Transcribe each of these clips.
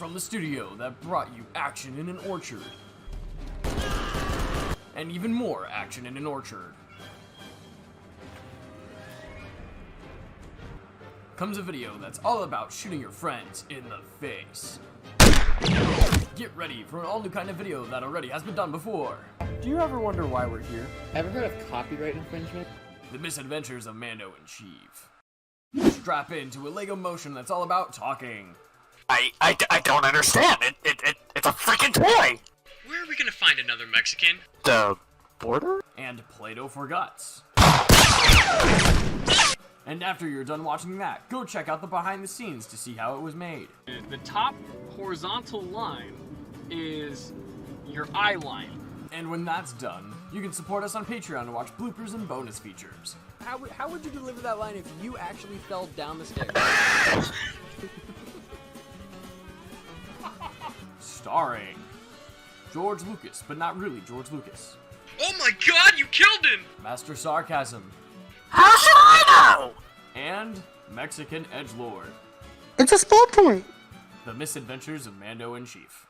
from the studio that brought you action in an orchard. And even more action in an orchard. Comes a video that's all about shooting your friends in the face. Get ready for an all new kind of video that already has been done before. Do you ever wonder why we're here? Ever heard of copyright infringement? The misadventures of Mando and Chief. Strap into a Lego motion that's all about talking. I don't understand. It's a freaking toy. Where are we gonna find another Mexican? The border? And Play-Doh for guts. And after you're done watching that, go check out the behind the scenes to see how it was made. The top horizontal line is your eye line. And when that's done, you can support us on Patreon to watch bloopers and bonus features. How would you deliver that line if you actually fell down the stairs? Starring George Lucas, but not really George Lucas. Oh my god, you killed him! Master Sarcasm. How should I know? And Mexican Edgelord. It's a spell point. The Misadventures of Mando and Chief.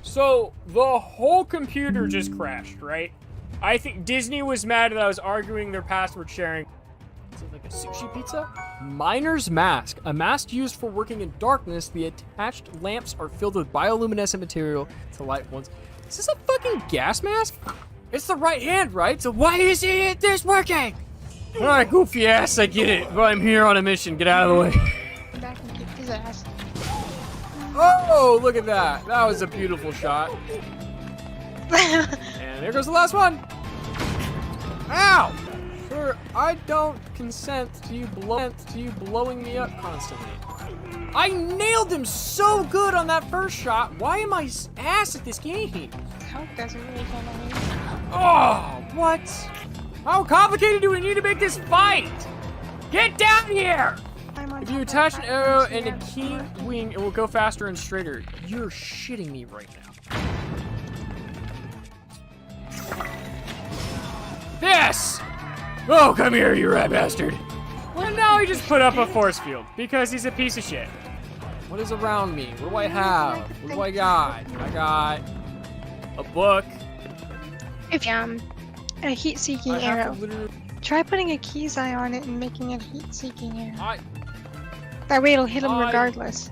So, the whole computer just crashed, right? I think Disney was mad that I was arguing their password sharing. Is it like a sushi pizza? Miner's mask. A mask used for working in darkness. The attached lamps are filled with bioluminescent material to light ones. Is this a fucking gas mask? It's the right hand, right? So why isn't this working? Alright, goofy ass, I get it. But I'm here on a mission. Get out of the way. Back and kick his ass. Oh, look at that. That was a beautiful shot. And there goes the last one. Ow! Sir, I don't consent to you blowing me up constantly. I nailed him so good on that first shot. Why am I ass at this game? Coke doesn't really kind of Oh, what? How complicated do we need to make this fight? Get down here! If you attach an arrow and a key wing, it will go faster and straighter. You're shitting me right now. This! Oh, come here, you rat bastard. And now he just put up a force field, because he's a piece of shit. What is around me? What do I have? What do I got? I got a book. If a heat-seeking arrow. Try putting a key's eye on it and making it a heat-seeking arrow. That way it'll hit him regardless.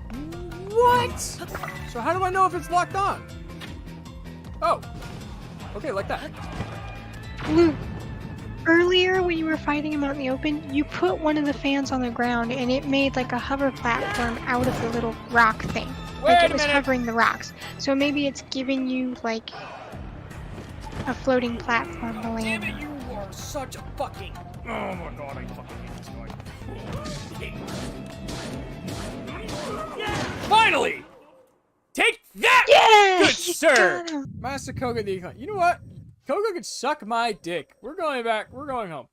What? So how do I know if it's locked on? Oh. Okay, like that. Luke, earlier when you were fighting him out in the open, you put one of the fans on the ground and it made like a hover platform out of the little rock thing. Like it was hovering the rocks. So maybe it's giving you like a floating platform to land. Damn it, you are such a fucking... Oh my god, I fucking hate this guy. Finally! Take that! Yeah! Good sir! Master Koga the Econ. You know what? Koga could suck my dick. We're going back. We're going home.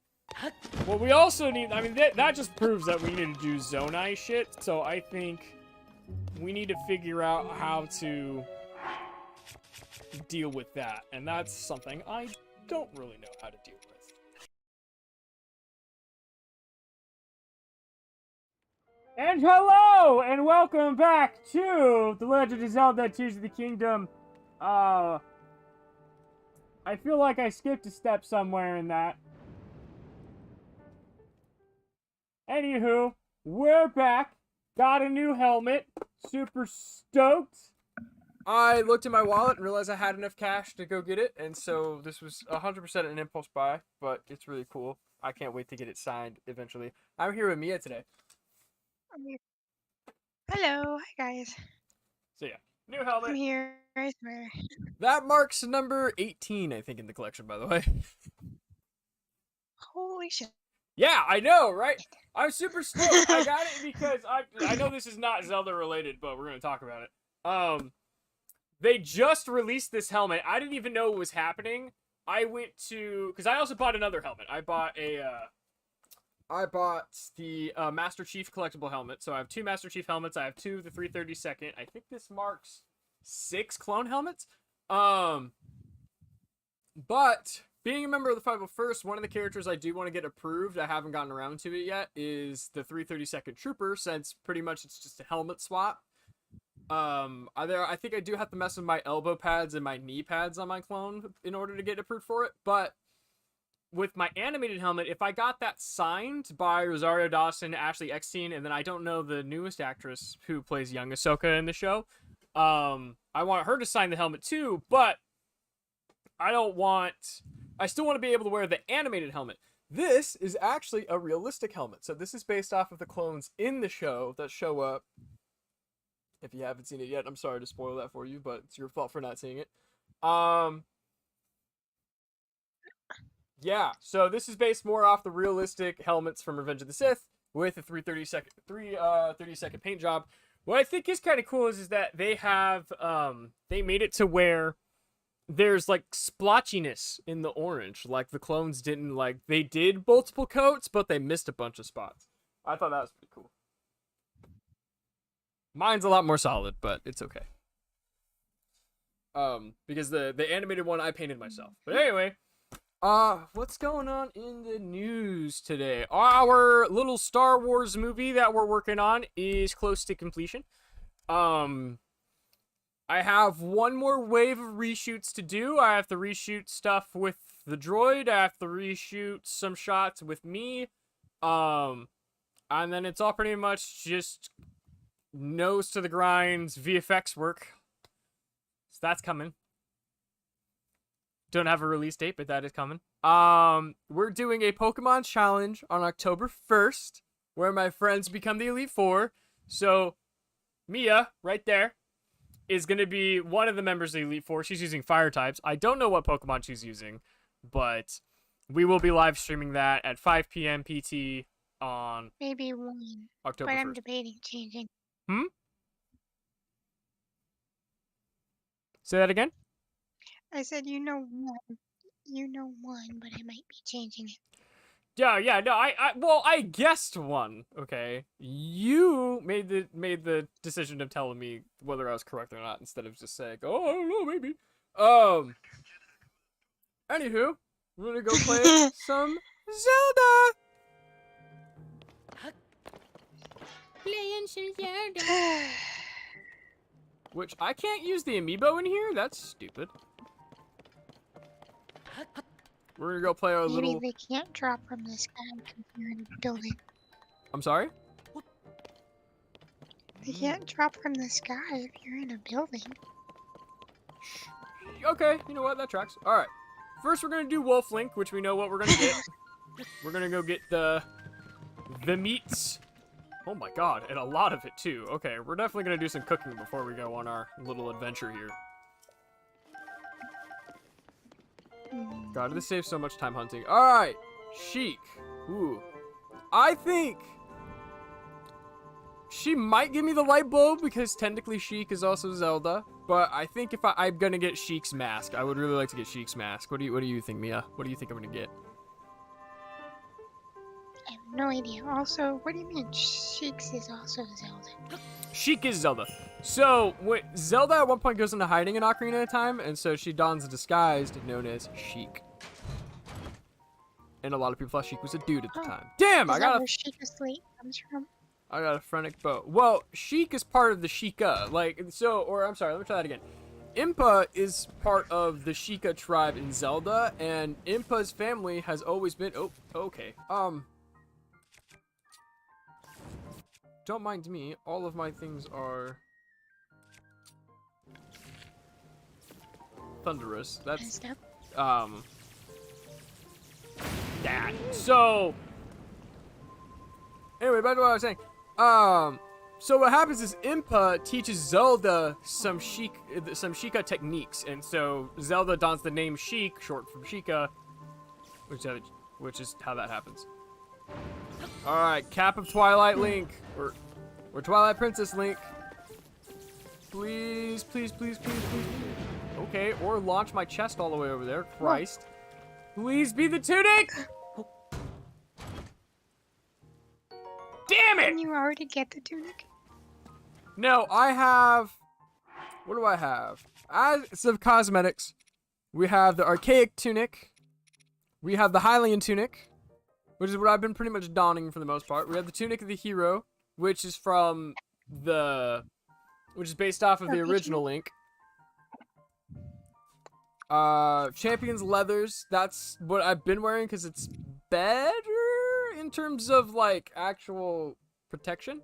Well, we also need... I mean, that just proves that we need to do Zonai shit. So I think we need to figure out how to deal with that. And that's something I don't really know how to deal with. And hello, and welcome back to The Legend of Zelda Tears of the Kingdom. I feel like I skipped a step somewhere in that. Anywho, we're back. Got a new helmet. Super stoked. I looked in my wallet and realized I had enough cash to go get it, and so this was 100% an impulse buy, but it's really cool. I can't wait to get it signed eventually. I'm here with Mia today. Hello, hi guys. So yeah, new helmet. I'm here, I swear. That marks number 18, I think, in the collection, by the way. Holy shit. Yeah, I know, right? I'm super stoked. I got it because I know this is not Zelda related, but we're going to talk about it. They just released this helmet. I didn't even know it was happening. I went to... Because I also bought another helmet. I bought the Master Chief collectible helmet. So I have 2 Master Chief helmets. I have 2 the 332nd. I think this marks 6 clone helmets. But being a member of the 501st, one of the characters I do want to get approved, I haven't gotten around to it yet, is the 332nd Trooper, since pretty much it's just a helmet swap. I think I do have to mess with my elbow pads and my knee pads on my clone in order to get approved for it, but with my animated helmet, if I got that signed by Rosario Dawson, Ashley Eckstein, and then I don't know the newest actress who plays young Ahsoka in the show, I want her to sign the helmet too, but I still want to be able to wear the animated helmet. This is actually a realistic helmet, so this is based off of the clones in the show that show up. If you haven't seen it yet, I'm sorry to spoil that for you, but it's your fault for not seeing it. Yeah, so this is based more off the realistic helmets from Revenge of the Sith with a 330-second paint job. What I think is kind of cool is that they have, they made it to where there's, like, splotchiness in the orange. Like, the clones didn't, like, they did multiple coats, but they missed a bunch of spots. I thought that was pretty cool. Mine's a lot more solid, but it's okay. Because the animated one I painted myself. But anyway, what's going on in the news today? Our little Star Wars movie that we're working on is close to completion. I have one more wave of reshoots to do. I have to reshoot stuff with the droid. I have to reshoot some shots with me. And then it's all pretty much just nose to the grinds VFX work. So that's coming. Don't have a release date, but that is coming. We're doing a Pokemon challenge on October 1st, where my friends become the Elite Four. So Mia, right there, is going to be one of the members of the Elite Four. She's using fire types. I don't know what Pokemon she's using, but we will be live streaming that at 5 p.m. PT on Maybe 1, October but 1st. I'm debating changing. Say that again? I said you know 1, but I might be changing it. Yeah, no, I guessed one, okay? You made the decision of telling me whether I was correct or not, instead of just saying, oh, I don't know, maybe. Anywho, we're gonna go play some Zelda! Playing some Zelda. Which, I can't use the amiibo in here? That's stupid. We're gonna go play our Maybe little... they can't drop from the sky because you're in a building. I'm sorry? They can't drop from the sky if you're in a building. Okay, you know what? That tracks. Alright. First, we're gonna do Wolf Link, which we know what we're gonna get. We're gonna go get the meats. Oh my god, and a lot of it too. Okay, we're definitely gonna do some cooking before we go on our little adventure here. God, this saves so much time hunting. Alright, Sheik. Ooh. I think she might give me the light bulb because technically Sheik is also Zelda. But I think if I'm gonna get Sheik's mask, I would really like to get Sheik's mask. What do you think, Mia? What do you think I'm gonna get? I have no idea. Also, what do you mean Sheik's is also Zelda? Sheik is Zelda. So, Zelda at one point goes into hiding in Ocarina of Time, and so she dons a disguise known as Sheik. And a lot of people thought Sheik was a dude at the time. Damn, Is I that gotta... where Sheik Asleep comes from? I got a Phrenic bow. Well, Sheik is part of the Sheikah. Like, so, or I'm sorry, let me try that again. Impa is part of the Sheikah tribe in Zelda, and Impa's family has always been... Oh, okay. Don't mind me. All of my things are... thunderous. That's... that. So... Anyway, back to what I was saying. So what happens is Impa teaches Zelda some Sheikah techniques, and so Zelda dons the name Sheik, short from Sheikah, which is how that happens. All right, Cap of Twilight Link, or Twilight Princess Link. Please, please, please, please, please. Okay, or launch my chest all the way over there. Christ. Please be the tunic. Damn it! Can you already get the tunic? No, I have... What do I have? As of cosmetics, we have the Archaic Tunic. We have the Hylian Tunic, which is what I've been pretty much donning for the most part. We have the Tunic of the Hero, which is from the... which is based off of the original Link. Champion's Leathers, that's what I've been wearing because it's better in terms of, like, actual protection.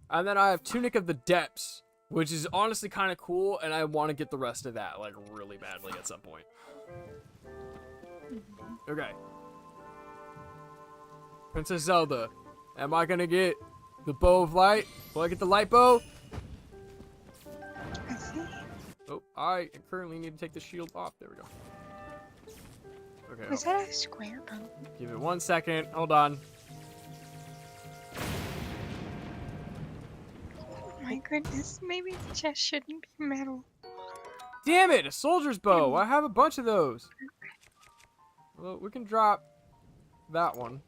And then I have Tunic of the Depths, which is honestly kind of cool, and I want to get the rest of that, like, really badly at some point. Okay. Princess Zelda. Am I gonna get the Bow of Light? Will I get the Light Bow? I see. Oh, I currently need to take the shield off. There we go. Okay. Was that a square bow? Give it 1 second. Hold on. Oh my goodness, maybe the chest shouldn't be metal. Damn it! A soldier's bow! I have a bunch of those. Well, we can drop that one.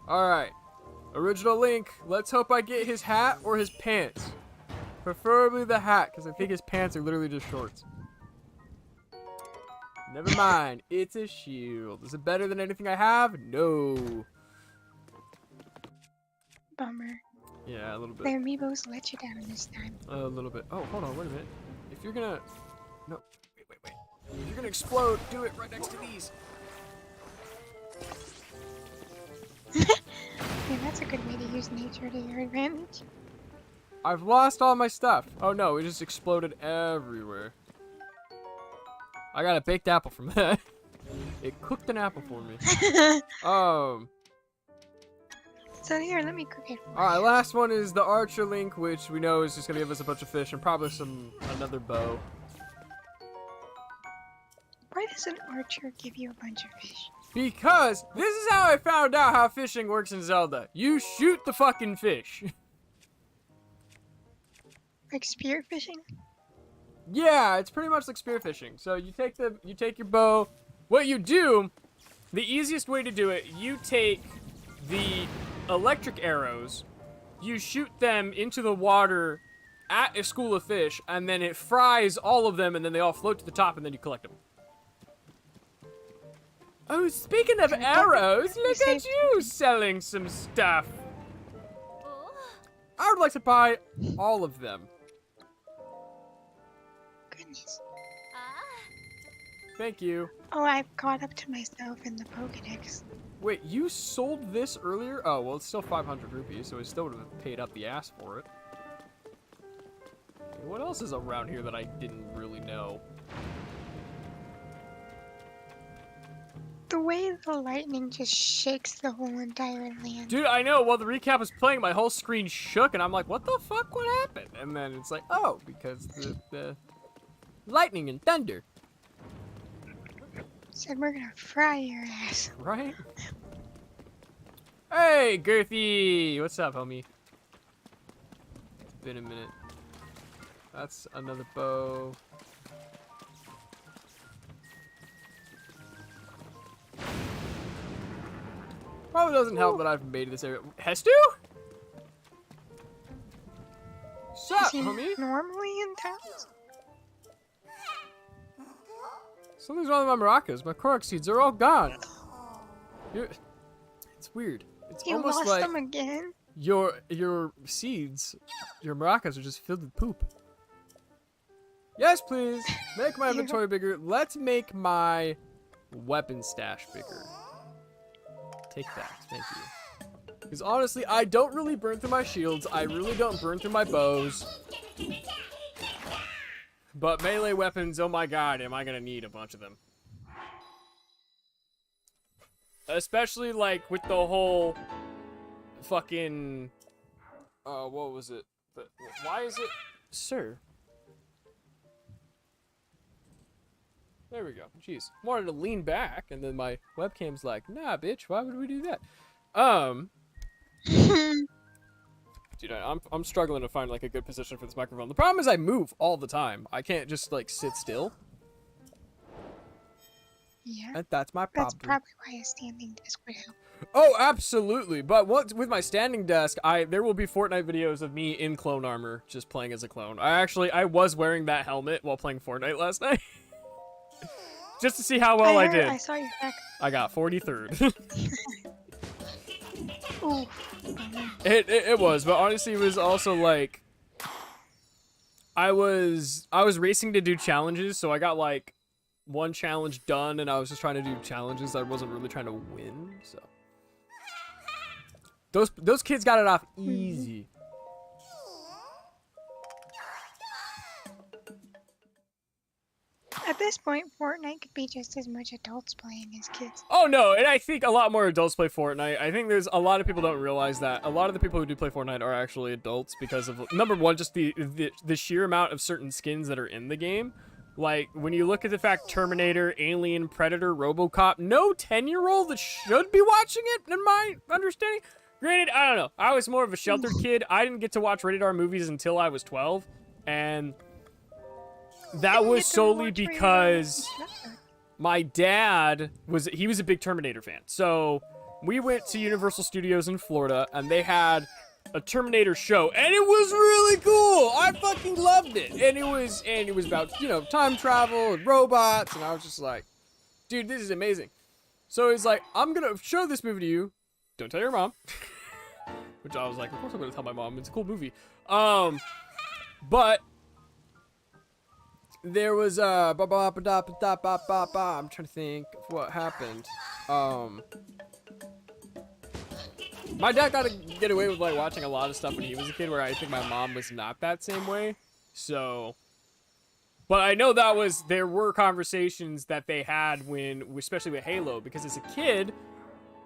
Alright. Original Link. Let's hope I get his hat or his pants. Preferably the hat, because I think his pants are literally just shorts. Never mind. It's a shield. Is it better than anything I have? No. Bummer. Yeah, a little bit. The amiibos let you down this time. A little bit. Oh, hold on. Wait a minute. If you're gonna... No. Wait. If you're gonna explode, do it right next to these. Yeah, that's a good way to use nature to your advantage. I've lost all my stuff. Oh no, it just exploded everywhere. I got a baked apple from that. It cooked an apple for me. So here, let me cook it for Alright, you. last one is the Archer Link, which we know is just gonna give us a bunch of fish and probably another bow. Why does an archer give you a bunch of fish? Because this is how I found out how fishing works in Zelda. You shoot the fucking fish. Like spear fishing? Yeah, it's pretty much like spearfishing. So you take your bow. What you do, the easiest way to do it, you take the electric arrows, you shoot them into the water at a school of fish, and then it fries all of them, and then they all float to the top, and then you collect them. Oh, speaking of arrows, look at you selling some stuff. I would like to buy all of them. Goodness. Thank you. Oh, I've caught up to myself in the Pokedex. Wait, you sold this earlier? Oh, well, it's still 500 rupees, so I still would have paid up the ass for it. What else is around here that I didn't really know? The way the lightning just shakes the whole entire land. Dude, I know, while the recap was playing, my whole screen shook, and I'm like, what the fuck, what happened? And then it's like, oh, because the lightning and thunder. Said we're gonna fry your ass. Right? Hey, Girthy! What's up, homie? It's been a minute. That's another bow. Probably doesn't help that I've made this area. Hestu? Sup, Is he homie? normally in town? Something's wrong with my maracas. My Korok seeds are all gone. It's It's weird. It's You almost lost like them again? your seeds, your maracas are just filled with poop. Yes, please. Make my inventory bigger. Let's make my weapon stash bigger. Take that. Thank you. Because honestly, I don't really burn through my shields. I really don't burn through my bows. But melee weapons, oh my god, am I gonna need a bunch of them. Especially, like, with the whole fucking... what was it? Why is it... Sir? There we go. Jeez. Wanted to lean back, and then my webcam's like, nah, bitch, why would we do that? Dude, I'm struggling to find, like, a good position for this microphone. The problem is I move all the time. I can't just, like, sit still. Yeah. And that's my problem. That's probably why a standing desk would help. Oh, absolutely. But once with my standing desk, there will be Fortnite videos of me in clone armor, just playing as a clone. I was wearing that helmet while playing Fortnite last night. Just to see how well I did. I saw your back. I got 43rd. Ooh. It was, but honestly, it was also like I was racing to do challenges, so I got like one challenge done, and I was just trying to do challenges. I wasn't really trying to win, so those kids got it off easy. At this point, Fortnite could be just as much adults playing as kids. Oh no, and I think a lot more adults play Fortnite. I think there's a lot of people don't realize that. A lot of the people who do play Fortnite are actually adults because of, number one, just the sheer amount of certain skins that are in the game. Like, when you look at the fact Terminator, Alien, Predator, RoboCop, no 10-year-old that should be watching it, in my understanding. Granted, I don't know. I was more of a sheltered kid. I didn't get to watch rated R movies until I was 12, and that was solely because my dad was a big Terminator fan. So we went to Universal Studios in Florida, and they had a Terminator show, and it was really cool. I fucking loved it. And it was about, you know, time travel and robots, and I was just like, dude, this is amazing. So he's like, I'm gonna show this movie to you. Don't tell your mom. Which I was like, of course I'm gonna tell my mom. It's a cool movie. But there was I'm trying to think of what happened. My dad got to get away with like watching a lot of stuff when he was a kid, where I think my mom was not that same way. So, but I know there were conversations that they had especially with Halo, because as a kid,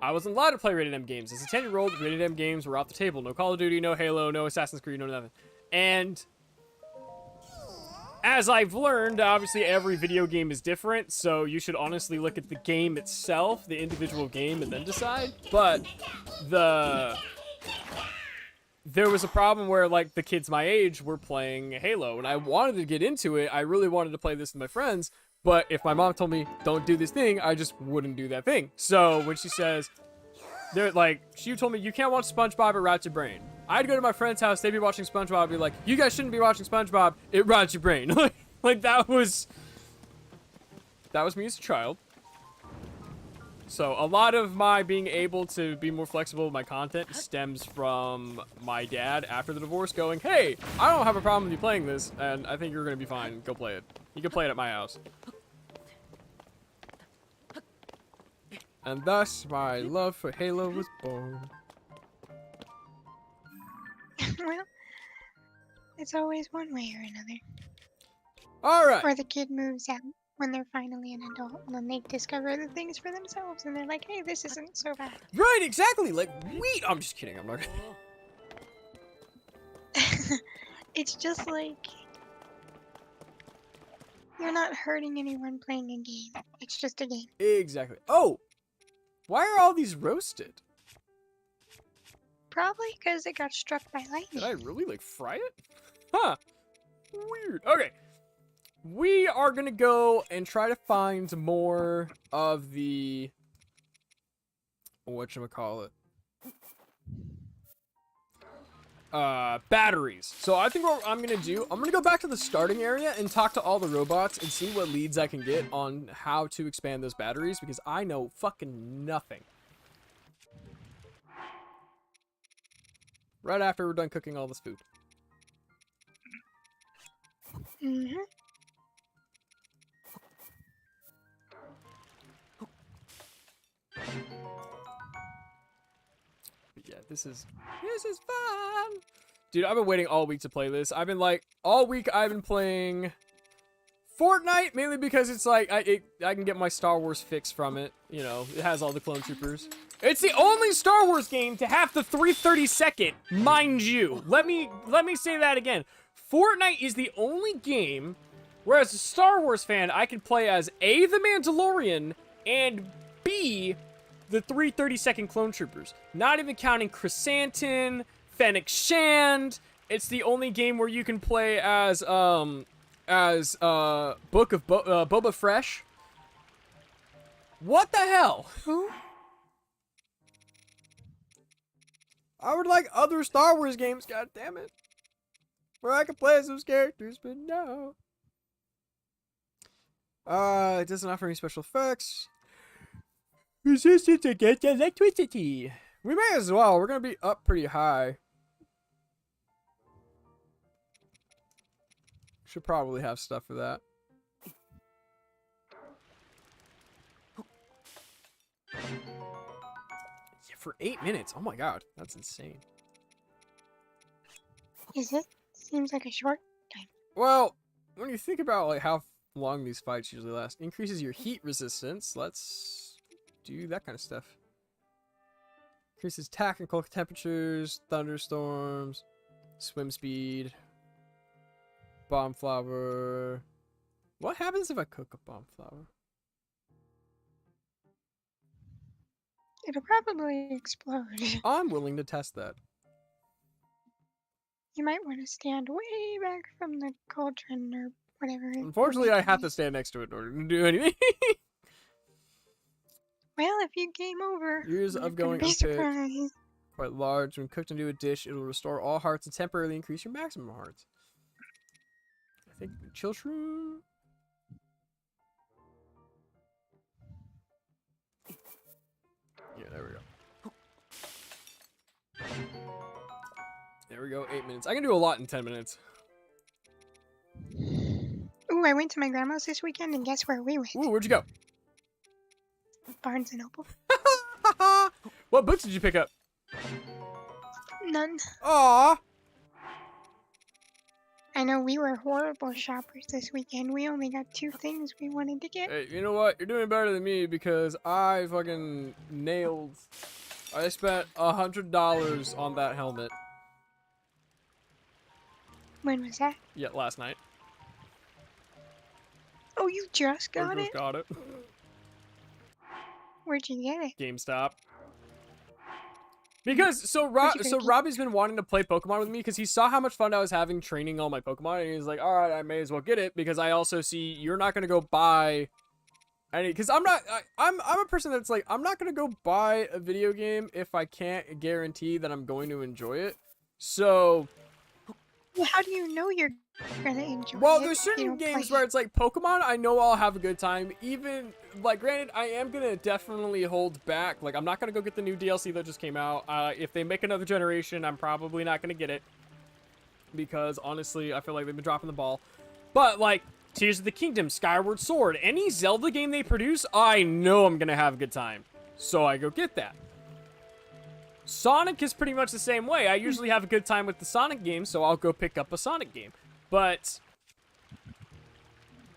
I wasn't allowed to play rated M games. As a 10-year-old, rated M games were off the table. No Call of Duty, no Halo, no Assassin's Creed, no nothing. And as I've learned, obviously every video game is different, so you should honestly look at the game itself, the individual game, and then decide. But there was a problem where, like, the kids my age were playing Halo, and I wanted to get into it. I really wanted to play this with my friends, but if my mom told me, don't do this thing, I just wouldn't do that thing. So when she says, she told me, you can't watch SpongeBob, it rots your brain. I'd go to my friend's house, they'd be watching SpongeBob, I'd be like, you guys shouldn't be watching SpongeBob, it rots your brain. Like, that was me as a child. So, a lot of my being able to be more flexible with my content stems from my dad after the divorce going, hey, I don't have a problem with you playing this, and I think you're gonna be fine, go play it. You can play it at my house. And thus, my love for Halo was born. Well, it's always one way or another. Alright. Or the kid moves out when they're finally an adult, when they discover the things for themselves, and they're like, hey, this isn't so bad. Right, exactly. Like, I'm just kidding. I'm not gonna... It's just like, you're not hurting anyone playing a game. It's just a game. Exactly. Oh! Why are all these roasted? Probably because it got struck by lightning. Did I really, like, fry it? Huh. Weird. Okay. We are gonna go and try to find more of the... whatchamacallit? Batteries. So I think what I'm gonna do, I'm gonna go back to the starting area and talk to all the robots and see what leads I can get on how to expand those batteries, because I know fucking nothing. Right after we're done cooking all this food. Mm-hmm. But yeah, this is fun. Dude, I've been waiting all week to play this. I've been like, all week I've been playing Fortnite, mainly because it's like, I can get my Star Wars fix from it. You know, it has all the clone troopers. It's the only Star Wars game to have the 332nd, mind you. Let me say that again. Fortnite is the only game where, as a Star Wars fan, I can play as A, the Mandalorian, and B, the 332nd clone troopers. Not even counting Chrysanthemum, Fennec Shand. It's the only game where you can play as Book of Boba Fresh. What the hell? Who? I would like other Star Wars games, god damn it, where I can play as those characters, but no. It doesn't offer any special effects. Resistance against electricity. We may as well. We're gonna be up pretty high. Should probably have stuff for that. Yeah, for 8 minutes. Oh my god, that's insane. Is it? Seems like a short time. Well, when you think about like how long these fights usually last, increases your heat resistance. Let's do that kind of stuff. Increases technical temperatures, thunderstorms, swim speed, bomb flower. What happens if I cook a bomb flower? It'll probably explode. I'm willing to test that. You might want to stand way back from the cauldron or whatever. Unfortunately, I have to stand next to it in order to do anything. Well, if you game over, Years you're of gonna going be unpicked. surprised. Quite large. When cooked into a dish, it will restore all hearts and temporarily increase your maximum hearts. I think chill shroom. Yeah, there we go. There we go, 8 minutes. I can do a lot in 10 minutes. Ooh, I went to my grandma's this weekend, and guess where we went? Ooh, where'd you go? Barnes and Noble. What books did you pick up? None. Aw. I know we were horrible shoppers this weekend. We only got 2 things we wanted to get. Hey, you know what? You're doing better than me because I fucking nailed. I spent $100 on that helmet. When was that? Yeah, last night. Oh, you just got I just it? got it. Where'd you get it? GameStop. Because so Where'd you get it? Robbie's been wanting to play Pokemon with me because he saw how much fun I was having training all my Pokemon, and he's like, "All right, I may as well get it because I also see you're not gonna go buy any." Because I'm a person that's like, I'm not gonna go buy a video game if I can't guarantee that I'm going to enjoy it. So, Well, how do you know you're gonna enjoy well, it there's if you certain don't games play where it? it's like Pokemon, I know I'll have a good time. Even, like, granted, I am gonna definitely hold back. Like, I'm not gonna go get the new DLC that just came out. If they make another generation, I'm probably not gonna get it. Because, honestly, I feel like they've been dropping the ball. But, like, Tears of the Kingdom, Skyward Sword, any Zelda game they produce, I know I'm gonna have a good time. So I go get that. Sonic is pretty much the same way. I usually have a good time with the Sonic games, so I'll go pick up a Sonic game. But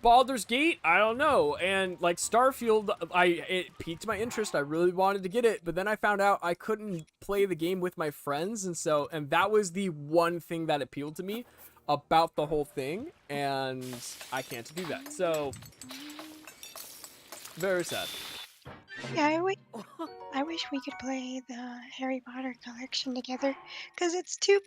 Baldur's Gate, I don't know. And like Starfield, it piqued my interest. I really wanted to get it, but then I found out I couldn't play the game with my friends, and that was the one thing that appealed to me about the whole thing, and I can't do that. So very sad. Yeah, I wish we could play the Harry Potter collection together, because it's 2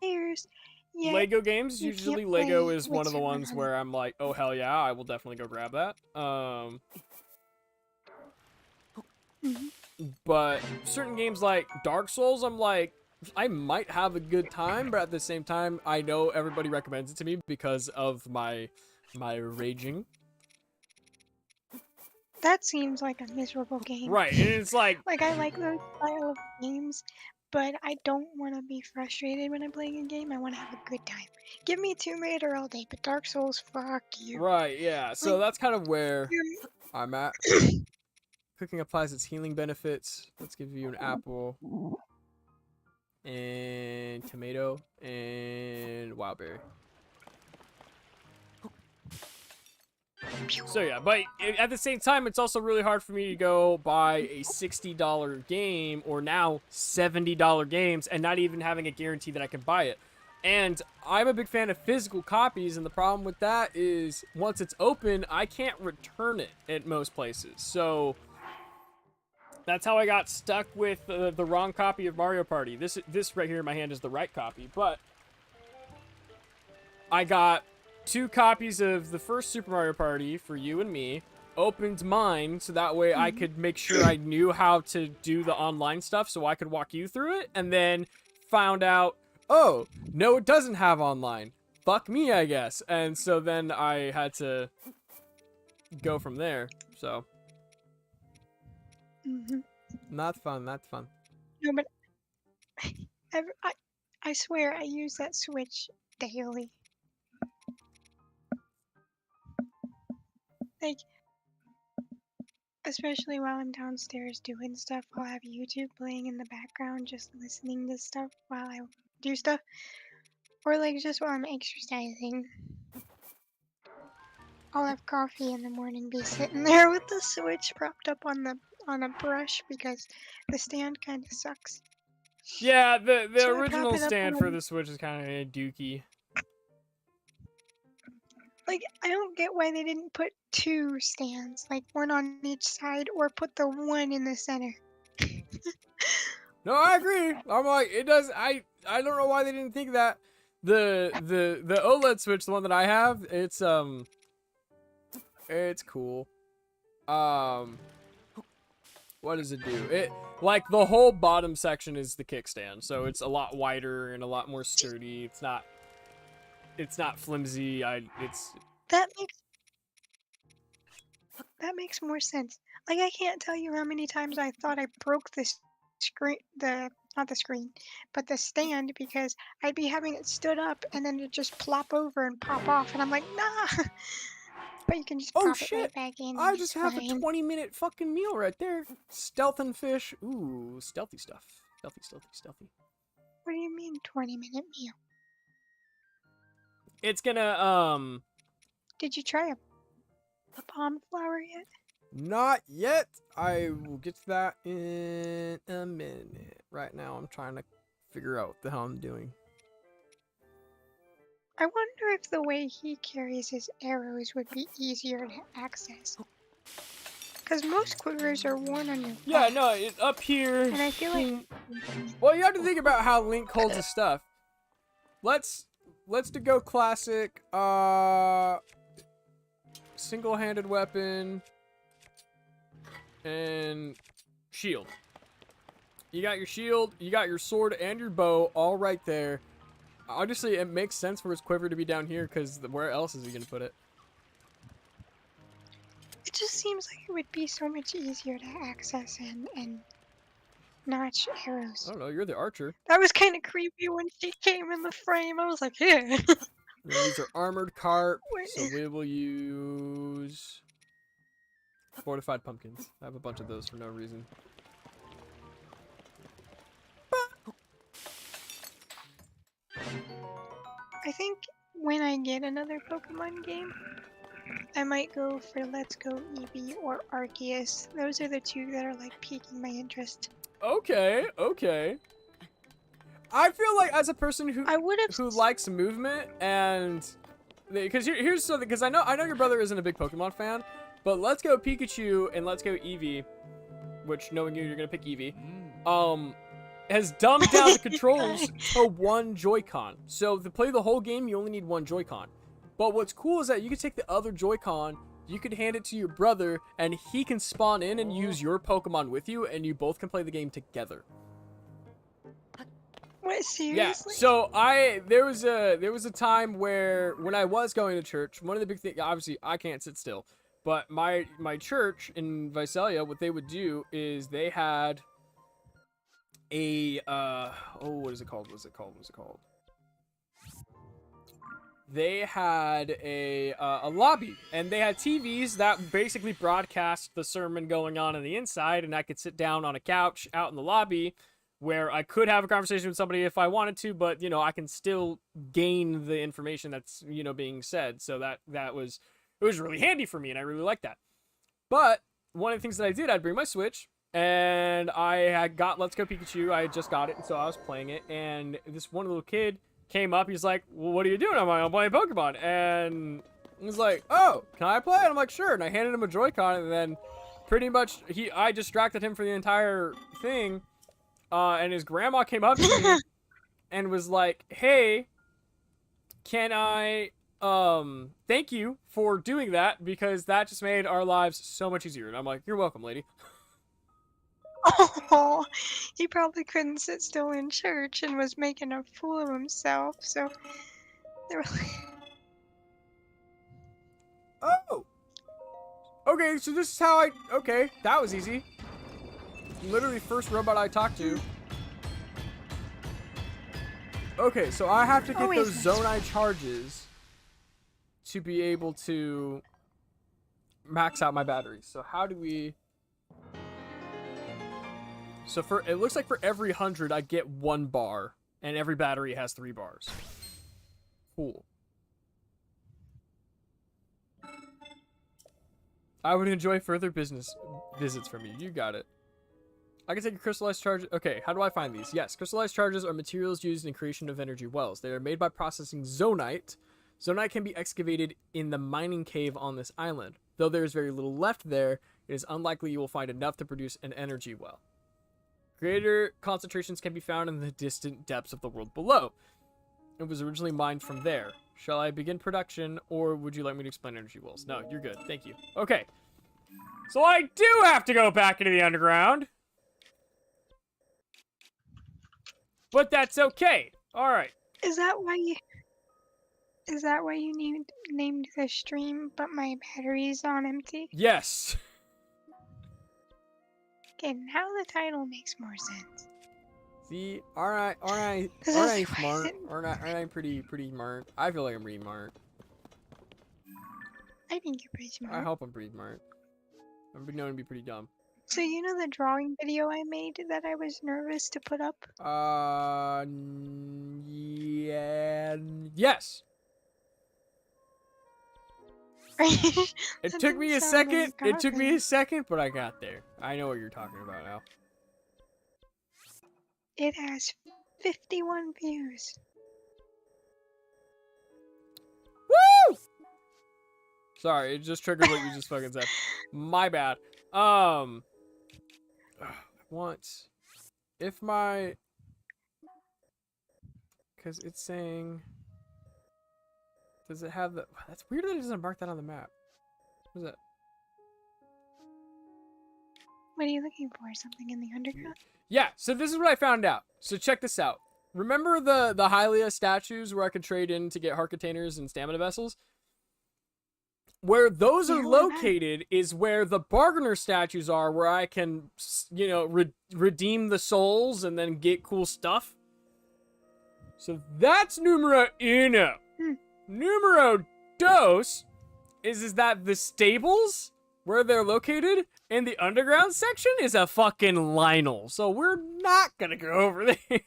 players. Yeah. Lego games, you usually can't Lego play is one of the with ones someone. where I'm like, oh hell yeah, I will definitely go grab that. Mhm. But certain games like Dark Souls, I'm like, I might have a good time, but at the same time, I know everybody recommends it to me because of my raging. That seems like a miserable game. Right, and it's like, Like, I like those style of games, but I don't want to be frustrated when I'm playing a game. I want to have a good time. Give me Tomb Raider all day, but Dark Souls, fuck you. Right, yeah. So Like, that's kind of where you're- I'm at. Cooking applies its healing benefits. Let's give you an apple and tomato and wild berry. So yeah, but at the same time, it's also really hard for me to go buy a $60 game or now $70 games and not even having a guarantee that I can buy it. And I'm a big fan of physical copies, and the problem with that is once it's open, I can't return it at most places. So that's how I got stuck with the wrong copy of Mario Party. This right here in my hand is the right copy, but I got 2 copies of the first Super Mario Party for you and me, opened mine so that way I could make sure I knew how to do the online stuff so I could walk you through it, and then found out, oh, no, it doesn't have online. Fuck me, I guess. And so then I had to go from there, so. Not fun, not fun. No, but I swear I use that Switch daily. Like, especially while I'm downstairs doing stuff, I'll have YouTube playing in the background, just listening to stuff while I do stuff. Or like just while I'm exercising. I'll have coffee in the morning, be sitting there with the Switch propped up on a brush because the stand kind of sucks. Yeah, the So I original prop it up stand on for the Switch is kind of dookie. Like, I don't get why they didn't put 2 stands, like one on each side, or put the one in the center. No, I agree. I'm like, it does. I don't know why they didn't think of that. The OLED Switch, the one that I have, it's cool. What does it do? It, like, the whole bottom section is the kickstand, so it's a lot wider and a lot more sturdy. It's not flimsy. That makes more sense. Like, I can't tell you how many times I thought I broke this screen, not the screen, but the stand, because I'd be having it stood up and then it just plop over and pop off, and I'm like, nah. But you can just Oh pop it shit! right back in. I And just it's have a fine. 20-minute fucking meal right there. Stealth and fish. Ooh, stealthy stuff. Stealthy. What do you mean 20-minute meal? It's gonna Did you try a palm flower yet? not yet. I will get to that in a minute. Right now, I'm trying to figure out what the hell I'm doing. I wonder if the way he carries his arrows would be easier to access. Because most quivers are worn on your Yeah, back. no, up here. And I feel like Well, you have to think about how Link holds his stuff. Let's to go classic. Single-handed weapon and shield. You got your shield, you got your sword and your bow all right there. Obviously, it makes sense for his quiver to be down here because where else is he gonna put it? it just seems like it would be so much easier to access and notch arrows. I don't know. You're the archer. That was kind of creepy when she came in the frame. I was like, yeah. These are armored carp, Wait. so we will use fortified pumpkins. I have a bunch of those for no reason. I think when I get another Pokemon game, I might go for Let's Go Eevee or Arceus. Those are the 2 that are like piquing my interest. Okay. I feel like as a person who likes movement and because here's something, because I know your brother isn't a big Pokemon fan, but Let's Go Pikachu and Let's Go Eevee, which knowing you're gonna pick Eevee, has dumbed down the controls to 1 Joy-Con. So to play the whole game, you only need 1 Joy-Con. But what's cool is that you can take the other Joy-Con, you can hand it to your brother, and he can spawn in and use your Pokemon with you, and you both can play the game together. What, seriously? Yeah, so there was a time where when I was going to church, one of the big things, obviously I can't sit still, but my church in Visalia, what they would do is they had a what is it called? They had a lobby, and they had TVs that basically broadcast the sermon going on the inside, and I could sit down on a couch out in the lobby where I could have a conversation with somebody if I wanted to, but, you know, I can still gain the information that's, you know, being said. So it was really handy for me, and I really liked that. But one of the things that I did, I'd bring my Switch, and I had got Let's Go Pikachu. I had just got it, and so I was playing it, and this one little kid came up. He's like, well, what are you doing? I'm like, I'm playing Pokemon. And he's like, oh, can I play? And I'm like, sure. And I handed him a Joy-Con, and then pretty much I distracted him for the entire thing. And his grandma came up to me and was like, hey, can I thank you for doing that, because that just made our lives so much easier. And I'm like, you're welcome, lady. Oh, he probably couldn't sit still in church and was making a fool of himself, so they were like, Oh! Okay, so this is how okay, that was easy. Literally first robot I talked to. Okay, so I have to get those Zonai charges to be able to max out my batteries. So how do we... So it looks like for every 100 I get 1 bar, and every battery has 3 bars. Cool. I would enjoy further business visits from you. You got it. I can take a crystallized charge. Okay, how do I find these? Yes, crystallized charges are materials used in the creation of energy wells. They are made by processing zonite. Zonite can be excavated in the mining cave on this island. Though there is very little left there, it is unlikely you will find enough to produce an energy well. Greater concentrations can be found in the distant depths of the world below. It was originally mined from there. Shall I begin production, or would you like me to explain energy wells? No, you're good. Thank you. Okay. So I do have to go back into the underground. But that's okay. Alright. Is that why you named the stream, but my battery's on empty? Yes. Okay, now the title makes more sense. See, aren't I smart? Aren't I pretty smart? I feel like I'm pretty smart. I think you're pretty smart. I hope I'm pretty smart. I'm known to be pretty dumb. So you know the drawing video I made that I was nervous to put up? Yeah, yes. It took me a second. It took me a second, but I got there. I know what you're talking about now. It has 51 views. Woo! Sorry, it just triggered what you just fucking said. My bad. Once, if my, because it's saying, does it have the? That's weird that it doesn't mark that on the map. What is that? What are you looking for? Something in the underground? Yeah, so this is what I found out. So check this out. Remember the Hylia statues where I could trade in to get heart containers and stamina vessels? Where those are located is where the bargainer statues are, where I can, you know, redeem the souls and then get cool stuff. So that's numero uno. Numero dos is that the stables, where they're located, in the underground section is a fucking Lionel. So we're not gonna go over there.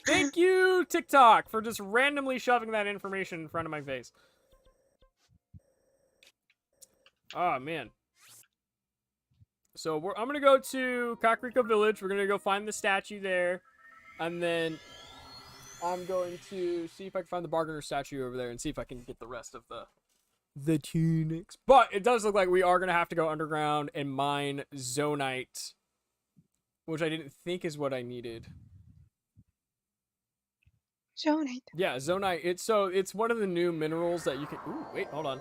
Thank you, TikTok, for just randomly shoving that information in front of my face. Oh, man. So I'm going to go to Kakariko Village. We're going to go find the statue there. And then I'm going to see if I can find the bargainer statue over there and see if I can get the rest of the tunics. But it does look like we are going to have to go underground and mine zonite, which I didn't think is what I needed. Zonite? Yeah, zonite. It's one of the new minerals that you can... Ooh, wait, hold on.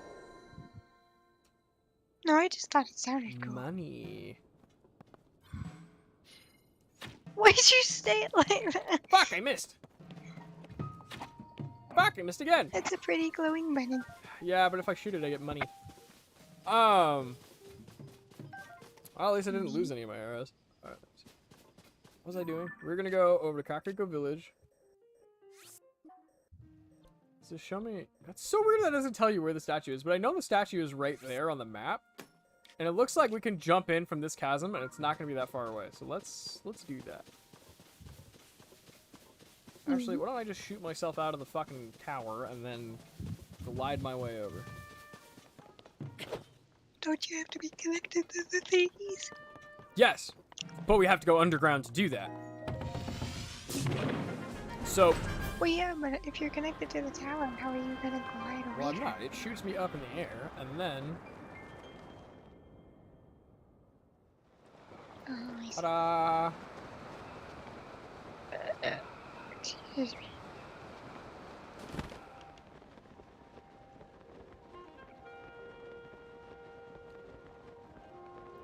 No, I just thought it sounded cool. Money. Why'd you say it like that? Fuck, I missed. Fuck, I missed again. That's a pretty glowing button. Yeah, but if I shoot it, I get money. Well, at least I didn't lose any of my arrows. Alright. was I doing? We're gonna go over to Kakariko Village. Does it show me? That's so weird that doesn't tell you where the statue is, but I know the statue is right there on the map. And it looks like we can jump in from this chasm, and it's not gonna be that far away. So let's do that. Actually, why don't I just shoot myself out of the fucking tower and then glide my way over? Don't you have to be connected to the thingies? Yes, but we have to go underground to do that. So, Well, yeah, but if you're connected to the tower, how are you gonna glide away? well, I'm not. It shoots me up in the air, and then... Oh, I see. Ta-da! Excuse me.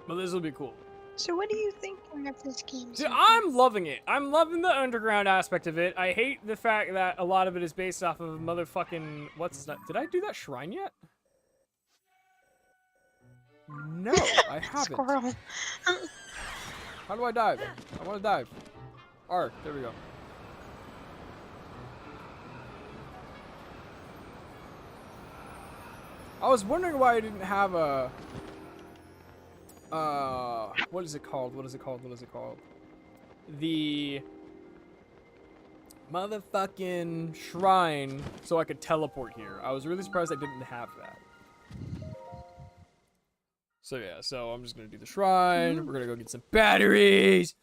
But this will be cool. So what are you thinking of this game? Dude, I'm loving it. I'm loving the underground aspect of it. I hate the fact that a lot of it is based off of motherfucking... What's that? Did I do that shrine yet? No, I haven't. Squirrel. How do I dive? I want to dive. R, there we go. I was wondering why I didn't have a... what is it called? What is it called? What is it called? The motherfucking shrine so I could teleport here. I was really surprised I didn't have that. So yeah, so I'm just gonna do the shrine. We're gonna go get some batteries.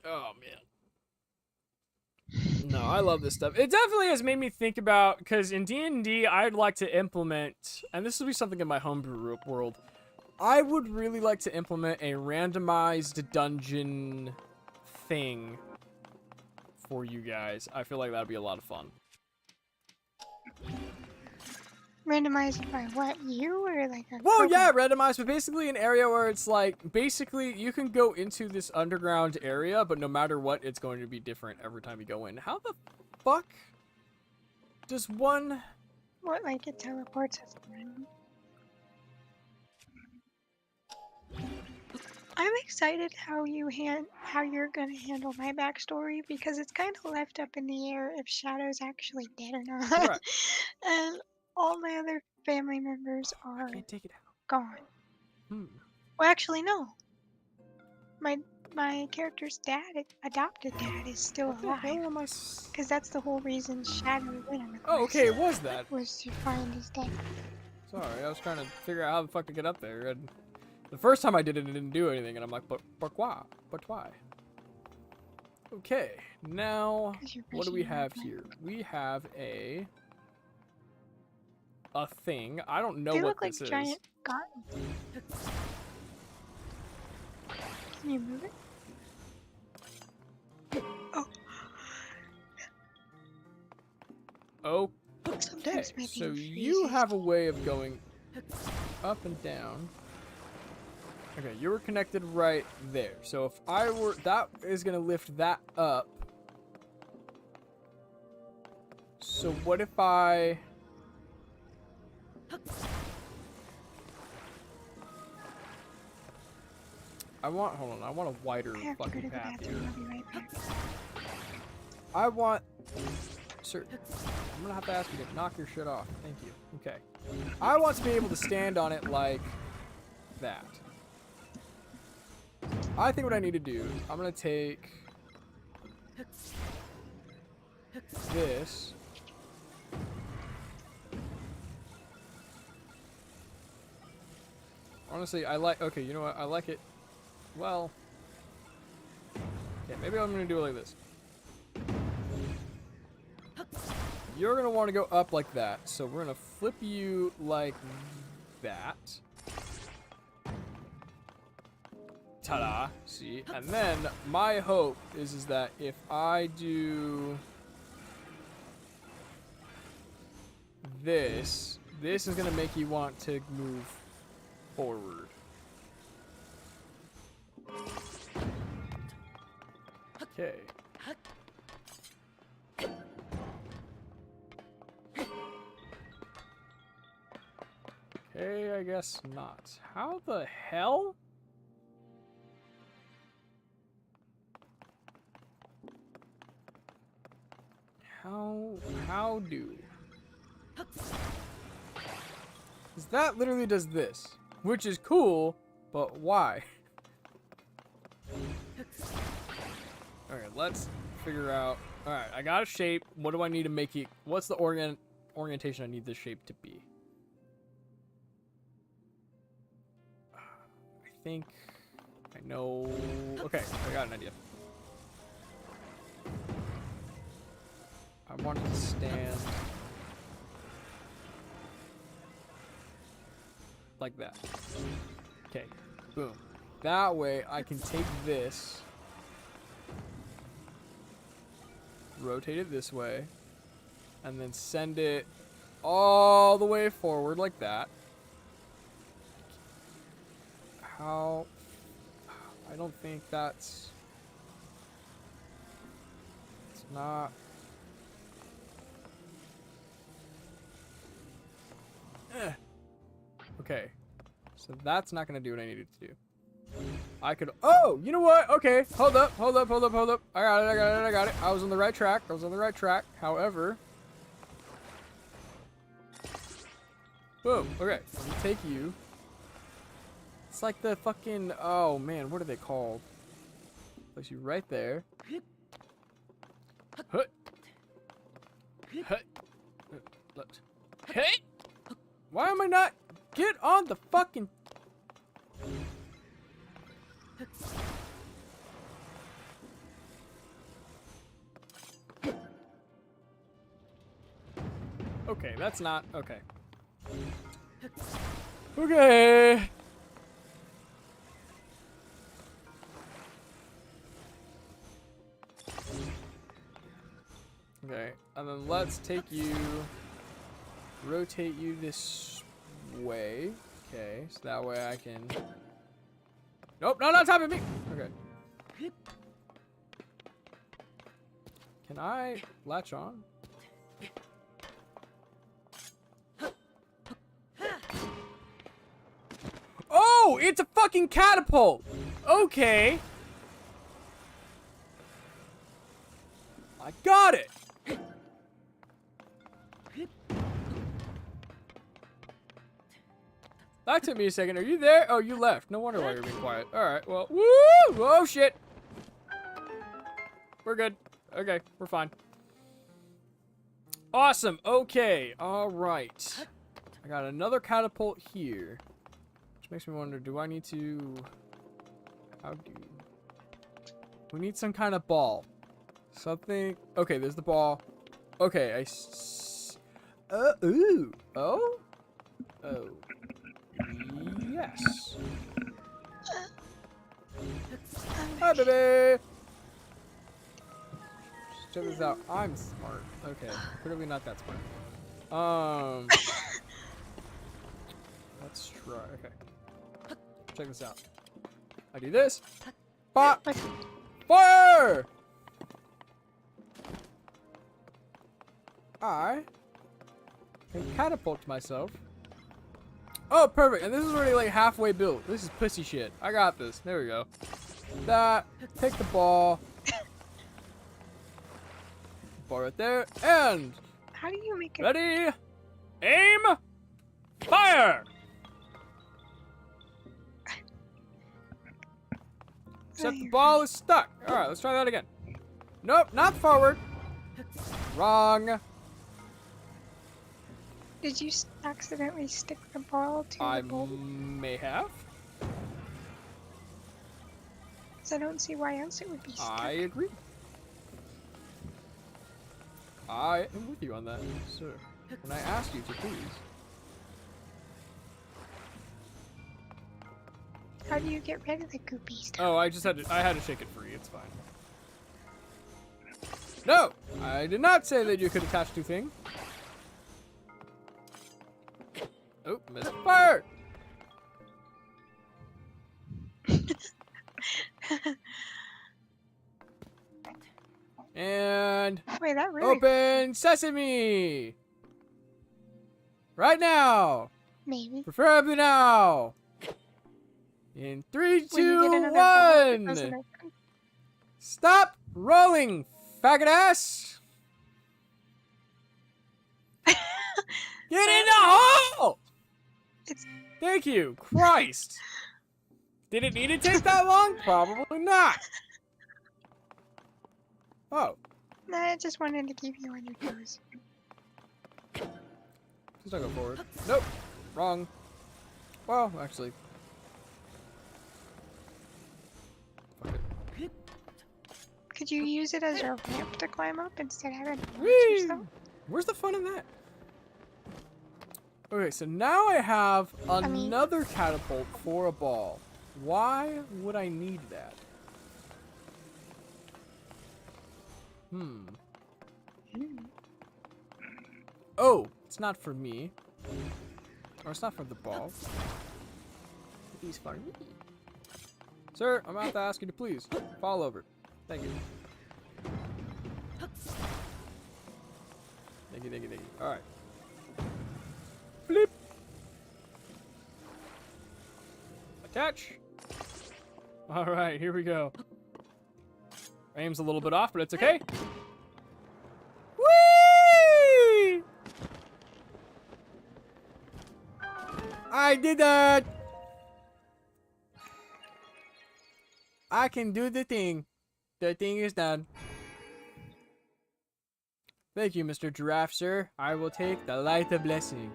Oh man. No, I love this stuff. It definitely has made me think about, because in D&D, I'd like to implement, and this will be something in my homebrew world, I would really like to implement a randomized dungeon thing for you guys. I feel like that'd be a lot of fun. Randomized by what? You or like a Well, program? yeah, randomized, but basically an area where it's like, basically you can go into this underground area, but no matter what, it's going to be different every time you go in. How the fuck does one... What, like it teleports us around? I'm excited how you're gonna handle my backstory because it's kind of left up in the air if Shadow's actually dead or not. Right. And all my other family members are Can't take it out. gone. Well, actually, no. My character's dad, adopted dad, is still What the hell alive. am I... Because that's the whole reason Shadow went on the quest. Oh, okay, it was that. Was to find his dad. Sorry, I was trying to figure out how the fuck to get up there, and the first time I did it, it didn't do anything, and I'm like, but why? But why? Okay, now, 'Cause you're what do we pushing have your here? We have a thing. I don't know They what look like this is. giant gardens. Can you move it? Oh. Oh, Sometimes my so thing you freezes. have a way of going up and down. Okay, you were connected right there. So if I were, that is gonna lift that up. So what if I... hold on, I want a wider I have to go to fucking the path here. bathroom. I'll be right back. I want... Sir, I'm gonna have to ask you to knock your shit off. Thank you. Okay. I want to be able to stand on it like that. I think what I need to do, I'm gonna take this. Honestly, okay, you know what? I like it. Well, yeah, maybe I'm gonna do it like this. You're gonna want to go up like that, so we're gonna flip you like that. Ta-da! See, and then my hope is that if I do this, this is gonna make you want to move forward. Okay. Okay, I guess not. How the hell? How do? Because that literally does this, which is cool, but why? Alright, let's figure out. Alright, I got a shape. What do I need to make it? What's the orientation I need this shape to be? I think I know. Okay, I got an idea. I want it to stand like that. Okay, boom. That way I can take this, rotate it this way, and then send it all the way forward like that. How? I don't think that's... It's not... Okay, so that's not gonna do what I needed to do. I could, oh, you know what? Okay, hold up. I got it. I was on the right track. However, boom. Okay, let me take you. It's like the fucking, oh man, what are they called? Place you right there. Hut. Hey! Why am I not? Get on the fucking... Okay, that's not... Okay. Okay! Okay, and then let's take you... Rotate you this way. Okay, so that way I can... Nope, no, not topping me! Okay. Can I latch on? Oh, it's a fucking catapult! Okay. I got it! That took me a second. Are you there? Oh, you left. No wonder why you're being quiet. Alright, well, woo! Oh, shit! We're good. Okay, we're fine. Awesome. Okay, alright. I got another catapult here. Which makes me wonder, do I need to... How do... We need some kind of ball. Something... Okay, there's the ball. Okay, ooh. Oh? Oh. Yes. Hi, baby. Check this out. I'm smart. Okay, clearly not that smart. Let's try. Okay. Check this out. I do this. Pop. Fire. I can catapult myself. Oh, perfect. And this is already like halfway built. This is pussy shit. I got this. There we go. That. Take the ball. Ball right there. And. How do you make it? Ready. Aim. Fire. Except the ball is stuck. Alright, let's try that again. Nope, not forward. Wrong. Did you accidentally stick the ball to I the bowl? may have. Because I don't see why else it would be stuck. I agree. I am with you on that, sir. And I asked you to please. How do you get rid of the goopy stuff? Oh, I had to shake it free. It's fine. No! I did not say that you could attach two things. Oh, missed fire! And Wait, that really... open sesame! Right now! Maybe. Preferably now. In 3, When you 2, get another ball, it 1. doesn't open. Stop rolling, faggot ass. Get in the hole! It's- Thank you, Christ. Did it need to take that long? Probably not. Oh, Nah, I just wanted to keep you on your toes. please don't go forward. Nope, wrong. Well, actually. Fuck it. Could you use it as a ramp to climb up instead of having to launch Whee! yourself? Where's the fun in that? Okay, so now I have mean- another catapult for a ball. Why would I need that? Oh, it's not for me. Or it's not for the ball. It's for me. Sir, I'm about to ask you to please fall over. Thank you. Thank you, thank you, thank you. Alright. Flip. Attach. Alright, here we go. Aim's a little bit off, but it's okay. Whee! I did that! I can do the thing. The thing is done. Thank you, Mr. Giraffe, sir. I will take the light of blessing.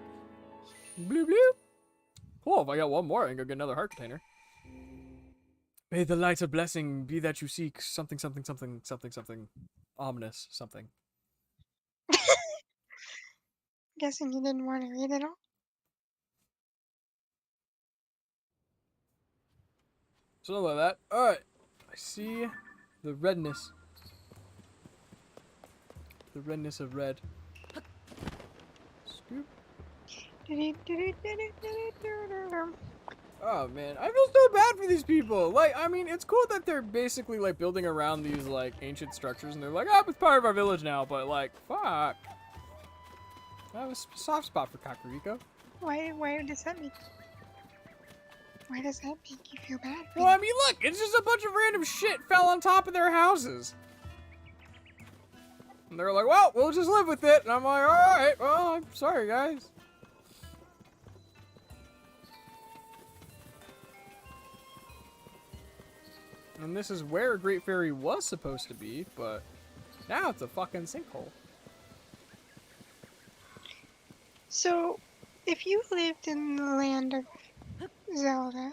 Bloop bloop. Cool, if I got one more, I can go get another heart container. May the light of blessing be that you seek something, something, something, something, something. Ominous, something. Guessing you didn't want to read it all? Something like that. Alright. I see the redness. The redness of red. Scoop. Oh man, I feel so bad for these people. Like, I mean, it's cool that they're basically like building around these like ancient structures, and they're like, oh, it's part of our village now. But like, fuck. I have a soft spot for Kakariko. Why does that make? Why does that make you feel bad? Well, I mean, look, it's just a bunch of random shit fell on top of their houses. And they're like, well, we'll just live with it. And I'm like, alright, well, I'm sorry, guys. And this is where Great Fairy was supposed to be, but now it's a fucking sinkhole. So, if you lived in the land of Zelda,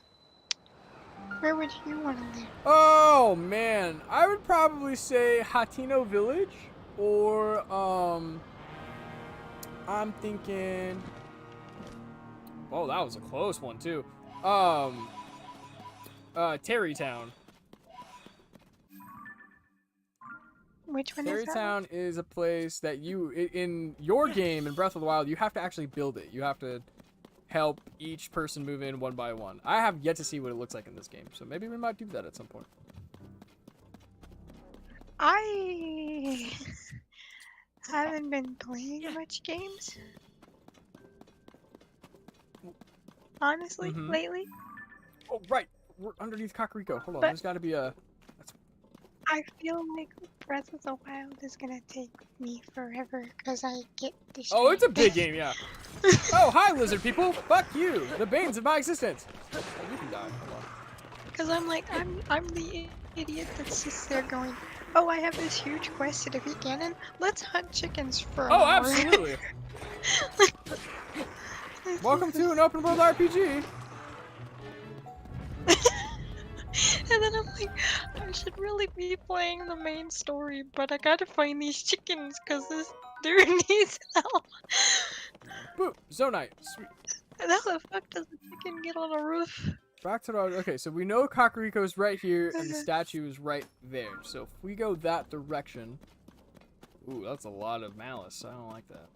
where would you want to live? Oh, man. I would probably say Hatino Village, or, I'm thinking... Oh, that was a close one, too. Terrytown. Which one is that? Terrytown is a place that you, in your game, in Breath of the Wild, you have to actually build it. You have to help each person move in one by one. I have yet to see what it looks like in this game, so maybe we might do that at some point. I haven't been playing much games. Honestly, Mhm. lately. Oh, right. We're underneath Kakariko. Hold on. But- There's got to be a... I feel like Breath of the Wild is gonna take me forever because I get distracted. Oh, it's a big game, yeah. Oh, hi, lizard people. Fuck you. The banes of my existence. Oh, you can die. Hold on. Because I'm like, I'm the idiot that sits there going, oh, I have this huge quest to defeat Ganon. Let's hunt chickens for an Oh, hour." absolutely. Welcome to an open world RPG. And then I'm like, I should really be playing the main story, but I gotta find these chickens because this dude needs help. Boop. Zonite. Sweet. And how the fuck does the chicken get on a roof? Back to the... Okay, so we know Kakariko's right here, and the statue is right there. So if we go that direction... Ooh, that's a lot of malice. I don't like that.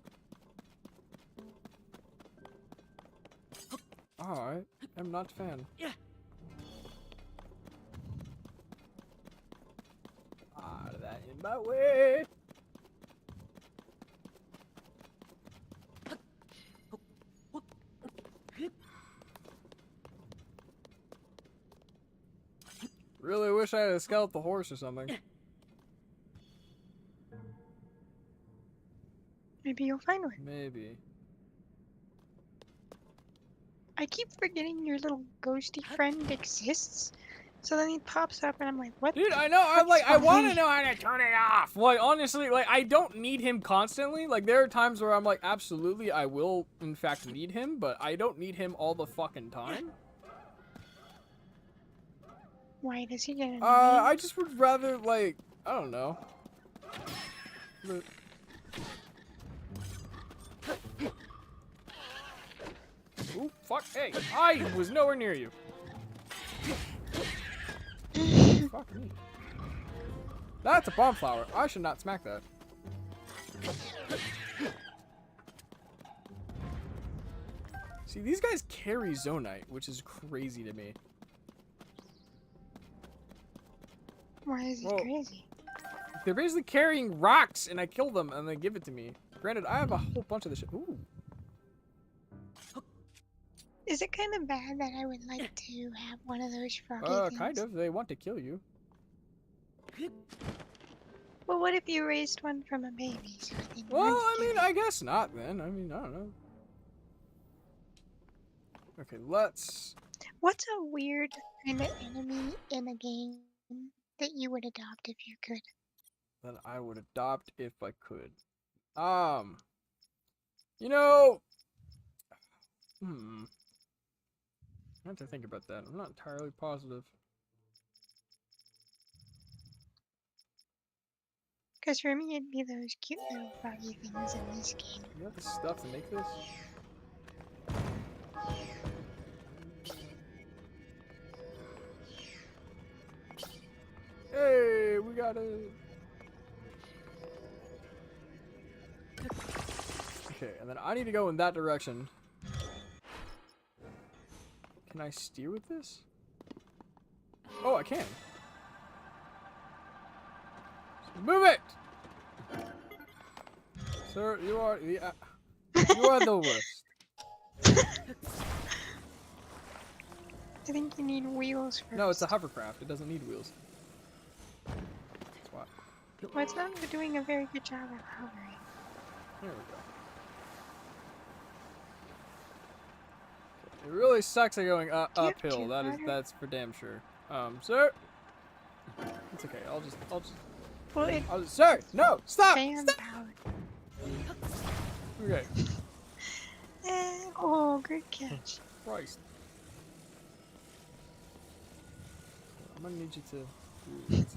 Alright. I'm not a fan. Out of that in my way! Really wish I had a skeletal horse or something. Maybe you'll find one. Maybe. I keep forgetting your little ghosty friend exists. So then he pops up and I'm like, what? Dude, the I know, I'm fuck's like, I wrong? want to know how to turn it off. Like, honestly, like, I don't need him constantly. Like, there are times where I'm like, absolutely, I will, in fact, need him, but I don't need him all the fucking time. Why does he get annoying? I just would rather, like, I don't know. But... Ooh, fuck, hey, I was nowhere near you. Fuck me. That's a bomb flower. I should not smack that. See, these guys carry Zonite, which is crazy to me. Why is it Well, crazy? They're basically carrying rocks, and I kill them, and they give it to me. Granted, I have a whole bunch of this shit. Ooh. Is it kind of bad that I would like to have one of those froggy things? Kind of. They want to kill you. Well, what if you raised one from a baby? So it didn't Well, want to I kill mean, you? I guess not then. I mean, I don't know. Okay, let's... What's a weird kind of enemy in a game that you would adopt if you could? That I would adopt if I could. You know... I have to think about that. I'm not entirely positive. Because for me, it'd be those cute little froggy things in this game. You have the stuff to make this? Hey, we got it. Okay, and then I need to go in that direction. Can I steer with this? Oh, I can. Move it! Sir, you are the you are the worst. I think you need wheels first. No, it's a hovercraft. It doesn't need wheels. That's why. Well, it's not doing a very good job of hovering. There we go. It really sucks at going uphill. That's for damn sure. Sir. It's okay. I'll just. Well, Sir, no, stop. fan Stop. powered. Okay. Oh, good catch. Christ. I'm gonna need you to. Ooh, that's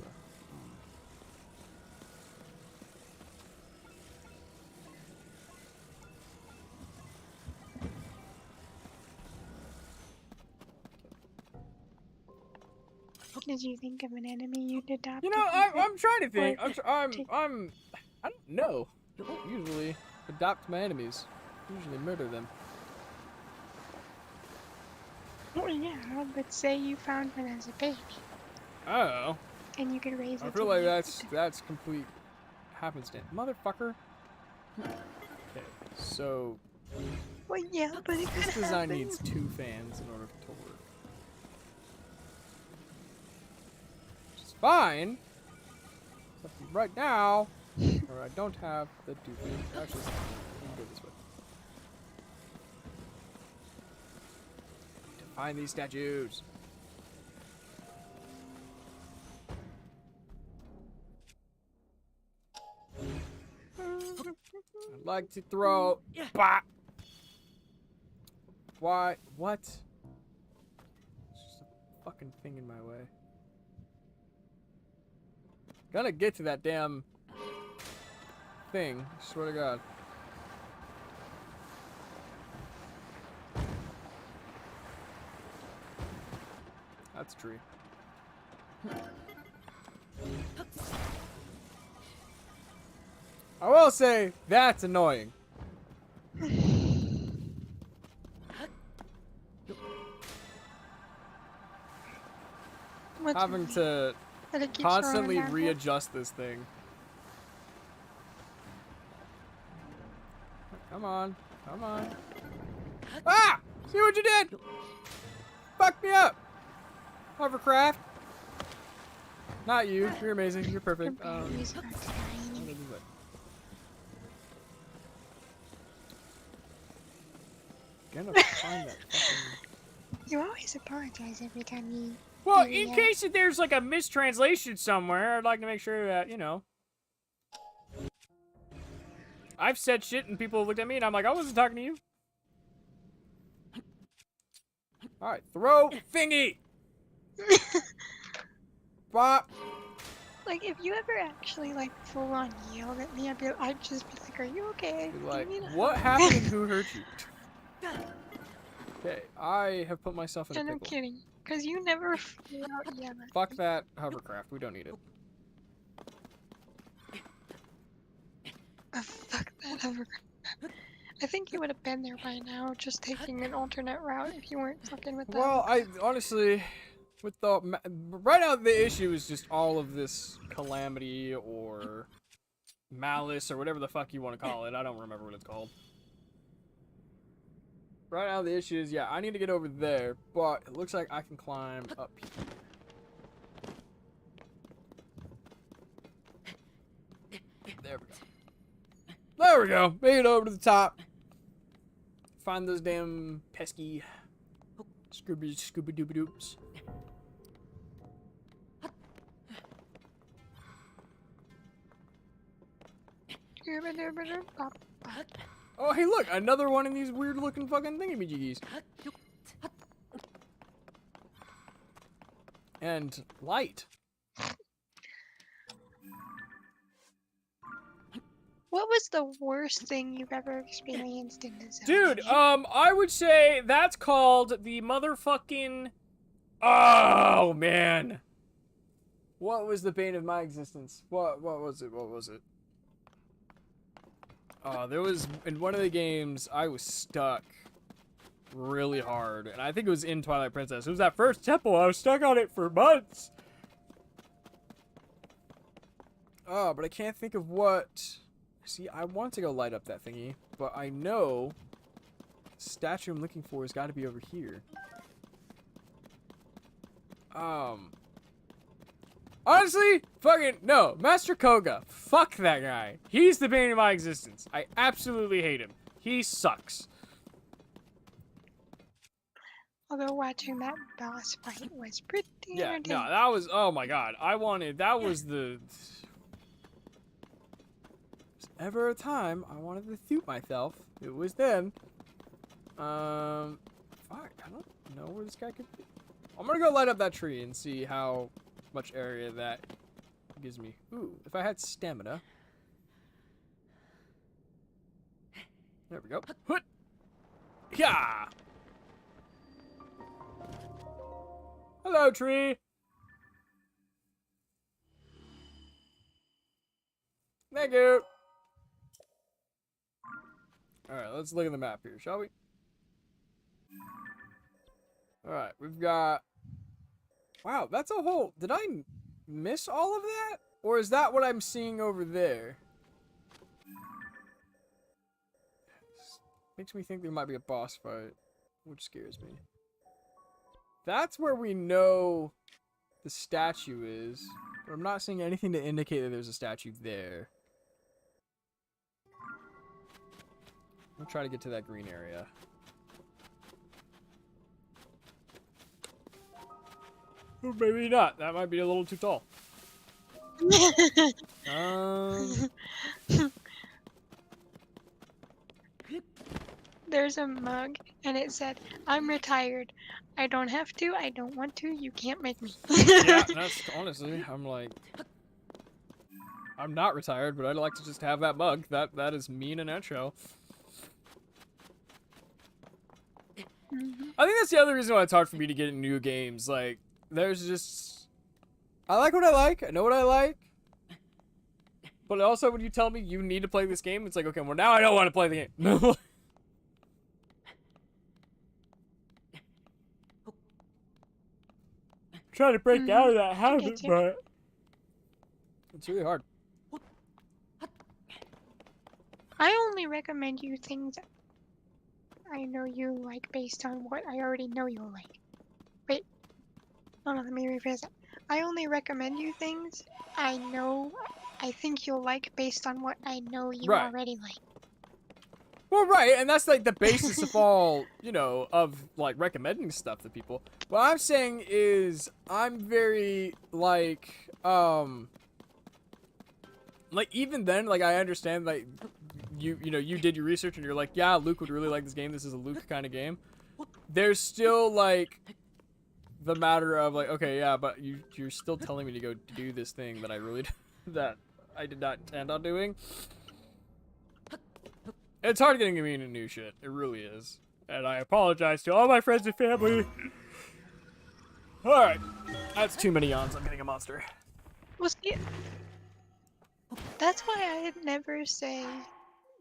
Did you think of an enemy you'd adopt? You know, I'm trying to think. I don't know. I don't usually adopt my enemies. I usually murder them. Oh yeah, but say you found one as a baby, I don't know. and you could raise it. I feel to like be- that's complete happenstance, motherfucker. Okay, so Well, yeah, but it this could design happen. needs 2 fans in order to work. Which is fine. Except right now, or I don't have the 2 fans. Actually, let me go this way. To find these statues. I'd like to throw. Bah! Why? What? It's just a fucking thing in my way. Gonna get to that damn thing. I swear to God. That's a tree. I will say that's annoying. What's Having to that it keeps constantly rolling downhill? readjust this thing. Come on. Come on. Ah! See what you did? Fuck me up! Hovercraft. Not you. You're amazing. You're Your perfect. batteries are I'm dying. gonna do that. Gonna find that fucking... You always apologize every time you. Well, do in the, case that there's like a mistranslation somewhere, I'd like to make sure that, you know. I've said shit and people looked at me and I'm like, I wasn't talking to you. Alright, throw thingy! Bop! Like, if you ever actually, like, full on yelled at me, I'd just be like, are you okay? Be Do you like, need a what hug?" happened? Who hurt you? Okay, I have put myself in a And I'm pickle. kidding. Because you never full out yell at Fuck that hovercraft. We don't need it. fuck that hovercraft. I think you would have been there by now, just taking an alternate route if you weren't fucking with that. Well, I honestly, with the right now the issue is just all of this calamity or malice or whatever the fuck you want to call it. I don't remember what it's called. Right now the issue is, yeah, I need to get over there, but it looks like I can climb up here. There we go. There we go. Make it over to the top. Find those damn pesky Scooby-Dooby-Doops. Oh, hey, look! Another one of these weird-looking fucking thingamajiggies. And light. What was the worst thing you've ever experienced in this? Dude, I would say that's called the motherfucking... Oh, man. What was the bane of my existence? What was it? What was it? There was, in one of the games, I was stuck really hard. And I think it was in Twilight Princess. It was that first temple. I was stuck on it for months. Oh, but I can't think of what... See, I want to go light up that thingy, but I know the statue I'm looking for has got to be over here. Honestly, fucking no. Master Koga, fuck that guy. He's the bane of my existence. I absolutely hate him. He sucks. Although watching that boss fight was pretty Yeah, entertaining. no, that was, oh my god. That was the... Ever a time I wanted to shoot myself. It was then. Fuck, I don't know where this guy could be. I'm gonna go light up that tree and see how much area that gives me. Ooh, if I had stamina. There we go. Hoot! Yeah! Hello, tree! Thank you! Alright, let's look at the map here, shall we? Alright, we've got... Wow, that's a whole... Did I miss all of that? Or is that what I'm seeing over there? Makes me think there might be a boss fight, which scares me. That's where we know the statue is. But I'm not seeing anything to indicate that there's a statue there. I'll try to get to that green area. Or maybe not. That might be a little too tall. There's a mug, and it said, "I'm retired. I don't have to. I don't want to. You can't make me." Yeah, that's honestly, I'm like... I'm not retired, but I'd like to just have that mug. That is me in a nutshell. I think that's the other reason why it's hard for me to get in new games. Like, there's just... I like what I like. I know what I like. But also, when you tell me you need to play this game, it's like, okay, well, now I don't want to play the game. Trying to break out of that habit, but... It's really hard. I only recommend you things I know you like based on what I already know you'll like. Wait. Hold on, let me rephrase that. I only recommend you things I think you'll like based on what I know you Right. already like. Well, right, and that's like the basis of all, you know, of like recommending stuff to people. What I'm saying is I'm very like even then, like I understand like you know, you did your research and you're like, yeah, Luke would really like this game. This is a Luke kind of game. There's still like the matter of like, okay, yeah, but you're still telling me to go do this thing that I really that I did not intend on doing. It's hard getting me into new shit. It really is. And I apologize to all my friends and family. Alright. That's too many yawns. I'm getting a monster. Well, see, that's why I never say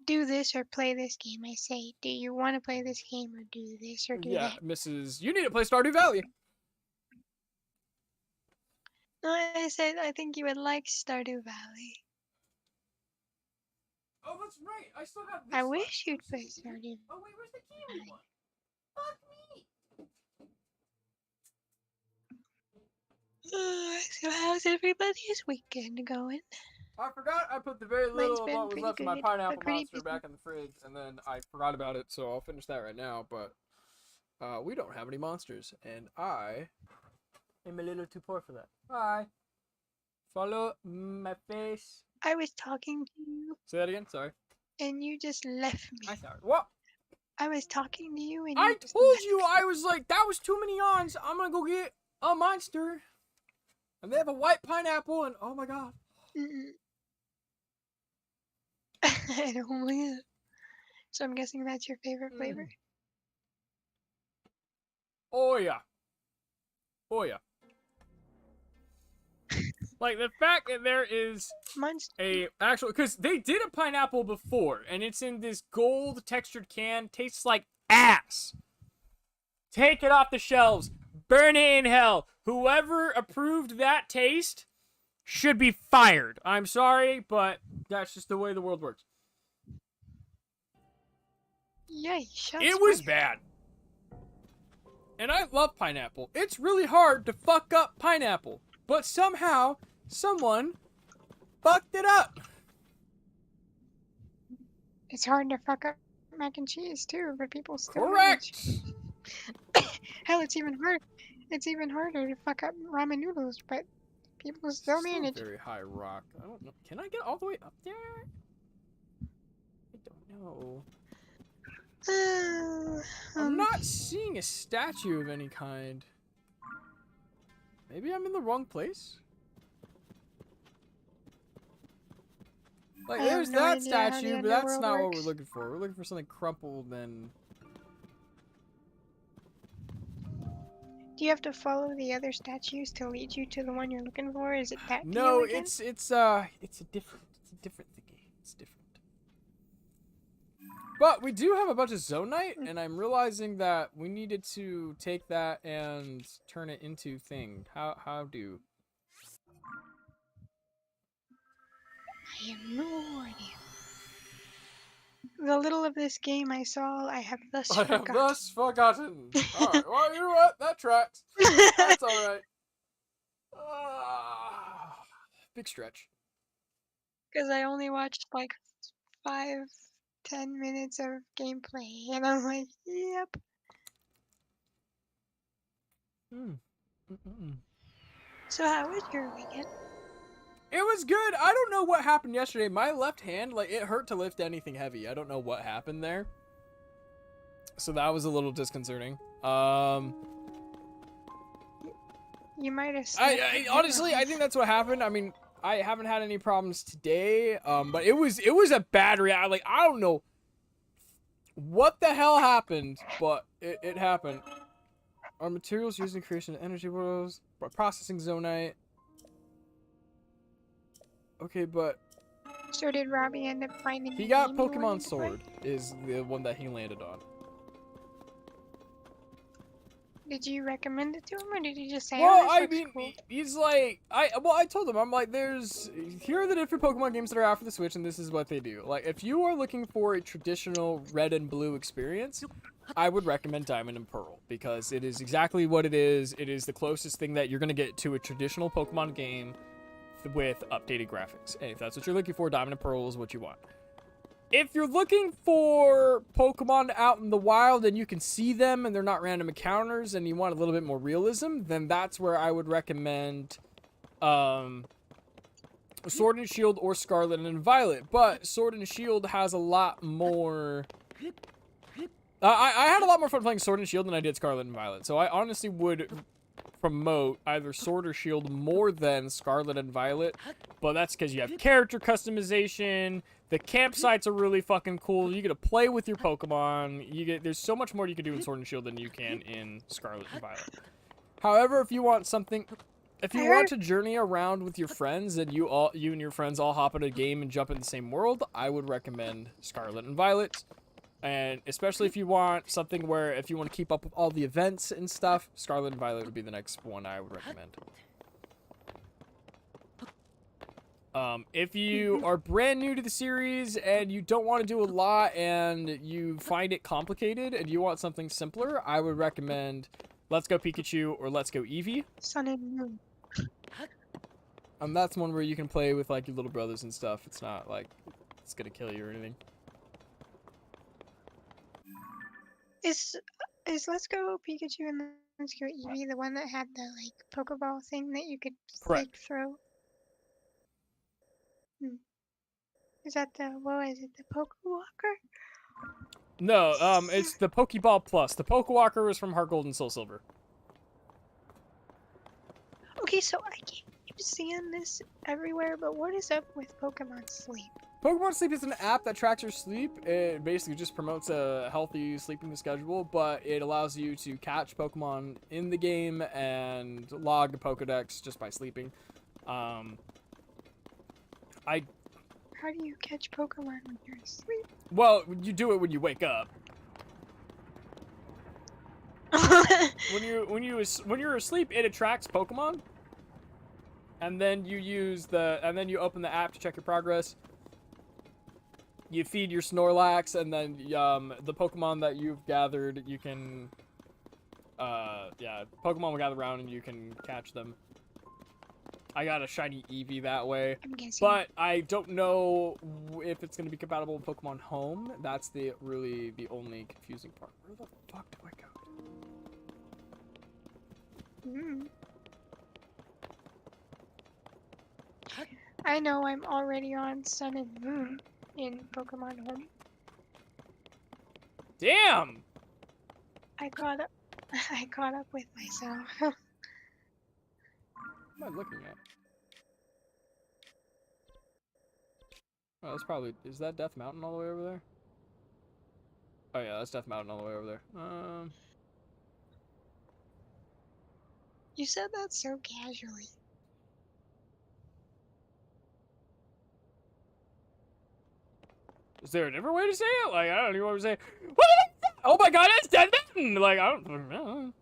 do this or play this game. I say, do you want to play this game or do this or do Yeah, that? Mrs. You need to play Stardew Valley. No, I said I think you would like Stardew Valley. Oh, that's right. I still have this. I wish you'd play Stardew. Oh wait, where's the kiwi one? Fuck me. So how's everybody's weekend going? I forgot I put the very Mine's little of been what was pretty left of my good, pineapple but pretty monster busy. back in the fridge, and then I forgot about it, so I'll finish that right now, but we don't have any monsters, and I am a little too poor for that. Bye. Follow my face. I was talking to you Say that again? Sorry. and you just left me. I'm sorry. What? I was talking to you and I you just told left you me. I was like, that was too many yawns. I'm gonna go get a monster. And they have a white pineapple, and oh my god. Mm-mm. I don't know. So I'm guessing that's your favorite flavor? Oh yeah. Oh yeah. Like the fact that there is Mine's a actual, because they did a pineapple before, and it's in this gold textured can, tastes like ass. Take it off the shelves, burn it in hell. Whoever approved that taste should be fired. I'm sorry, but that's just the way the world works. yay, shots It was fired. bad. And I love pineapple. It's really hard to fuck up pineapple, but somehow someone fucked it up. It's hard to fuck up mac and cheese too, but people still Correct. manage. Hell, it's even hard. It's even harder to fuck up ramen noodles, but people still manage. Very high rock. I don't know. Can I get all the way up there? I don't know. I'm not seeing a statue of any kind. Maybe I'm in the wrong place? Like, I have there's no that idea how the statue, but that's underworld not what we're works. looking for. We're looking for something crumpled and... Do you have to follow the other statues to lead you to the one you're looking for? Is it that No, deal again? it's a different thingy. It's different. But we do have a bunch of Zonite, and I'm realizing that we needed to take that and turn it into thing. How do? I have no idea. The little of this game I saw, I have thus I have forgotten. thus forgotten. Alright, well, you know what? That tracks. That's alright. Big stretch. Because I only watched like 5-10 minutes of gameplay, and I'm like, yep. So how was your weekend? It was good. I don't know what happened yesterday. My left hand, like, it hurt to lift anything heavy. I don't know what happened there. So that was a little disconcerting. You might have. Honestly, I think that's what happened. I mean, I haven't had any problems today. But it was a bad reaction. Like, I don't know what the hell happened, but it happened. Our materials used in creation of energy worlds by processing zonite. Okay, but So did Robbie end up finding? he the got game he wanted Pokemon to play? Sword is the one that he landed on. Did you recommend it to him, or did you just say, Well, "Oh, I this mean, looks cool"? he's like, I told him, I'm like, here are the different Pokemon games that are out for the Switch, and this is what they do. Like, if you are looking for a traditional red and blue experience, I would recommend Diamond and Pearl, because it is exactly what it is. It is the closest thing that you're going to get to a traditional Pokemon game with updated graphics. And if that's what you're looking for, Diamond and Pearl is what you want. If you're looking for Pokemon out in the wild and you can see them and they're not random encounters and you want a little bit more realism, then that's where I would recommend Sword and Shield or Scarlet and Violet. But Sword and Shield has a lot more... I had a lot more fun playing Sword and Shield than I did Scarlet and Violet. So I honestly would promote either Sword or Shield more than Scarlet and Violet. But that's because you have character customization. The campsites are really fucking cool. You get to play with your Pokemon. There's so much more you can do in Sword and Shield than you can in Scarlet and Violet. However, if you want to journey around with your friends and you and your friends all hop in a game and jump in the same world, I would recommend Scarlet and Violet. And especially if you want something where if you want to keep up with all the events and stuff, Scarlet and Violet would be the next one I would recommend. If you are brand new to the series and you don't want to do a lot and you find it complicated and you want something simpler, I would recommend Let's Go Pikachu or Let's Go Eevee. Sun and Moon. That's one where you can play with like your little brothers and stuff. It's not like it's gonna kill you or anything. Is Let's Go Pikachu and Let's Go Eevee the one that had the like Pokeball thing that you could Correct. like throw? Is that what is it, the Pokewalker? No, it's the Pokeball Plus. The Pokewalker was from Heart Gold and Soul Silver. Okay, so I keep seeing this everywhere, but what is up with Pokemon Sleep? Pokemon Sleep is an app that tracks your sleep. It basically just promotes a healthy sleeping schedule, but it allows you to catch Pokemon in the game and log the Pokedex just by sleeping. How do you catch Pokemon when you're asleep? Well, you do it when you wake up. When you're asleep, it attracts Pokemon, and then you open the app to check your progress. You feed your Snorlax, and then the Pokemon that you've gathered, you can Pokemon will gather around and you can catch them. I got a shiny Eevee that way, I'm guessing. but I don't know if it's going to be compatible with Pokemon Home. That's really the only confusing part. Where the fuck do I go? I know I'm already on Sun and Moon in Pokemon Home. Damn! I caught up with myself. What am I looking at? Oh, that's probably... Is that Death Mountain all the way over there? Oh yeah, that's Death Mountain all the way over there. You said that so casually. Is there a different way to say it? Like, I don't even want to say... What the fuck? Oh my god, it's Death Mountain! Like, I don't know.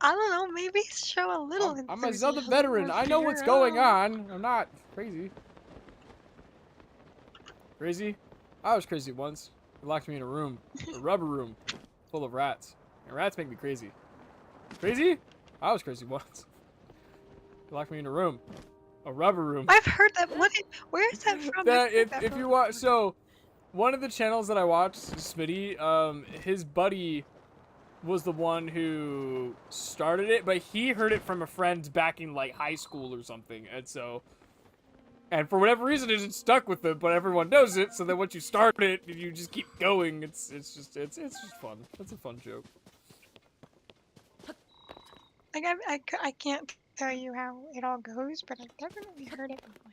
I don't know, maybe show a little I'm a Zelda enthusiasm veteran. or I know what's fear. going on. I'm not crazy. Crazy? I was crazy once. They locked me in a room. A rubber room. Full of rats. And rats make me crazy. Crazy? I was crazy once. They locked me in a room. A rubber room. I've heard that. Where is that from? If you watch... So, one of the channels that I watched, Smitty, his buddy... was the one who started it, but he heard it from a friend back in like high school or something, and for whatever reason it just stuck with him, but everyone knows it, so then once you start it you just keep going. It's just fun. It's a fun joke. Like I can't tell you how it all goes, but I've definitely heard it before.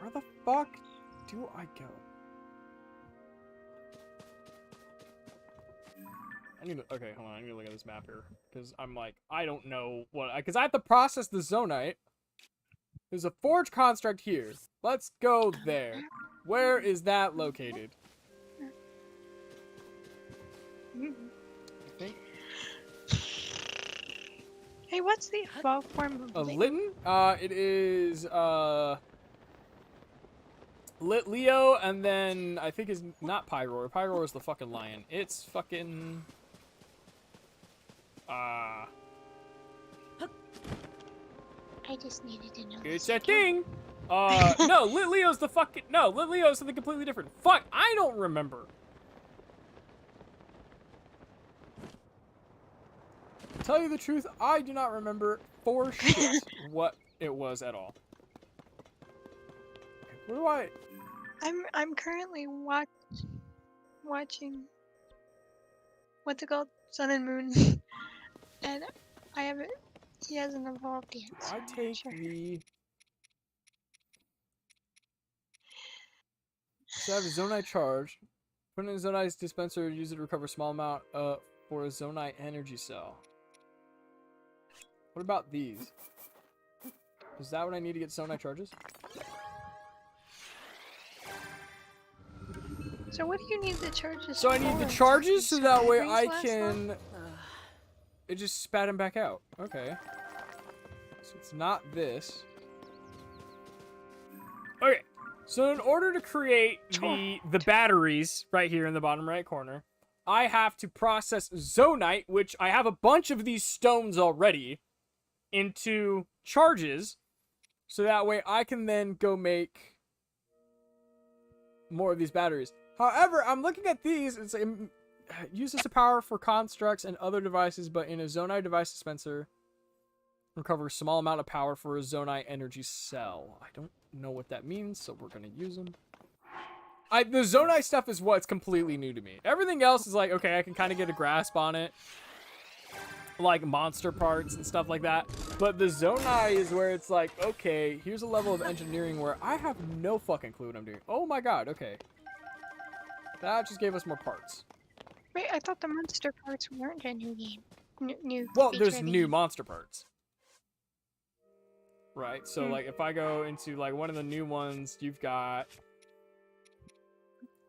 Where the fuck do I go? Okay, hold on, I need to look at this map here, because I'm like, I don't know what, because I have to process the Zonite. There's a Forge Construct here. Let's go there. Where is that located? I think Hey, what's the evolved form a of Litten? It is Lit Leo, and then I think is not Pyroar. Pyroar is the fucking lion. It's fucking I just needed to know. it's a thing. No, Lit Leo's the fucking Lit Leo's something completely different. Fuck, I don't remember. To tell you the truth, I do not remember for shit what it was at all. Where do I? I'm currently watching what's it called? Sun and Moon. And I haven't he hasn't evolved yet. So I I'm not take sure. the. So I have a Zonai charge. Put in a Zonai's dispenser, use it to recover a small amount for a Zonai energy cell. What about these? Is that what I need to get Zonai charges? So what do you need the charges So I need the for? charges so that way I Batteries last can... long? It just spat him back out. Okay. So it's not this. Okay. So in order to create the batteries right here in the bottom right corner, I have to process Zonite, which I have a bunch of these stones already, into charges. So that way I can then go make more of these batteries. However, I'm looking at these. It's like, uses the power for constructs and other devices, but in a Zonai device dispenser, recover a small amount of power for a Zonai energy cell. I don't know what that means, so we're gonna use them. The Zonai stuff is what's completely new to me. Everything else is like, okay, I can kind of get a grasp on it. Like monster parts and stuff like that. But the Zonai is where it's like, okay, here's a level of engineering where I have no fucking clue what I'm doing. Oh my god, okay. That just gave us more parts. Wait, I thought the monster parts weren't a new game. New. Well, feature there's of the new game. monster parts. Right, so like if I go into like one of the new ones, you've got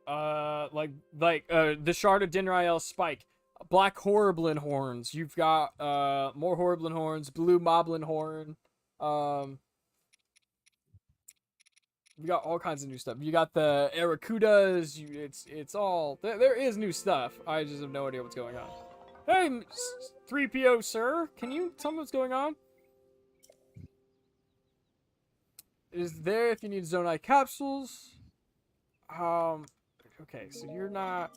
the Shard of Dinrael Spike, Black Horriblin horns. You've got more Horriblin horns, Blue Moblin horn. You got all kinds of new stuff. You got the Aracudas. It's all there is new stuff. I just have no idea what's going on. Hey, 3PO sir, can you tell me what's going on? It is there if you need Zonai capsules. Okay, so you're not.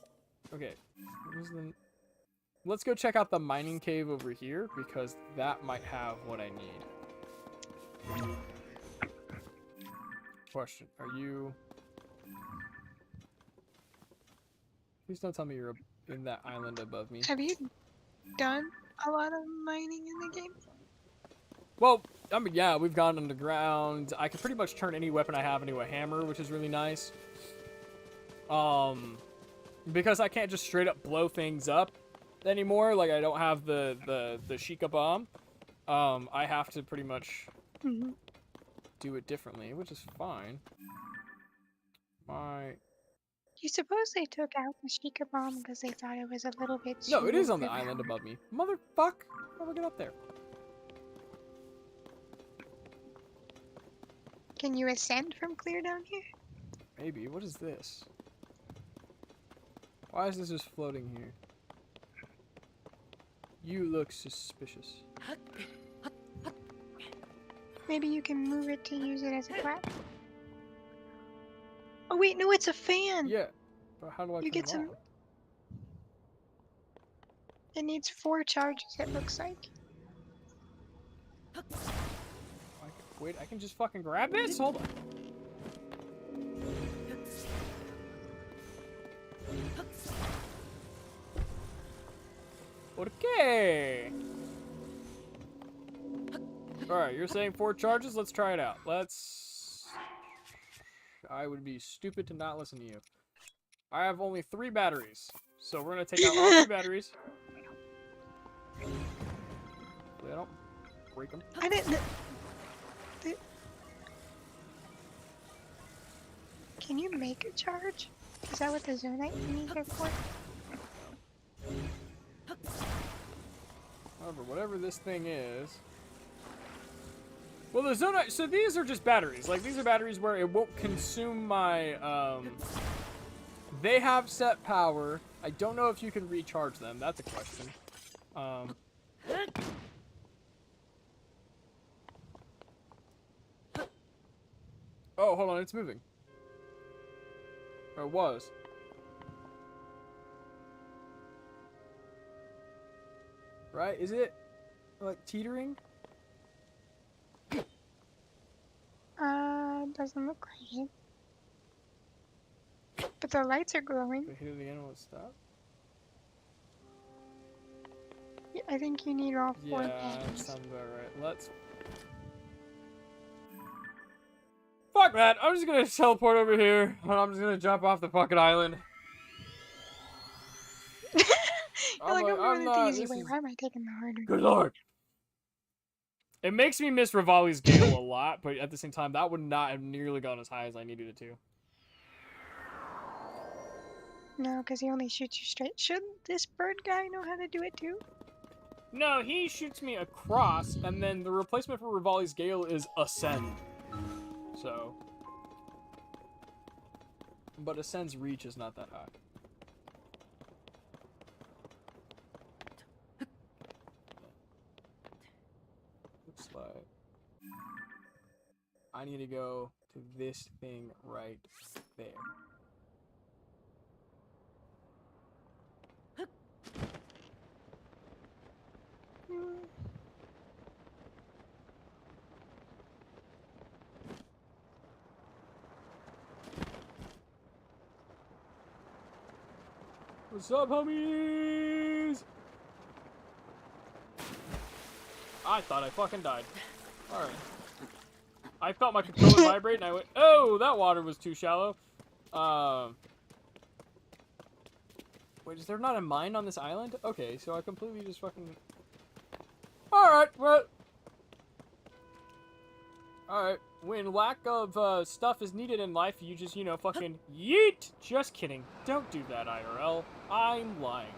Okay, let's go check out the mining cave over here because that might have what I need. Question: are you? Please don't tell me you're in that island above me. Have you done a lot of mining in the game? Well, I mean, yeah, we've gone underground. I can pretty much turn any weapon I have into a hammer, which is really nice. Because I can't just straight up blow things up anymore. Like I don't have the Sheikah bomb. I have to pretty much do it differently, which is fine. You suppose they took out the Sheikah bomb because they thought it was a little bit too No, it is on the overpowered? island above me. Motherfuck! How do I get up there? Can you ascend from clear down here? Maybe. What is this? Why is this just floating here? You look suspicious. Maybe you can move it to use it as a platform. Oh wait, no, it's a fan! Yeah, but how do I You turn get it some- on? It needs 4 charges, it looks like. Wait, I can just fucking grab this? Hold on. Okay. Alright, you're saying 4 charges? Let's try it out. I would be stupid to not listen to you. I have only 3 batteries. So we're gonna take out all 3 batteries. Hopefully I don't break them. I didn't. Can you make a charge? Is that what the zonite you need here for? However, whatever this thing is... Well, the zonite... So these are just batteries. Like, these are batteries where it won't consume my, They have set power. I don't know if you can recharge them. That's a question. Oh, hold on. It's moving. Or it was. Right? Is it, like, teetering? Doesn't look like it. But the lights are glowing. If I hit it again, will it stop? Yeah, I think you need all 4 Yeah, that batteries. sounds about right. Let's... Fuck that! I'm just gonna teleport over here, and I'm just gonna jump off the fucking island. You're like, I'm going the easy this way. is- Why am I taking the harder? Good lord! It makes me miss Rivali's Gale a lot, but at the same time, that would not have nearly gone as high as I needed it to. No, because he only shoots you straight. Should this bird guy know how to do it too? No, he shoots me across, and then the replacement for Rivali's Gale is Ascend. So... But Ascend's reach is not that high. Looks like... I need to go to this thing right there. What's up, homies? I thought I fucking died. Alright. I felt my controller vibrate and I went, oh, that water was too shallow. Wait, is there not a mine on this island? Okay, so I completely just fucking... Alright, well... Alright, when lack of stuff is needed in life, you just, you know, fucking yeet! Just kidding. Don't do that, IRL. I'm lying.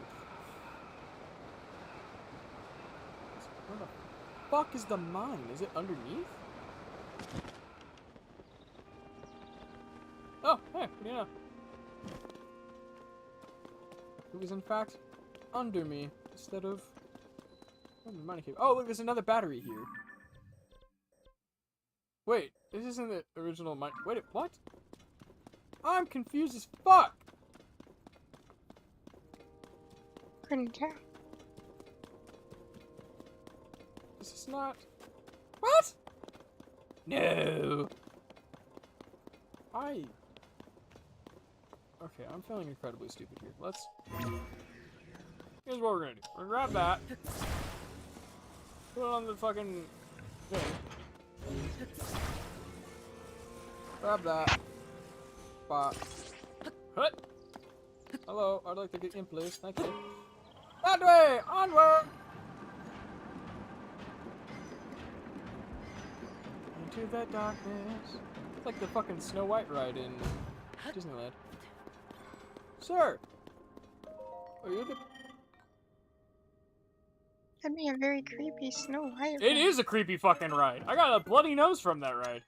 Where the fuck is the mine? Is it underneath? Oh, hey, yeah. It was in fact under me instead of... Oh, look, there's another battery here. Wait, this isn't the original mine. Wait, what? I'm confused as fuck! Couldn't tell. This is not... What? No! Okay, I'm feeling incredibly stupid here. Here's what we're gonna do. We're gonna grab that. Put it on the fucking thing. Grab that. Bop. Hut! Hello, I'd like to get in place. Thank you. That way! Onward! Into the darkness. It's like the fucking Snow White ride in Disneyland. Sir! Are you the... That'd be a very creepy Snow White. It is a creepy fucking ride. I got a bloody nose from that ride.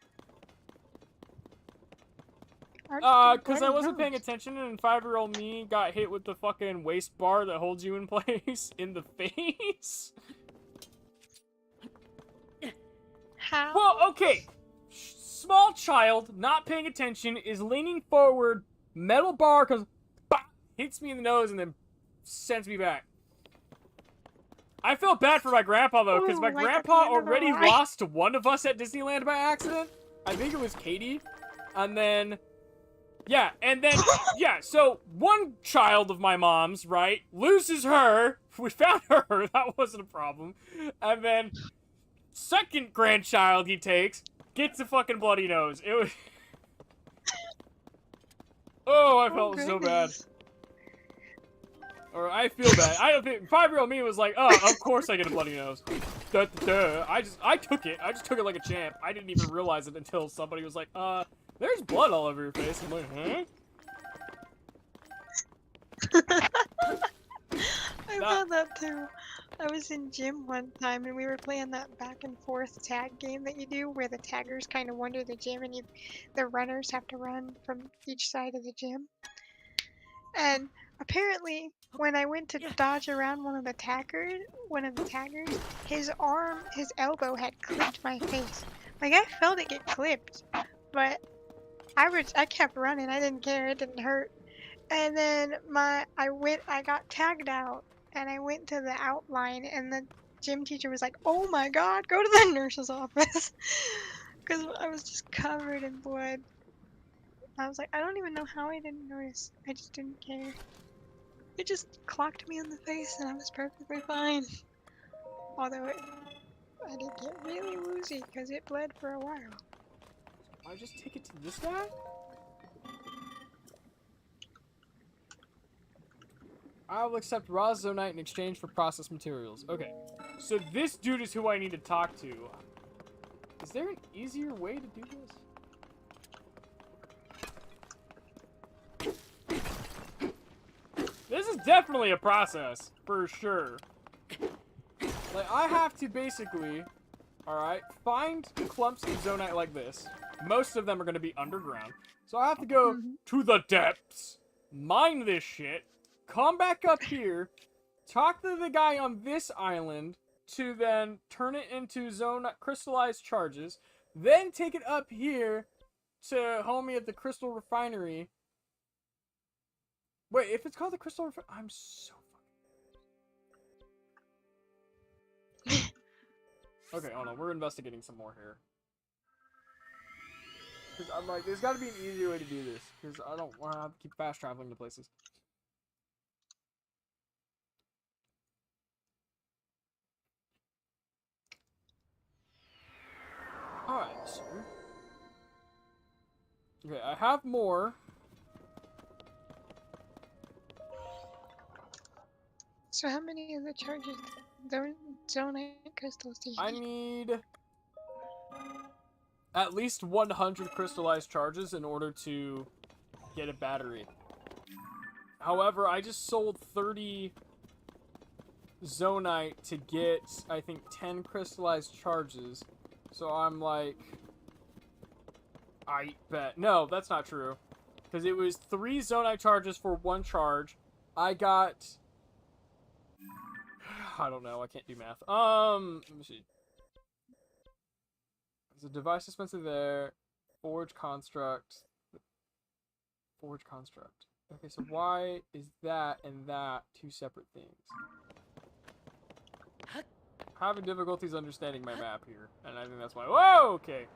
Cause I wasn't paying attention and 5-year-old me got hit with the fucking waist bar that holds you in place in the face. How? Well, okay. Small child, not paying attention, is leaning forward, metal bar goes, bah, hits me in the nose and then sends me back. I felt bad for my grandpa, though, because my Ooh, like grandpa at the end of the already ride. lost to one of us at Disneyland by accident. I think it was Katie. And then... Yeah, and then... yeah, so one child of my mom's, right, loses her. We found her. That wasn't a problem. And then... second grandchild he takes gets a fucking bloody nose. It was... oh, I felt so bad. Goodness. Or I feel bad. I don't think 5-year-old me was like, oh, of course I get a bloody nose. Duh. I took it. I just took it like a champ. I didn't even realize it until somebody was like, There's blood all over your face. I'm like, huh? I found that too. I was in gym one time and we were playing that back and forth tag game that you do where the taggers kind of wander the gym and the runners have to run from each side of the gym. And apparently when I went to dodge around one of the taggers, his elbow had clipped my face. Like I felt it get clipped, but I kept running. I didn't care. It didn't hurt. And then I got tagged out and I went to the outline and the gym teacher was like, "Oh my God, go to the nurse's office." Because I was just covered in blood. I was like, I don't even know how I didn't notice. I just didn't care. It just clocked me in the face and I was perfectly fine. Although I did get really woozy because it bled for a while. I just take it to this guy? I will accept raw zonite in exchange for processed materials. Okay. So this dude is who I need to talk to. Is there an easier way to do this? This is definitely a process, for sure. Like, I have to basically, alright, find clumps of zonite like this. Most of them are going to be underground. So I have to go to the depths, mine this shit, come back up here, talk to the guy on this island to then turn it into crystallized charges, then take it up here to homie at the crystal refinery. Wait, if it's called the crystal refinery, I'm so fucking... Okay, hold on, we're investigating some more here. Because I'm like, there's got to be an easier way to do this, because I don't want to have to keep fast traveling to places. Alright, so... Okay, I have more. So how many of the charges, zonite crystals do you I need? need at least 100 crystallized charges in order to get a battery. However, I just sold 30 zonite to get, I think, 10 crystallized charges. So I'm like, I bet. No, that's not true. Because it was 3 zonite charges for 1 charge. I got... I don't know. I can't do math. Let me see. There's a device dispenser there. Forge construct. Forge construct. Okay, so why is that and that 2 separate things? Having difficulties understanding my map here, and I think that's why. Whoa, okay.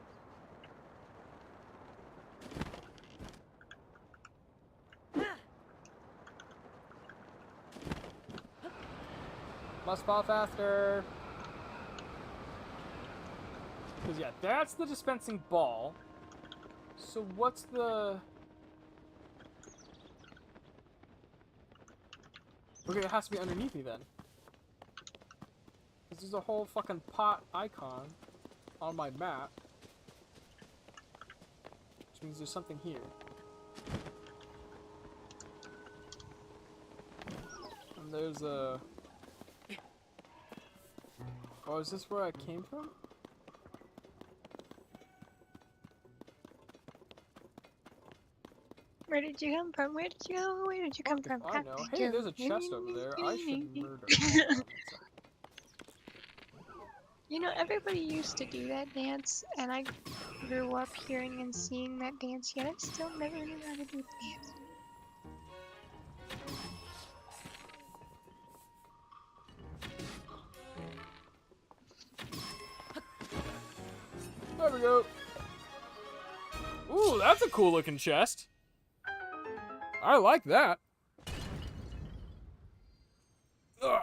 Must fall faster. Because, yeah, that's the dispensing ball. So what's the... Okay, it has to be underneath me then. Because there's a whole fucking pot icon on my map. Which means there's something here. And there's a... Oh, is this where I came from? Where did you come from? Where did you go? Where did you come from? I know. Hey, there's a chest over there. I should murder. You know, everybody used to do that dance, and I grew up hearing and seeing that dance, yet I still never knew how to do the dance. There we go. Ooh, that's a cool looking chest. I like that. Ugh.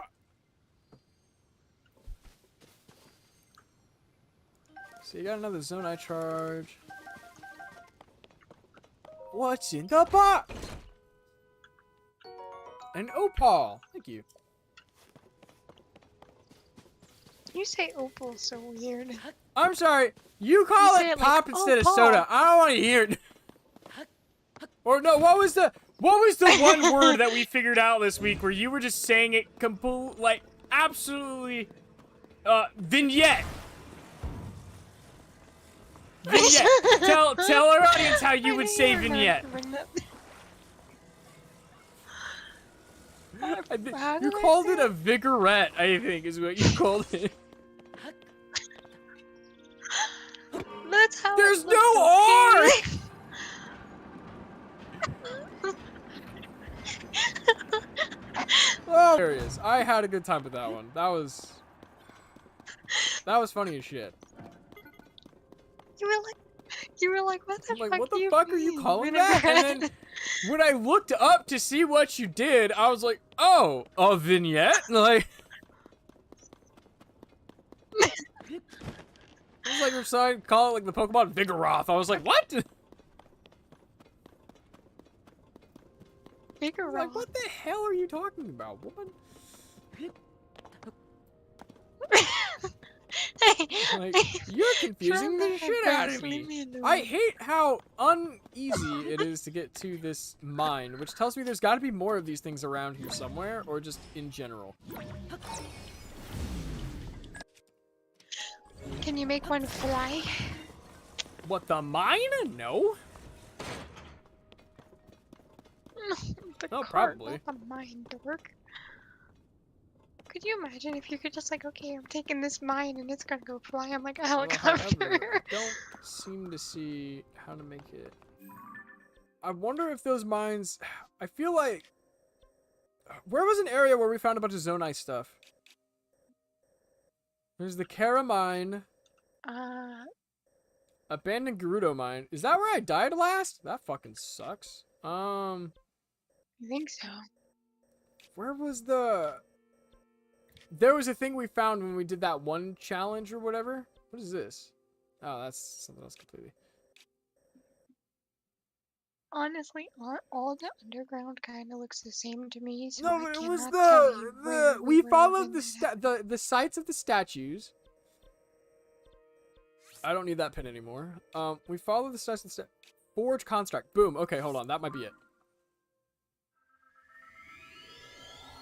So you got another zonite charge. What's in the box? An opal. Thank you. You say opal so weird. I'm sorry. You call You say it it like, pop "Oh, instead of Paul." soda. I don't want to hear it. Or no, what was the one word that we figured out this week where you were just saying it like absolutely vignette. Vignette. Tell our audience how you would say vignette. You called it a vigorette, I think, is what you called it. That's how. There's no R. Oh, hilarious. I had a good time with that one. That was funny as shit. You were like, what the I'm like, fuck? what the fuck are you calling that? And then when I looked up to see what you did, I was like, oh, a vignette? Like, it was like you're trying to call it like the Pokemon Vigoroth. I was like, what? Vigoroth. Like, what the hell are you talking about, woman? Like, you're confusing the shit out of me. I hate how uneasy it is to get to this mine, which tells me there's got to be more of these things around here somewhere, or just in general. Can you make one fly? What, the mine? No. The Oh, cart, probably. not the mine, dork. Could you imagine if you could just like, okay, I'm taking this mine and it's gonna go fly on like a helicopter? However, I don't seem to see how to make it. I wonder if those mines. I feel like. Where was an area where we found a bunch of Zonai stuff? There's the Kara mine. Abandoned Gerudo mine. Is that where I died last? That fucking sucks. I think so. Where was the... There was a thing we found when we did that one challenge or whatever. What is this? Oh, that's something else completely. Honestly, all the underground kind of looks the same to me. So No, I but it was cannot tell you where we were followed when the sites of the statues. I don't need that pin anymore. We followed the sites of the Forge construct. Boom. Okay, hold on. That might be it.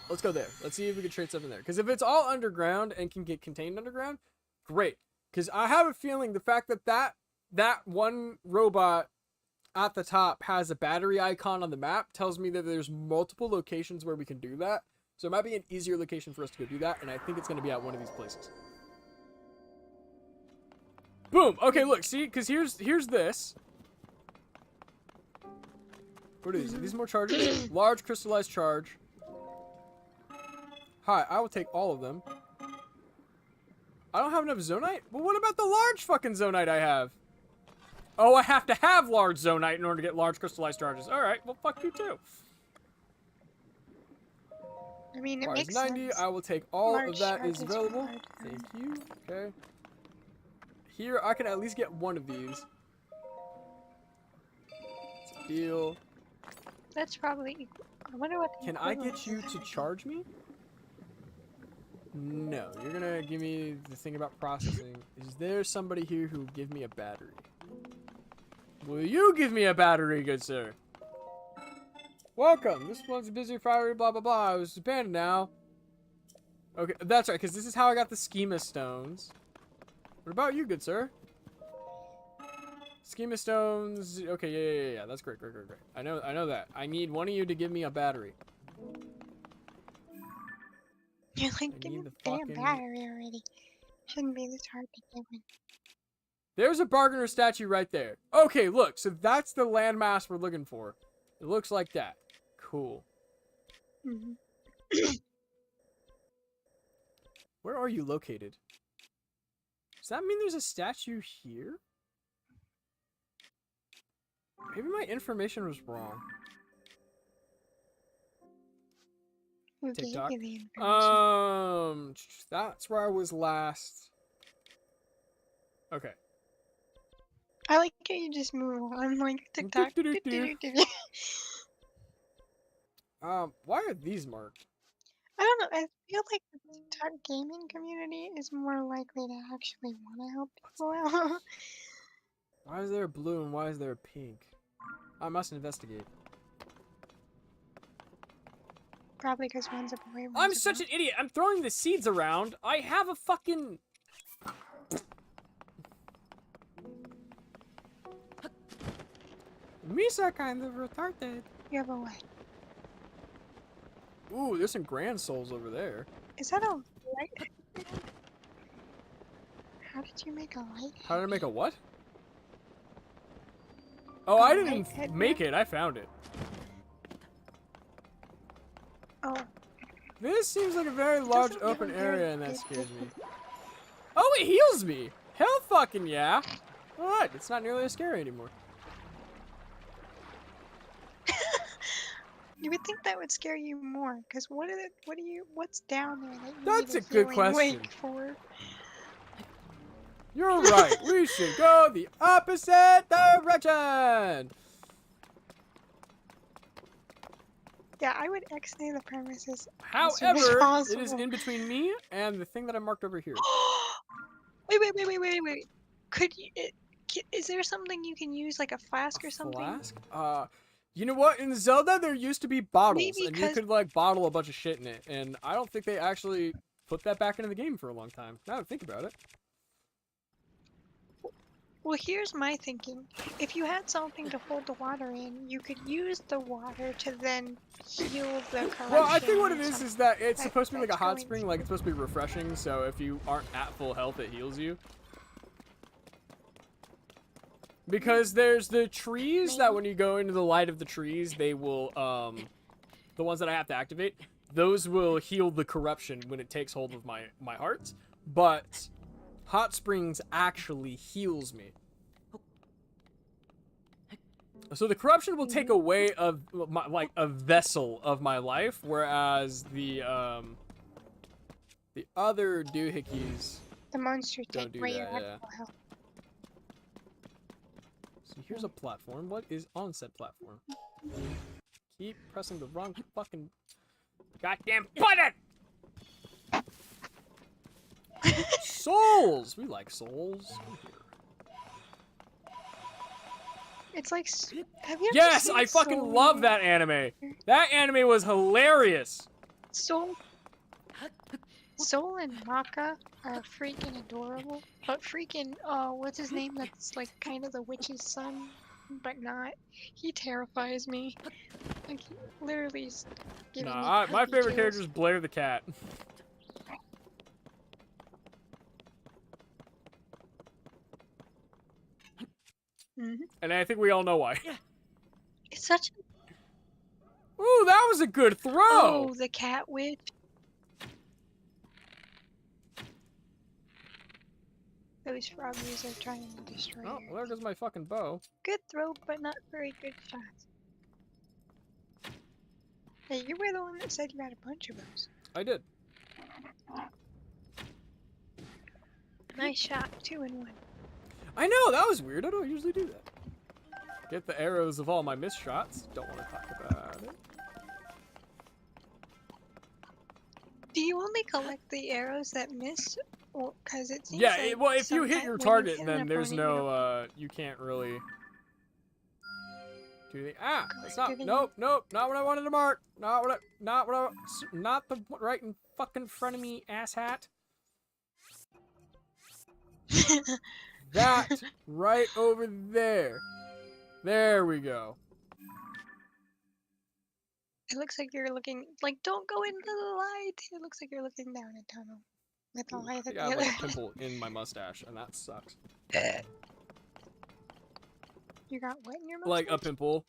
Let's go there. Let's see if we can trade stuff in there. Because if it's all underground and can get contained underground, great. Because I have a feeling the fact that that one robot at the top has a battery icon on the map tells me that there's multiple locations where we can do that. So it might be an easier location for us to go do that, and I think it's going to be at one of these places. Boom. Okay, look. See? Because here's this. What are these? Are these more charges? Large crystallized charge. Hi, I will take all of them. I don't have enough Zonite? Well, what about the large fucking Zonite I have? Oh, I have to have large Zonite in order to get large crystallized charges. Alright, well, fuck you too. I mean, it Requires makes 90. sense. I will take all Large of that is charges available. are hard. Thank you. Okay. Here, I can at least get one of these. It's a deal. That's probably equal. I wonder what. Can I get you to charge me? No, you're gonna give me the thing about processing. Is there somebody here who will give me a battery? Will you give me a battery, good sir? Welcome. This one's busy Friday, blah blah blah. I was abandoned now. Okay, that's right, because this is how I got the schema stones. What about you, good sir? Schema stones. Okay, yeah. That's great. I know that. I need one of you to give me a battery. You're like, give me the the damn fucking- battery already. Shouldn't be this hard to get one. There's a bargainer statue right there. Okay, look. So that's the landmass we're looking for. It looks like that. Cool. Mm-hmm. Where are you located? Does that mean there's a statue here? Maybe my information was wrong. Who gave TikTok. you the information? That's where I was last. Okay. I like how you just move on like TikTok. Why are these marked? I don't know. I feel like the TikTok gaming community is more likely to actually want to help people out. Why is there a blue and why is there a pink? I must investigate. Probably because one's a boy. I'm such an idiot. I'm throwing the seeds around. I have a fucking... Misa kind of retarded. You have a what? Ooh, there's some grand souls over there. Is that a light? How did you make a light? How did I make a what? Oh, I light didn't headband? make it. I found it. Oh, This seems like a very large doesn't open look very area, and that big. scares me. Oh, it heals me! Hell fucking yeah! Alright, it's not nearly as scary anymore. you would think that would scare you more, because what's down there that you That's need a good healing question. wake for? You're right. We should go the opposite direction. Yeah, I would X-nay the premises. However, it is possible. in between me and the thing that I marked over here. Wait. Could you? Is there something you can use, like a flask or something? Flask? You know what? In Zelda, there used to be bottles, Maybe and you could like bottle a bunch of shit in it. And I don't think they actually put that back into the game for a long time. Now that I think about it. Well, here's my thinking. If you had something to hold the water in, you could use the water to then heal the corruption. Well, I think what or it is something. that it's That- supposed to be like a that's hot going spring, to- like it's supposed to be refreshing. So if you aren't at full health, it heals you. Because there's the trees that when you go into the light of the trees, they will, the ones that I have to activate, those will heal the corruption when it takes hold of my heart. But hot springs actually heals me. So the corruption will take away like a vessel of my life, whereas the other doohickeys The monster don't take do away your that, yeah. actual health. So here's a platform. What is on said platform? Keep pressing the wrong fucking goddamn button! Souls! We like souls. It's like, have you ever Yes, seen I fucking Soul love that anime. That anime was hilarious. Soul and Maka are freaking adorable, but freaking what's his name? That's like kind of the witch's son, but not. He terrifies me. Like he literally is giving me Nah, my puppy favorite chills. character is Blair the cat. Mhm. And I think we all know why. It's such. Ooh, that was a good throw. Oh, the cat witch. Those froggies are trying to destroy Oh, you. well, there goes my fucking bow. Good throw, but not very good shots. Hey, you were the one that said you had a bunch of those. I did. Nice shot, 2 in 1. I know, that was weird. I don't usually do that. Get the arrows of all my missed shots. Don't want to talk about it. Do you only collect the arrows that miss? Or because it seems Yeah, like well, if you hit sometimes your when target, hit an then there's opponent, you no, you can't really do the, that's not, Collectivity. nope, not what I wanted to mark. Not the right in fucking front of me, asshat. don't- That right over there. There we go. It looks like you're looking like don't go into the light. It looks like you're looking down a tunnel with the Ooh, I light at think the I have other. like a pimple in my mustache, and that sucks. You got what in your mouth? Like a pimple.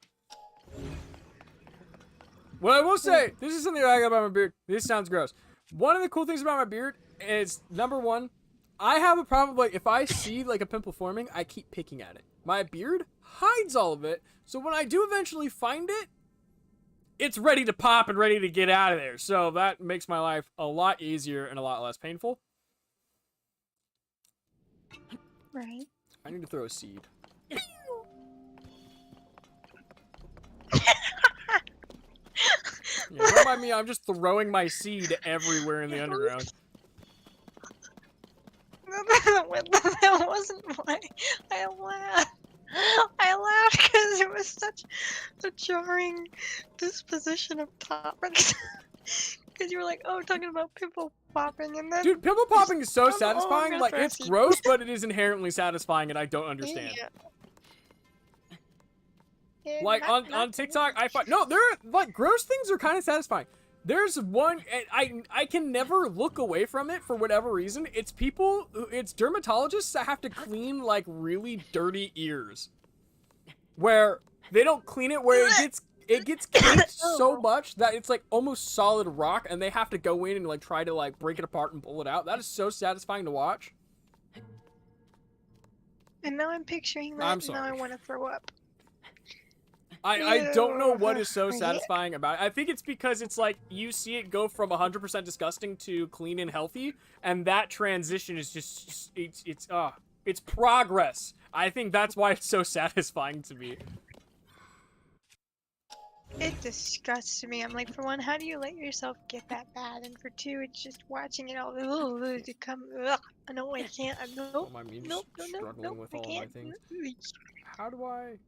What I will say, this is something that I got about my beard. This sounds gross. One of the cool things about my beard is, number one, I have a problem, like, if I see, like, a pimple forming, I keep picking at it. My beard hides all of it, so when I do eventually find it, it's ready to pop and ready to get out of there. So that makes my life a lot easier and a lot less painful. Right. I need to throw a seed. Yeah, don't mind me, I'm just throwing my seed everywhere in the underground. That wasn't why I laughed. I laughed because it was such a jarring disposition of topics. Because you were like, oh, talking about pimple popping, and then Dude, pimple popping is so I'm satisfying. gonna Like, throw it's seed. gross, but it is inherently satisfying, and I don't understand. Yeah, Like, not on TikTok, I find... No, there are... Like, gross things are kind of satisfying. There's one... I can never look away from it for whatever reason. It's people... It's dermatologists that have to clean, like, really dirty ears. Where they don't clean it where it gets caked so much that it's like almost solid rock, and they have to go in and like try to like break it apart and pull it out. That is so satisfying to watch. And now I'm picturing that, I'm and now I sorry. want to throw up. I don't know what is so Ew. satisfying about it. I think it's because it's like you see it go from 100% disgusting to clean and healthy, and that transition is just it's progress. I think that's why it's so satisfying to me. It disgusts me. I'm like, for one, how do you let yourself get that bad? And for two, it's just watching it all to come. Ugh, no, I can't. Nope. I mean, Nope. struggling with I all of my can't. things. How do I?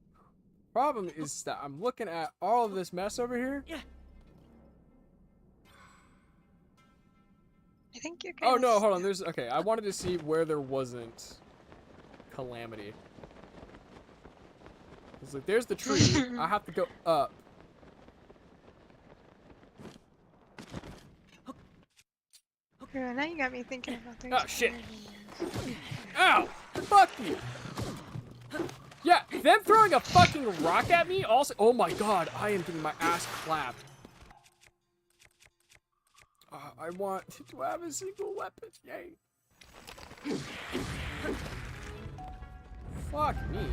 Problem is that I'm looking at all of this mess over here. I think you're. Oh no, hold on. There's okay. I wanted to see where there wasn't calamity. It's like there's the tree. I have to go up. Girl, now you got me thinking about things. Oh shit! Ow! Fuck you! Yeah, them throwing a fucking rock at me also. Oh my god, I am getting my ass clapped. I want to have a single weapon. Yay! Fuck me.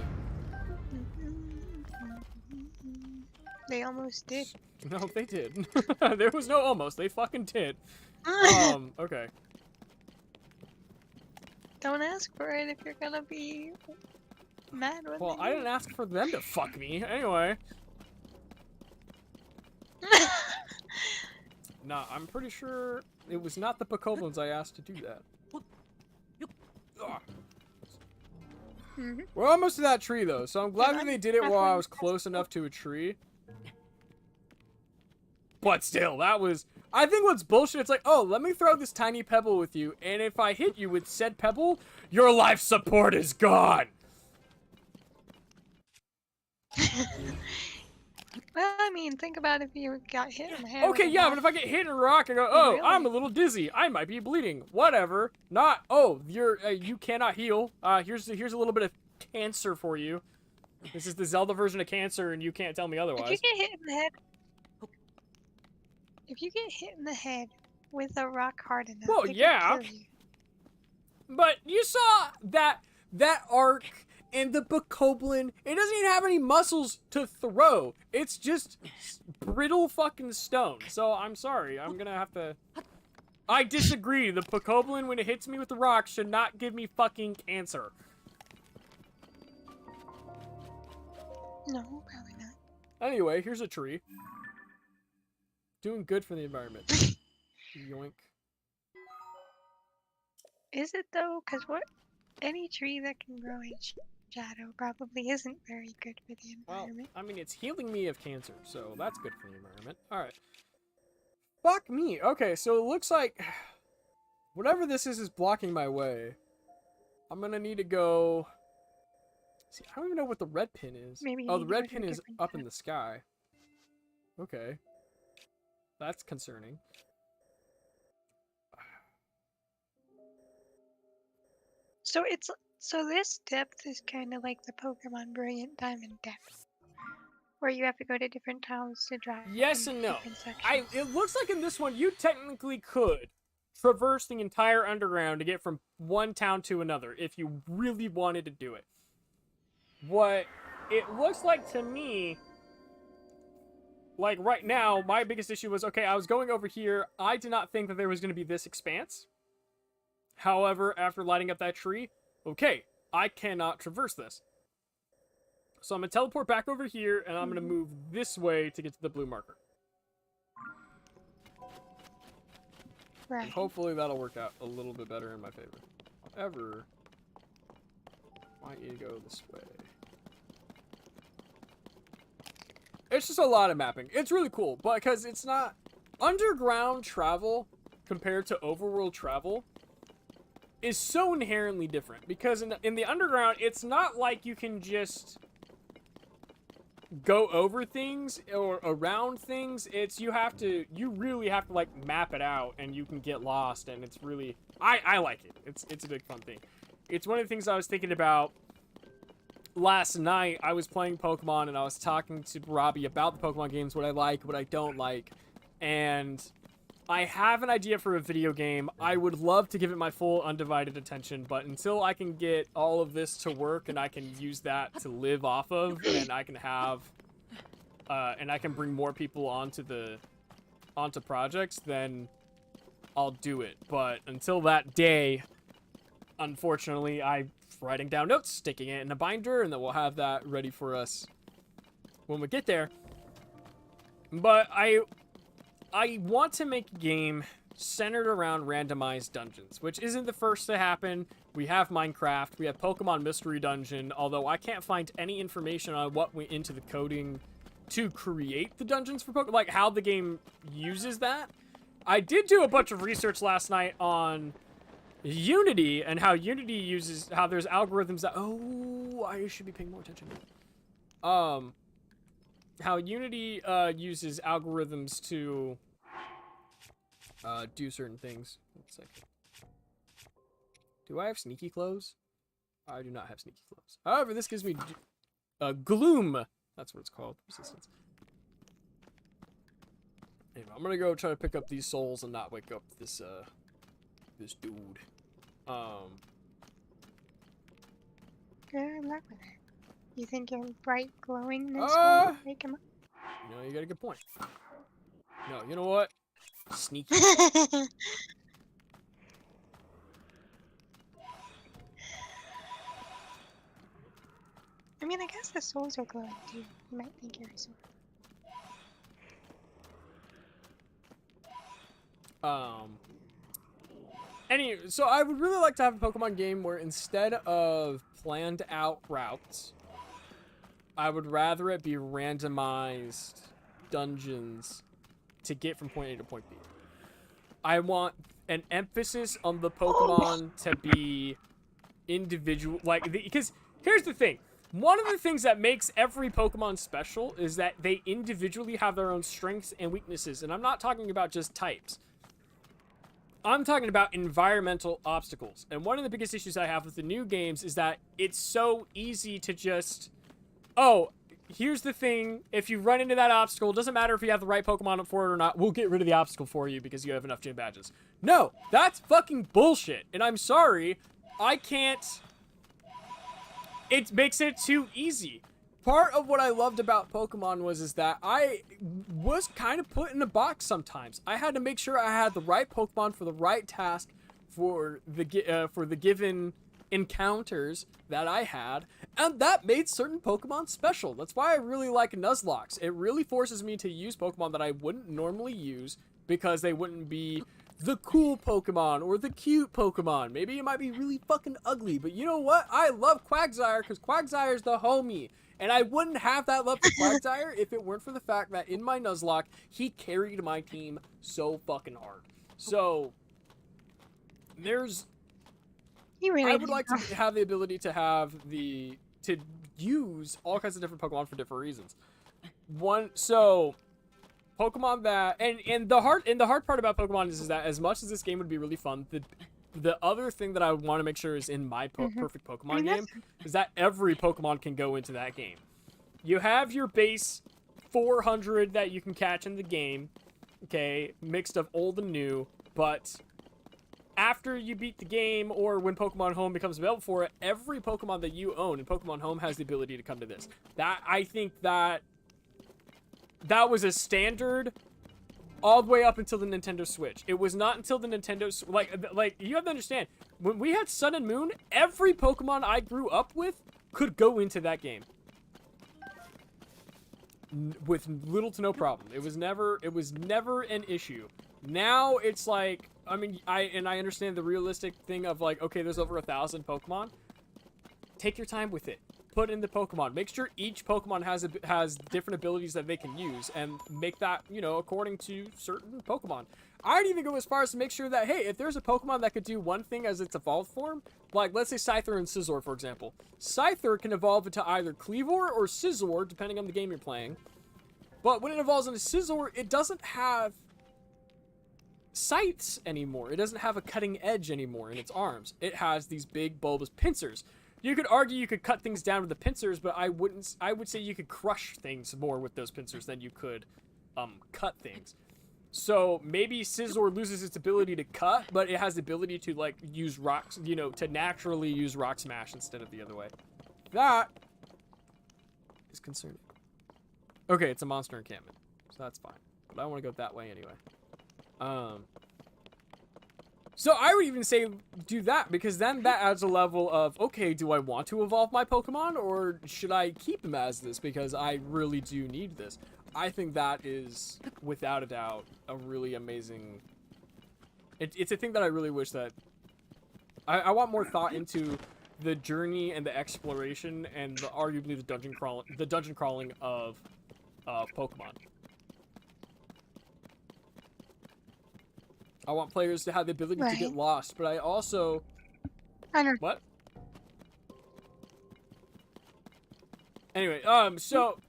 They almost did. No, they did. There was no almost. They fucking did. Okay. Don't ask for it if you're gonna be mad with Well, me. I didn't ask for them to fuck me. Anyway. Nah, I'm pretty sure it was not the Bokoblins I asked to do that. Ugh. We're almost to that tree, though, so I'm glad that they did it while I was close enough to a tree. But still, that was... I think what's bullshit, it's like, oh, let me throw this tiny pebble with you, and if I hit you with said pebble, your life support is gone! Well, I mean, think about if you got hit in the head. Okay, with a yeah, rock. but if I get hit in a rock, I go, oh, Really? I'm a little dizzy. I might be bleeding. Whatever. Not, oh, you cannot heal. Here's a little bit of cancer for you. This is the Zelda version of cancer, and you can't tell me If otherwise. you get hit in the head, if you get hit in the head with a rock hard enough, Well, it yeah. can kill you. But you saw that arc in the Bokoblin. It doesn't even have any muscles to throw. It's just brittle fucking stone. So I'm sorry. I'm gonna have to... I disagree. The Bokoblin, when it hits me with the rock, should not give me fucking cancer. No, probably not. Anyway, here's a tree. Doing good for the environment. Yoink. Is it though? Because what? Any tree that can grow in shadow probably isn't very good for the Well, environment. I mean, it's healing me of cancer, so that's good for the environment. Alright. Fuck me. Okay, so it looks like... whatever this is blocking my way. I'm gonna need to go... See, I don't even know what the red pin is. Maybe you Oh, need the to go red to a pin is different up in path. the sky. Okay. That's concerning. So this depth is kind of like the Pokemon Brilliant Diamond depth, where you have to go to different towns to drive. Yes and no. different sections. It looks like in this one, you technically could traverse the entire underground to get from one town to another if you really wanted to do it. What it looks like to me, like right now, my biggest issue was, okay, I was going over here. I did not think that there was going to be this expanse. However, after lighting up that tree, okay, I cannot traverse this. So I'm going to teleport back over here, and I'm going to move this way to get to the blue marker. Right. And hopefully that'll work out a little bit better in my favor. However, I might need to go this way. it's just a lot of mapping. It's really cool, but because it's not underground travel compared to overworld travel is so inherently different. Because in the underground, it's not like you can just go over things or around things. It's you really have to like map it out, and you can get lost, and it's really I like it. It's a big fun thing. It's one of the things I was thinking about last night. I was playing Pokemon, and I was talking to Robbie about the Pokemon games, what I like, what I don't like, and I have an idea for a video game. I would love to give it my full undivided attention, but until I can get all of this to work and I can use that to live off of, and I can have, and I can bring more people onto projects, then I'll do it. But until that day, unfortunately, I'm writing down notes, sticking it in a binder, and then we'll have that ready for us when we get there. But I want to make a game centered around randomized dungeons, which isn't the first to happen. We have Minecraft, we have Pokemon Mystery Dungeon, although I can't find any information on what went into the coding to create the dungeons for Pokemon, like how the game uses that. I did do a bunch of research last night on Unity and how Unity uses, how there's algorithms that, oh, I should be paying more attention. How Unity uses algorithms to do certain things. One second. Do I have sneaky clothes? I do not have sneaky clothes. However, this gives me gloom. That's what it's called. Resistance. Anyway, I'm gonna go try to pick up these souls and not wake up this this dude. Good luck with it. You think your bright glowingness will make him up? No, you got a good point. No, you know what? Sneaky. I mean, I guess the souls are glowing too. You might think you're a soul. So I would really like to have a Pokemon game where instead of planned out routes, I would rather it be randomized dungeons to get from point A to point B. I want an emphasis on the Pokemon to be individual, because here's the thing. One of the things that makes every Pokemon special is that they individually have their own strengths and weaknesses, and I'm not talking about just types. I'm talking about environmental obstacles. And one of the biggest issues I have with the new games is that it's so easy to just, oh, here's the thing, if you run into that obstacle, it doesn't matter if you have the right Pokemon for it or not, we'll get rid of the obstacle for you because you have enough gym badges. No, that's fucking bullshit. And I'm sorry, I can't, it makes it too easy. Part of what I loved about Pokemon is that I was kind of put in a box sometimes. I had to make sure I had the right Pokemon for the right task for the given encounters that I had, and that made certain Pokemon special. That's why I really like Nuzlocke. It really forces me to use Pokemon that I wouldn't normally use because they wouldn't be the cool Pokemon or the cute Pokemon. Maybe it might be really fucking ugly, but you know what? I love Quagsire because Quagsire's the homie. And I wouldn't have that love for Quagsire if it weren't for the fact that in my Nuzlocke, he carried my team so fucking hard. So, I would like to have the ability to use all kinds of different Pokemon for different reasons. Pokemon that, and the hard part about Pokemon is that as much as this game would be really fun, the other thing that I want to make sure is in my perfect Pokemon game is that every Pokemon can go into that game. You have your base 400 that you can catch in the game, okay, mixed of old and new, but after you beat the game or when Pokemon Home becomes available for it, every Pokemon that you own in Pokemon Home has the ability to come to this. I think that was a standard all the way up until the Nintendo Switch. It was not until the Nintendo... Like, you have to understand, when we had Sun and Moon, every Pokemon I grew up with could go into that game. With little to no problem. It was never an issue. Now, it's like... I mean, I understand the realistic thing of, like, okay, there's over 1,000 Pokemon. Take your time with it. put in the Pokemon. Make sure each Pokemon has different abilities that they can use, and make that, you know, according to certain Pokemon. I'd even go as far as to make sure that, hey, if there's a Pokemon that could do one thing as its evolved form, like, let's say Scyther and Scizor, for example. Scyther can evolve into either Cleavor or Scizor, depending on the game you're playing. But when it evolves into Scizor, it doesn't have scythes anymore. It doesn't have a cutting edge anymore in its arms. It has these big bulbous pincers. You could argue you could cut things down with the pincers, but I would say you could crush things more with those pincers than you could cut things. So maybe Scizor loses its ability to cut, but it has the ability to, like, use rocks, you know, to naturally use Rock Smash instead of the other way. That is concerning. Okay, it's a monster encampment, so that's fine. But I want to go that way anyway. So I would even say do that, because then that adds a level of, okay, do I want to evolve my Pokemon, or should I keep him as this because I really do need this? I think that is, without a doubt, a really amazing... It's a thing that I really wish that... I want more thought into the journey and the exploration and arguably the dungeon crawling of Pokemon. I want players to have the ability to get lost, but I also... What? Anyway, so...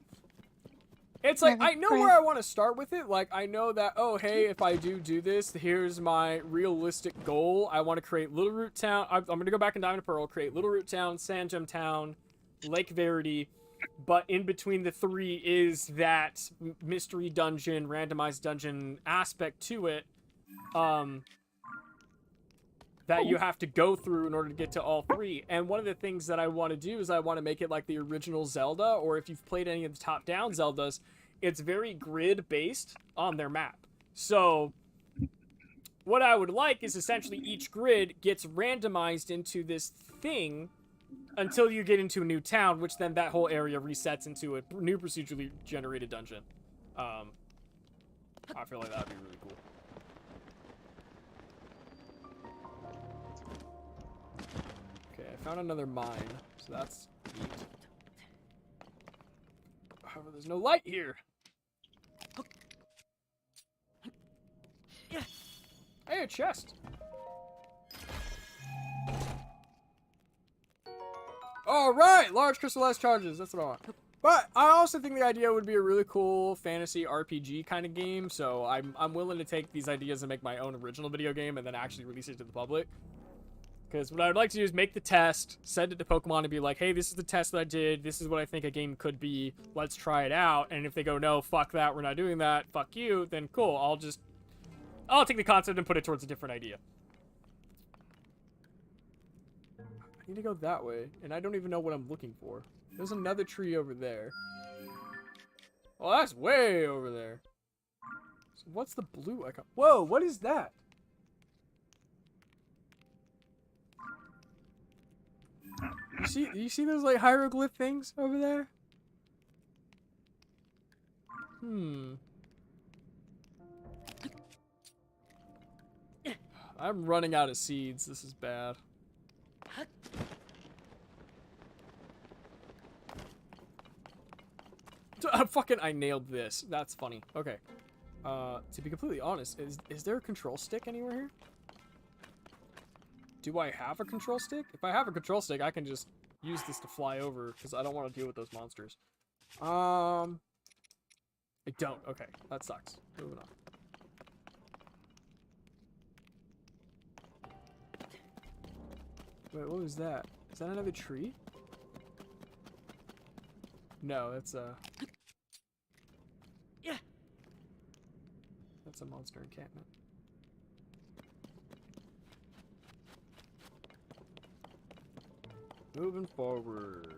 It's like, I know where I want to start with it. Like, I know that, oh, hey, if I do this, here's my realistic goal. I want to create Little Root Town. I'm going to go back in Diamond and Pearl, create Little Root Town, Sand Gem Town, Lake Verity. But in between the three is that mystery dungeon, randomized dungeon aspect to it. That you have to go through in order to get to all three. And one of the things that I want to do is I want to make it like the original Zelda, or if you've played any of the top-down Zeldas, it's very grid-based on their map. So what I would like is essentially each grid gets randomized into this thing until you get into a new town, which then that whole area resets into a new procedurally generated dungeon. I feel like that would be really cool. I found another mine, so that's neat. However, there's no light here. Hey, a chest. All right, large crystallized charges. That's what I want. But I also think the idea would be a really cool fantasy RPG kind of game. So I'm willing to take these ideas and make my own original video game and then actually release it to the public. Because what I would like to do is make the test, send it to Pokemon and be like, hey, this is the test that I did. This is what I think a game could be. Let's try it out. And if they go, no, fuck that, we're not doing that, fuck you, then cool. I'll take the concept and put it towards a different idea. I need to go that way, and I don't even know what I'm looking for. There's another tree over there. Oh, that's way over there. So what's the blue icon? Whoa, what is that? You see those, like, hieroglyph things over there? I'm running out of seeds. This is bad. I nailed this. That's funny. Okay. To be completely honest, is there a control stick anywhere here? Do I have a control stick? If I have a control stick, I can just use this to fly over, because I don't want to deal with those monsters. I don't. Okay, that sucks. Moving on. Wait, what was that? Is that another tree? No, that's a... That's a monster encampment. Moving forward.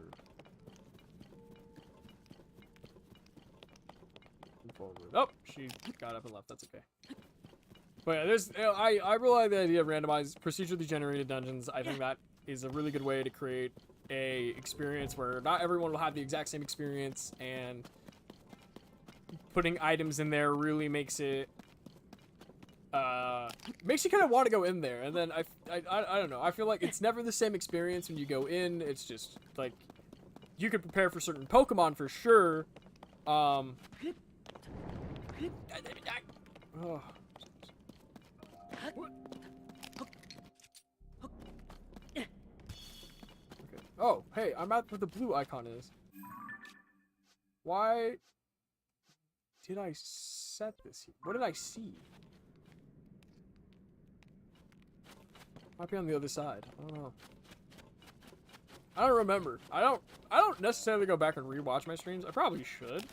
Moving forward. Oh, she got up and left. That's okay. But yeah, there's. I really like the idea of randomized, procedurally generated dungeons. I think that is a really good way to create a experience where not everyone will have the exact same experience, and putting items in there really makes it. Makes you kind of want to go in there, and then I don't know. I feel like it's never the same experience when you go in. It's just like you could prepare for certain Pokemon for sure. Oh. Okay. Oh, hey, I'm at where the blue icon is. Why did I set this here? What did I see? Might be on the other side. I don't know. I don't remember. I don't necessarily go back and rewatch my streams. I probably should.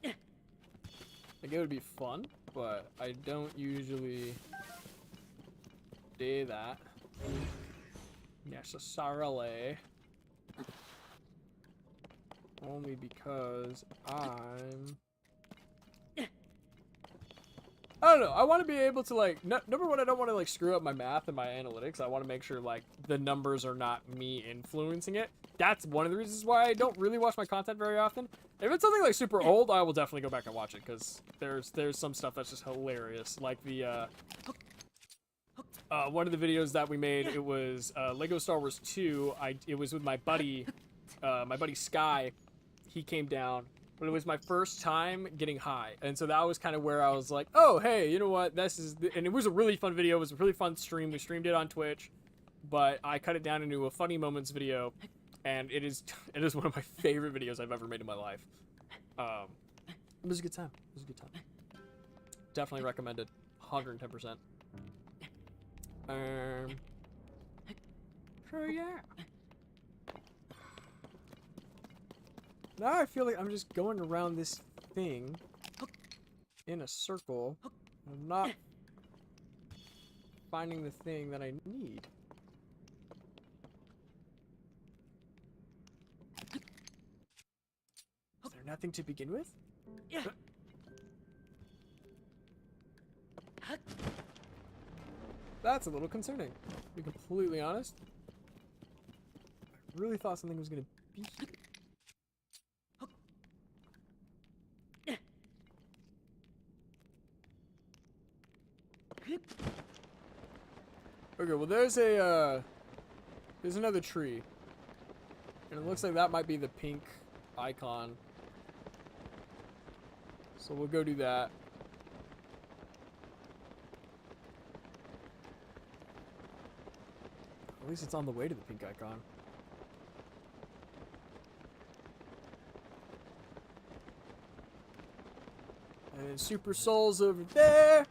Like, it would be fun, but I don't usually do that necessarily. Only because I don't know. I want to be able to, like, number one, I don't want to, like, screw up my math and my analytics. I want to make sure, like, the numbers are not me influencing it. That's one of the reasons why I don't really watch my content very often. If it's something, like, super old, I will definitely go back and watch it, because there's some stuff that's just hilarious. Like the, one of the videos that we made, it was, Lego Star Wars 2. It was with my buddy Sky. He came down. But it was my first time getting high. And so that was kind of where I was like, oh, hey, you know what? And it was a really fun video. It was a really fun stream. We streamed it on Twitch. But I cut it down into a funny moments video. And it is one of my favorite videos I've ever made in my life. It was a good time. It was a good time. Definitely recommended. 110%. So yeah. Now I feel like I'm just going around this thing in a circle. I'm not finding the thing that I need. Is there nothing to begin with? That's a little concerning, to be completely honest. I really thought something was going to be here. Okay, well there's another tree. And it looks like that might be the pink icon. So we'll go do that. At least it's on the way to the pink icon. And then Super Soul's over there.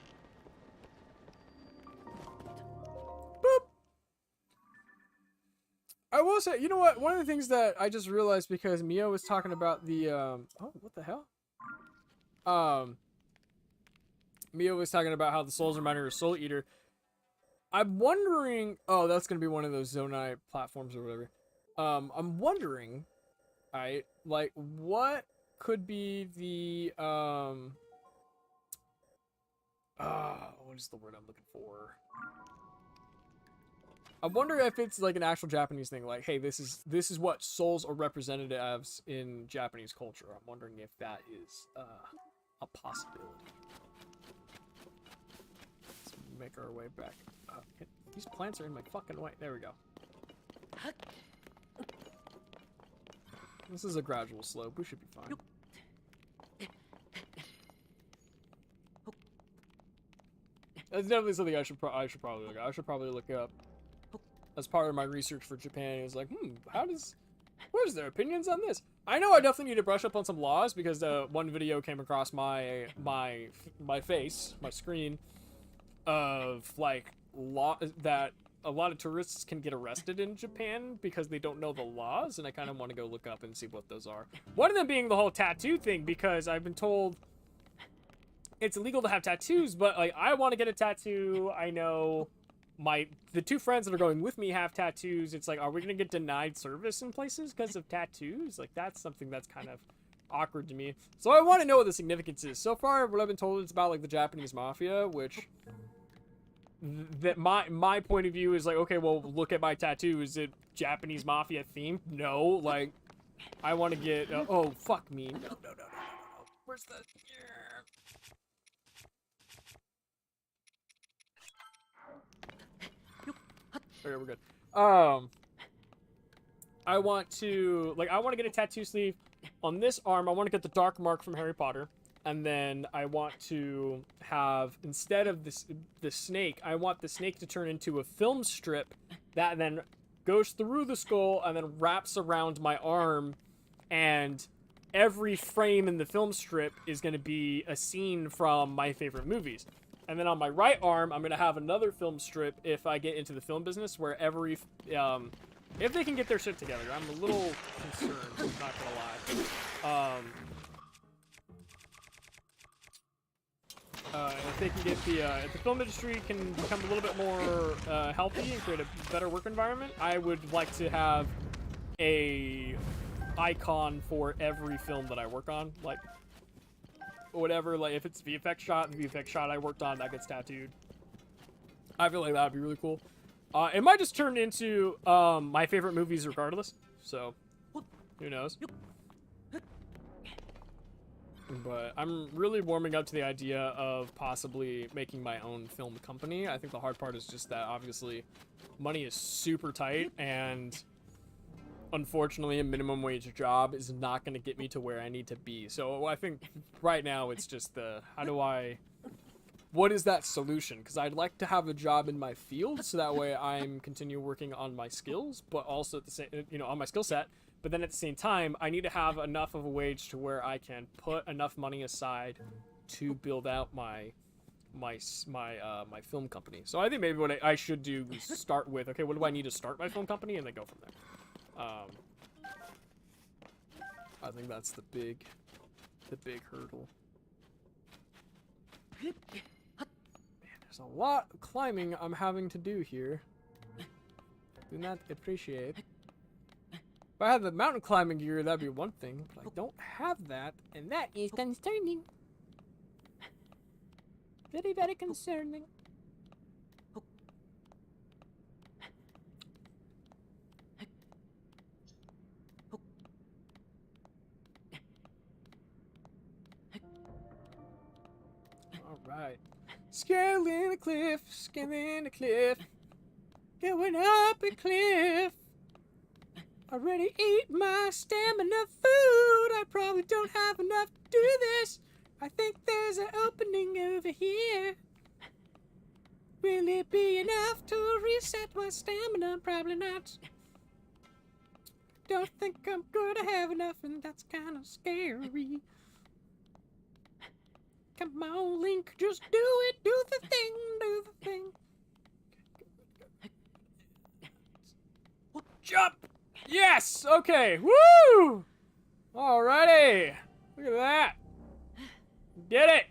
I will say, you know what? One of the things that I just realized because Mio was talking about the, oh, what the hell? Mio was talking about how the Souls Reminder is Soul Eater. I'm wondering, oh, that's going to be one of those Zonai platforms or whatever. I'm wondering, like, what could be the, what is the word I'm looking for? I wonder if it's like an actual Japanese thing, like, hey, this is what souls are represented as in Japanese culture. I'm wondering if that is a possibility. Let's make our way back up. These plants are in my fucking way. There we go. This is a gradual slope. We should be fine. That's definitely something I should probably look at. I should probably look up. As part of my research for Japan, it was like, what is their opinions on this? I know I definitely need to brush up on some laws because one video came across my face, my screen, of like that a lot of tourists can get arrested in Japan because they don't know the laws, and I kind of want to go look up and see what those are. One of them being the whole tattoo thing, because I've been told it's illegal to have tattoos, but like I want to get a tattoo. I know the two friends that are going with me have tattoos. It's like, are we gonna get denied service in places because of tattoos? Like, that's something that's kind of awkward to me. So I want to know what the significance is. So far, what I've been told is about like the Japanese mafia, which that my point of view is like, okay, well, look at my tattoo. Is it Japanese mafia themed? No. Like, I want to get. Oh, fuck me. No. Where's the? Okay, we're good. I want to get a tattoo sleeve on this arm. I want to get the dark mark from Harry Potter. And then I want to have, instead of the snake, I want the snake to turn into a film strip that then goes through the skull and then wraps around my arm. And every frame in the film strip is going to be a scene from my favorite movies. And then on my right arm, I'm going to have another film strip if I get into the film business where every, if they can get their shit together. I'm a little concerned, not going to lie. If they can get if the film industry can become a little bit more healthy and create a better work environment, I would like to have a icon for every film that I work on, like whatever. Like if it's VFX shot, the VFX shot I worked on that gets tattooed. I feel like that would be really cool. It might just turn into my favorite movies regardless. So who knows? But I'm really warming up to the idea of possibly making my own film company. I think the hard part is just that obviously money is super tight, and unfortunately a minimum wage job is not going to get me to where I need to be. So I think right now it's just what is that solution? Because I'd like to have a job in my field so that way I'm continue working on my skills, but also at the same, on my skill set. But then at the same time, I need to have enough of a wage to where I can put enough money aside to build out my film company. So I think maybe what I should do is start with, okay, what do I need to start my film company, and then go from there. I think that's the big hurdle. Man, there's a lot of climbing I'm having to do here. Do not appreciate. If I had the mountain climbing gear, that'd be one thing, but I don't have that, and that is concerning. Very, very concerning. Alright. Scaling a cliff, going up a cliff. Already ate my stamina food. I probably don't have enough to do this. I think there's an opening over here. Will it be enough to reset my stamina? Probably not. Don't think I'm gonna have enough, and that's kind of scary. Come on, Link, just do it. Do the thing, do the thing. Jump! Yes! Okay, woo! Alrighty! Look at that! Did it!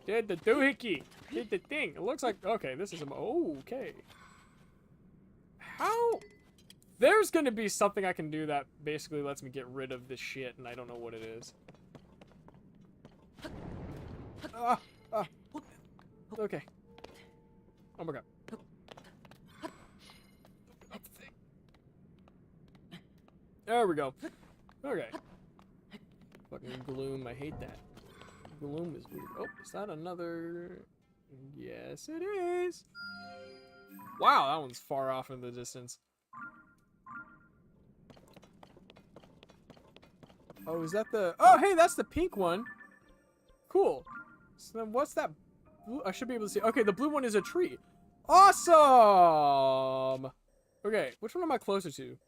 Did the doohickey! Did the thing! It looks like, okay, this is a, okay. How? There's gonna be something I can do that basically lets me get rid of this shit, and I don't know what it is. Okay. Oh my god. There we go. Okay. Fucking gloom, I hate that. Gloom is weird. Oh, is that another? Yes, it is. Wow, that one's far off in the distance. Oh, is that the... Oh, hey, that's the pink one. Cool. So then what's that blue? I should be able to see. Okay, the blue one is a tree. Awesome! Okay, which one am I closer to?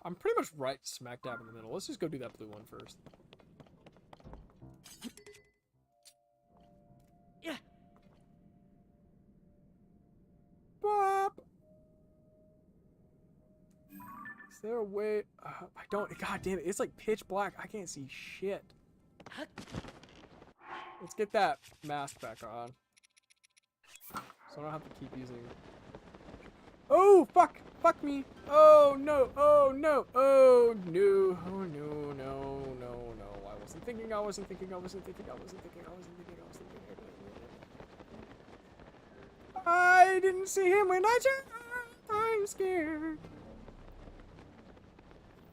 I'm pretty much right smack dab in the middle. Let's just go do that blue one first. Yeah. Bop! Is there a way? I don't. God damn it! It's like pitch black. I can't see shit. Let's get that mask back on, so I don't have to keep using. Oh fuck! Fuck me! Oh no! Oh no! Oh no! Oh no! No! No! No! I wasn't thinking. I wasn't thinking. I wasn't thinking. I wasn't thinking. I wasn't thinking. I wasn't thinking. I didn't see him when I jumped. I'm scared.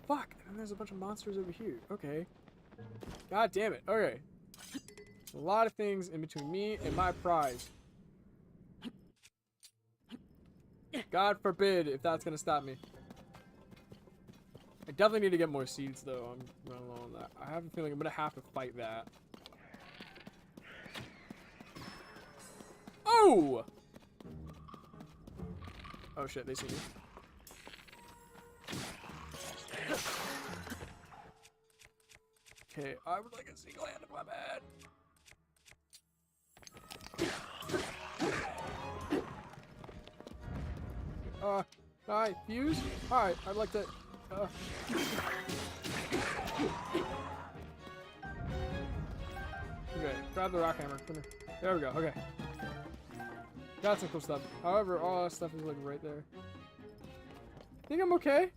Fuck! And there's a bunch of monsters over here. Okay. God damn it. Okay. A lot of things in between me and my prize. God forbid if that's gonna stop me. definitely need to get more seeds, though. I'm running low on that. I have a feeling I'm gonna have to fight that. Oh! Oh shit, they see me. Okay, I would like a single-handed weapon. Hi, fuse? Alright, I'd like to, Okay, grab the rock hammer. Come here. There we go, okay. Got some cool stuff. However, all that stuff is like right there. I think I'm okay.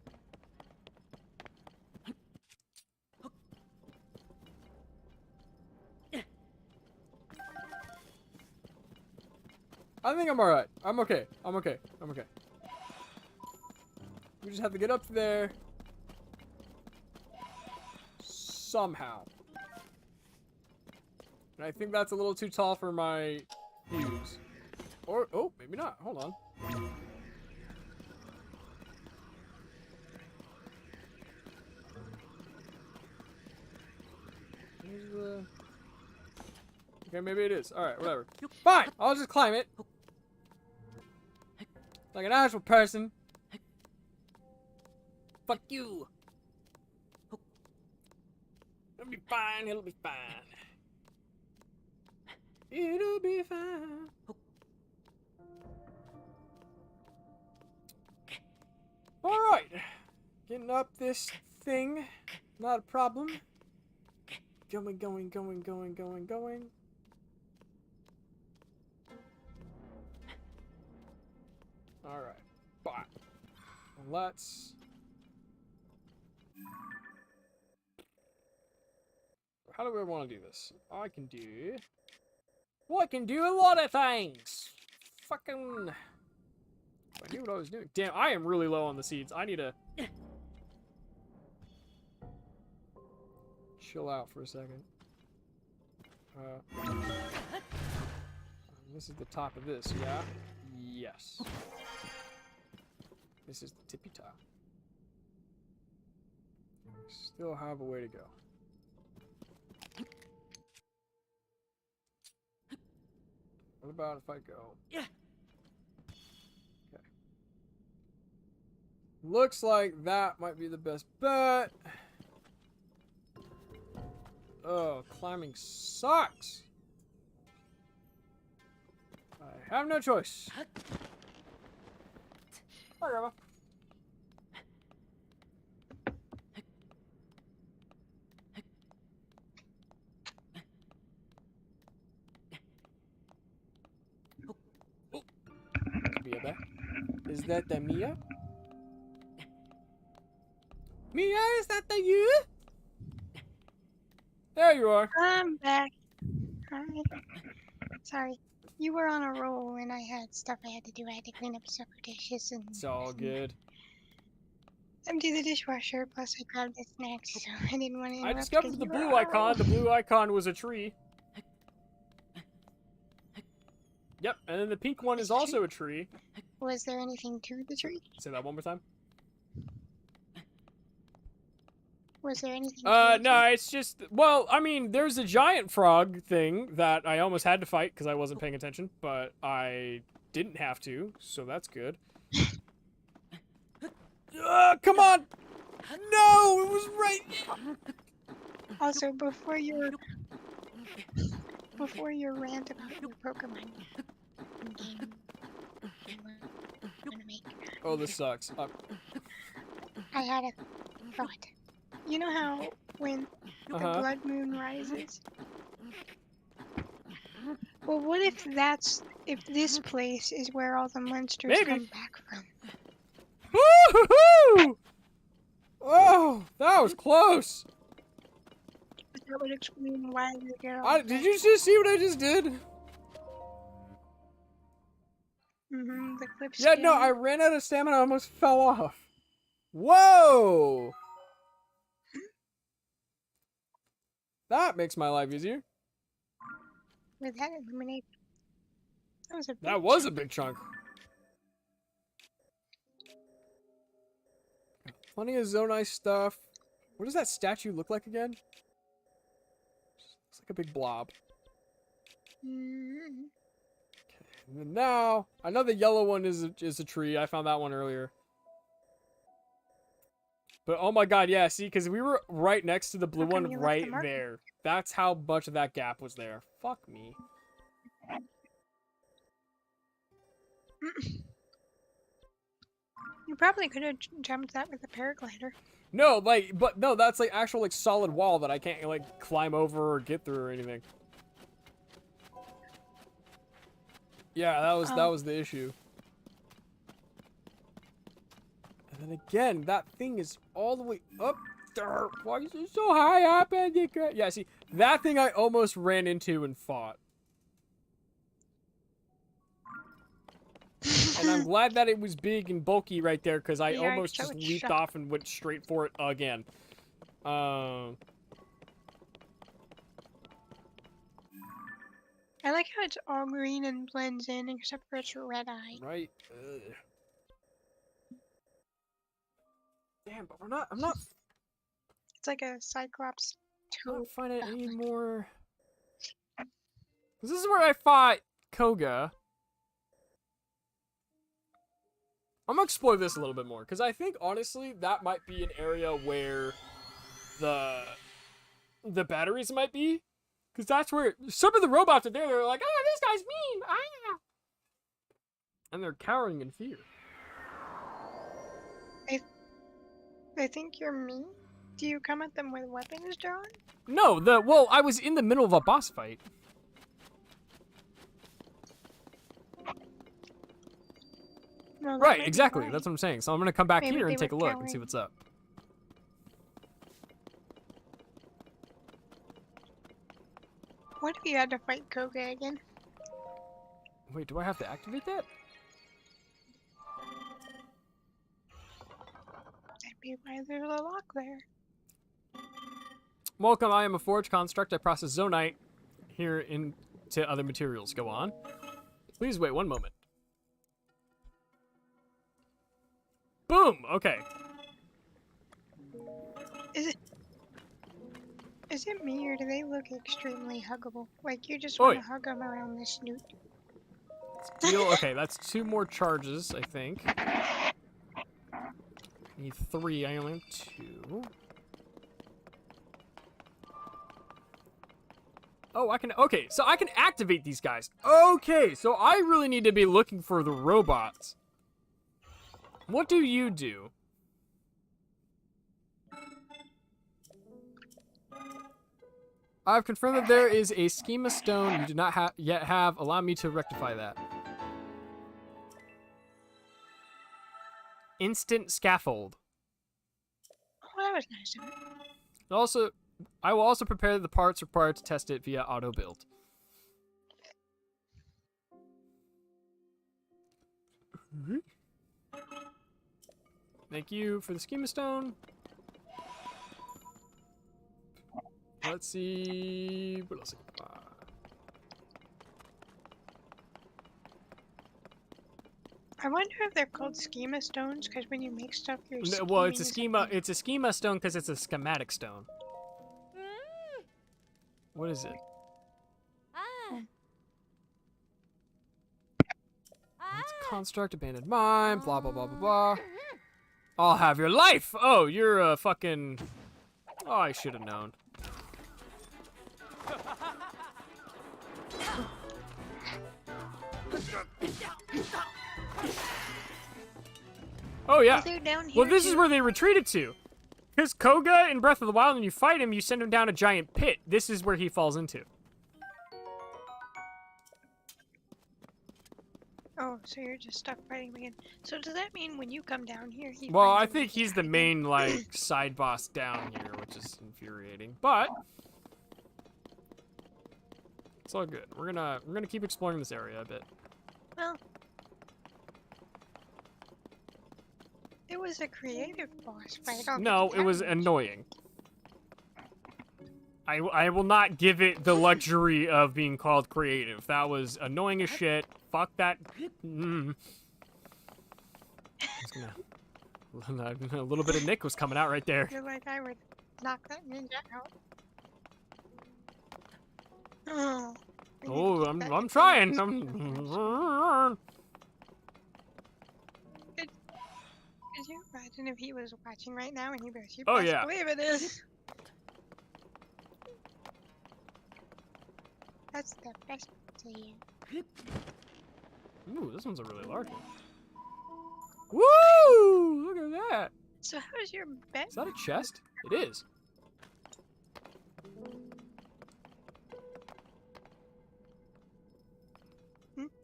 I think I'm alright. I'm okay. I'm okay. I'm okay. We just have to get up there. Somehow. And I think that's a little too tall for my fuse. Or, oh, maybe not. Hold on. Here's the... Okay, maybe it is. Alright, whatever. Fine! I'll just climb it. Like an actual person. Fuck you. It'll be fine. It'll be fine. It'll be fine. Alright. Getting up this thing. Not a problem. Going, going, going, going, going, going. Alright. Bye. Let's... How do I want to do this? I can do... Well, I can do a lot of things! Fucking... I knew what I was doing. Damn, I am really low on the seeds. I need to... chill out for a second. This is the top of this, yeah? Yes. This is the tippy top. Still have a way to go. What about if I go? Yeah. Okay. Looks like that might be the best bet. Oh, climbing sucks. I have no choice. Bye, Grandma. Mia there? Is that the Mia? Mia, is that the you? There you are. I'm back. Alright. Sorry. You were on a roll and I had stuff I had to do. I had to clean up several dishes and... It's all good. Empty the dishwasher, plus I grabbed the snacks, so I didn't want to interrupt. I discovered the blue icon. The blue icon was a tree. Yep, and then the pink one is also a tree. Was there anything to the tree? Say that one more time. Was there anything to the No, tree? it's just... Well, I mean, there's a giant frog thing that I almost had to fight because I wasn't paying attention, but I didn't have to, so that's good. Come on! No, it was right... Also, before your rant about your Pokemon game, I'm gonna make... Oh, this sucks. I had a thought. You know how when the blood moon rises? Well, what if this place is where all the monsters Maybe. come back from? Woo-hoo-hoo! Oh, that was close. That would explain why the girl... Did you just see what I just did? The clip Yeah, no, I ran out of stamina. I almost fell off. Whoa! That makes my life easier. With that eliminate... That was a big chunk. Plenty of Zonai stuff. What does that statue look like again? Looks like a big blob. Mm. And then now, I know the yellow one is a tree. I found that one earlier. But oh my god, yeah, see, because we were right next to the blue How come one you left right the marker? there. That's how much of that gap was there. Fuck me. You probably could have jumped that with a paraglider. No, but no, that's like actual like solid wall that I can't like climb over or get through or anything. Yeah, that was the issue. And then again, that thing is all the way up there. Why is it so high up? Yeah, see, that thing I almost ran into and fought. And I'm glad that it was big and bulky right there, because I Yeah, almost just leaped off and went straight for it again. I like how it's all green and blends in, except for its red eye. Right. Ugh. Damn, but I'm not It's like a Cyclops toe. finding any more. This is where I fought Koga. I'm gonna explore this a little bit more, because I think honestly that might be an area where the batteries might be, because that's where some of the robots are there. They're like, "Oh, this guy's mean," and they're cowering in fear. I think you're mean. Do you come at them with weapons drawn? No, I was in the middle of a boss fight. No, that Right, might be exactly. why. That's what I'm saying. So I'm gonna come back Maybe here they and take a were look and see cowering. what's up. What if you had to fight Koga again? Wait, do I have to activate that? That'd be why there's a lock there. Welcome, I am a forge construct. I process zonite here into other materials. Go on. Please wait 1 moment. Boom! Okay. Is it me or do they look extremely huggable? Like you just Oi. want to hug them around the snoot? Deal. Okay, that's 2 more charges, I think. I need 3. I only have 2. Oh, I can. Okay, so I can activate these guys. Okay, so I really need to be looking for the robots. What do you do? I've confirmed that there is a schema stone you do not yet have. Allow me to rectify that. Instant scaffold. Oh, that was nice of it. Also, I will also prepare the parts required to test it via auto build. Thank you for the schema stone. Let's see what else I can buy. I wonder if they're called schema stones because when you make stuff, you're No, well, it's a scheming schema. something. It's a schema stone because it's a schematic stone. What is it? It's a construct, abandoned mine, blah blah blah blah blah. I'll have your life. Oh, you're a fucking. Oh, I should have known. Oh yeah. They're down here Well, this is too. where they retreated to. Because Koga in Breath of the Wild, when you fight him, you send him down a giant pit. This is where he falls into. Oh, so you're just stuck fighting again. So does that mean when you come down here, he Well, finds I you think again? he's the main, like, side boss down here, which is infuriating. But it's all good. We're gonna keep exploring this area a bit. Well, it was a creative boss fight. I'll No, give it you was that much. annoying. I will not give it the luxury of being called creative. That was annoying as shit. Fuck that. A little bit of Nick was coming out right there. I feel like I would knock that ninja out. Oh. we need to Oh, keep that I'm in trying. mind. Could you imagine if he was watching right now and he goes, "You Oh, best yeah. believe it is." That's the best to you. Ooh, this one's a really large one. Woo! Look at that. So how's your bet? Is that a chest? It is.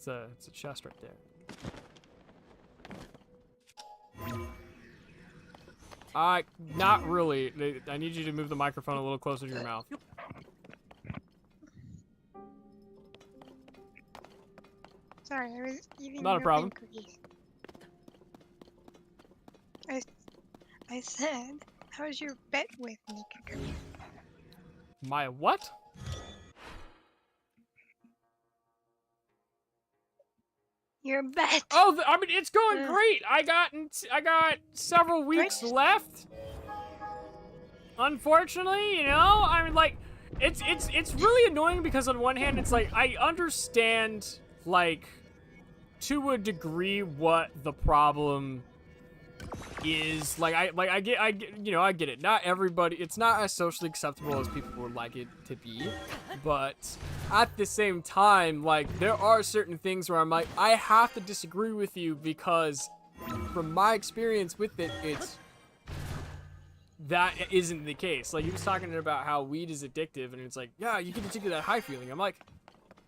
It's a chest right there. Not really. I need you to move the microphone a little closer to your mouth. Sorry, I was eating Not a problem. cookies. I said, how's your bet with Nick? My what? Your bet. Oh, I mean, it's going Yeah. great. I got several weeks Great. left. Unfortunately, you know, I mean, like, it's really annoying because on one hand, it's like I understand, like, to a degree what the problem is. Like, I get, you know, I get it. Not everybody. It's not as socially acceptable as people would like it to be, but at the same time, like, there are certain things where I'm like, I have to disagree with you because from my experience with it, that isn't the case. Like, he was talking about how weed is addictive, and it's like, yeah, you get addicted to that high feeling. I'm like,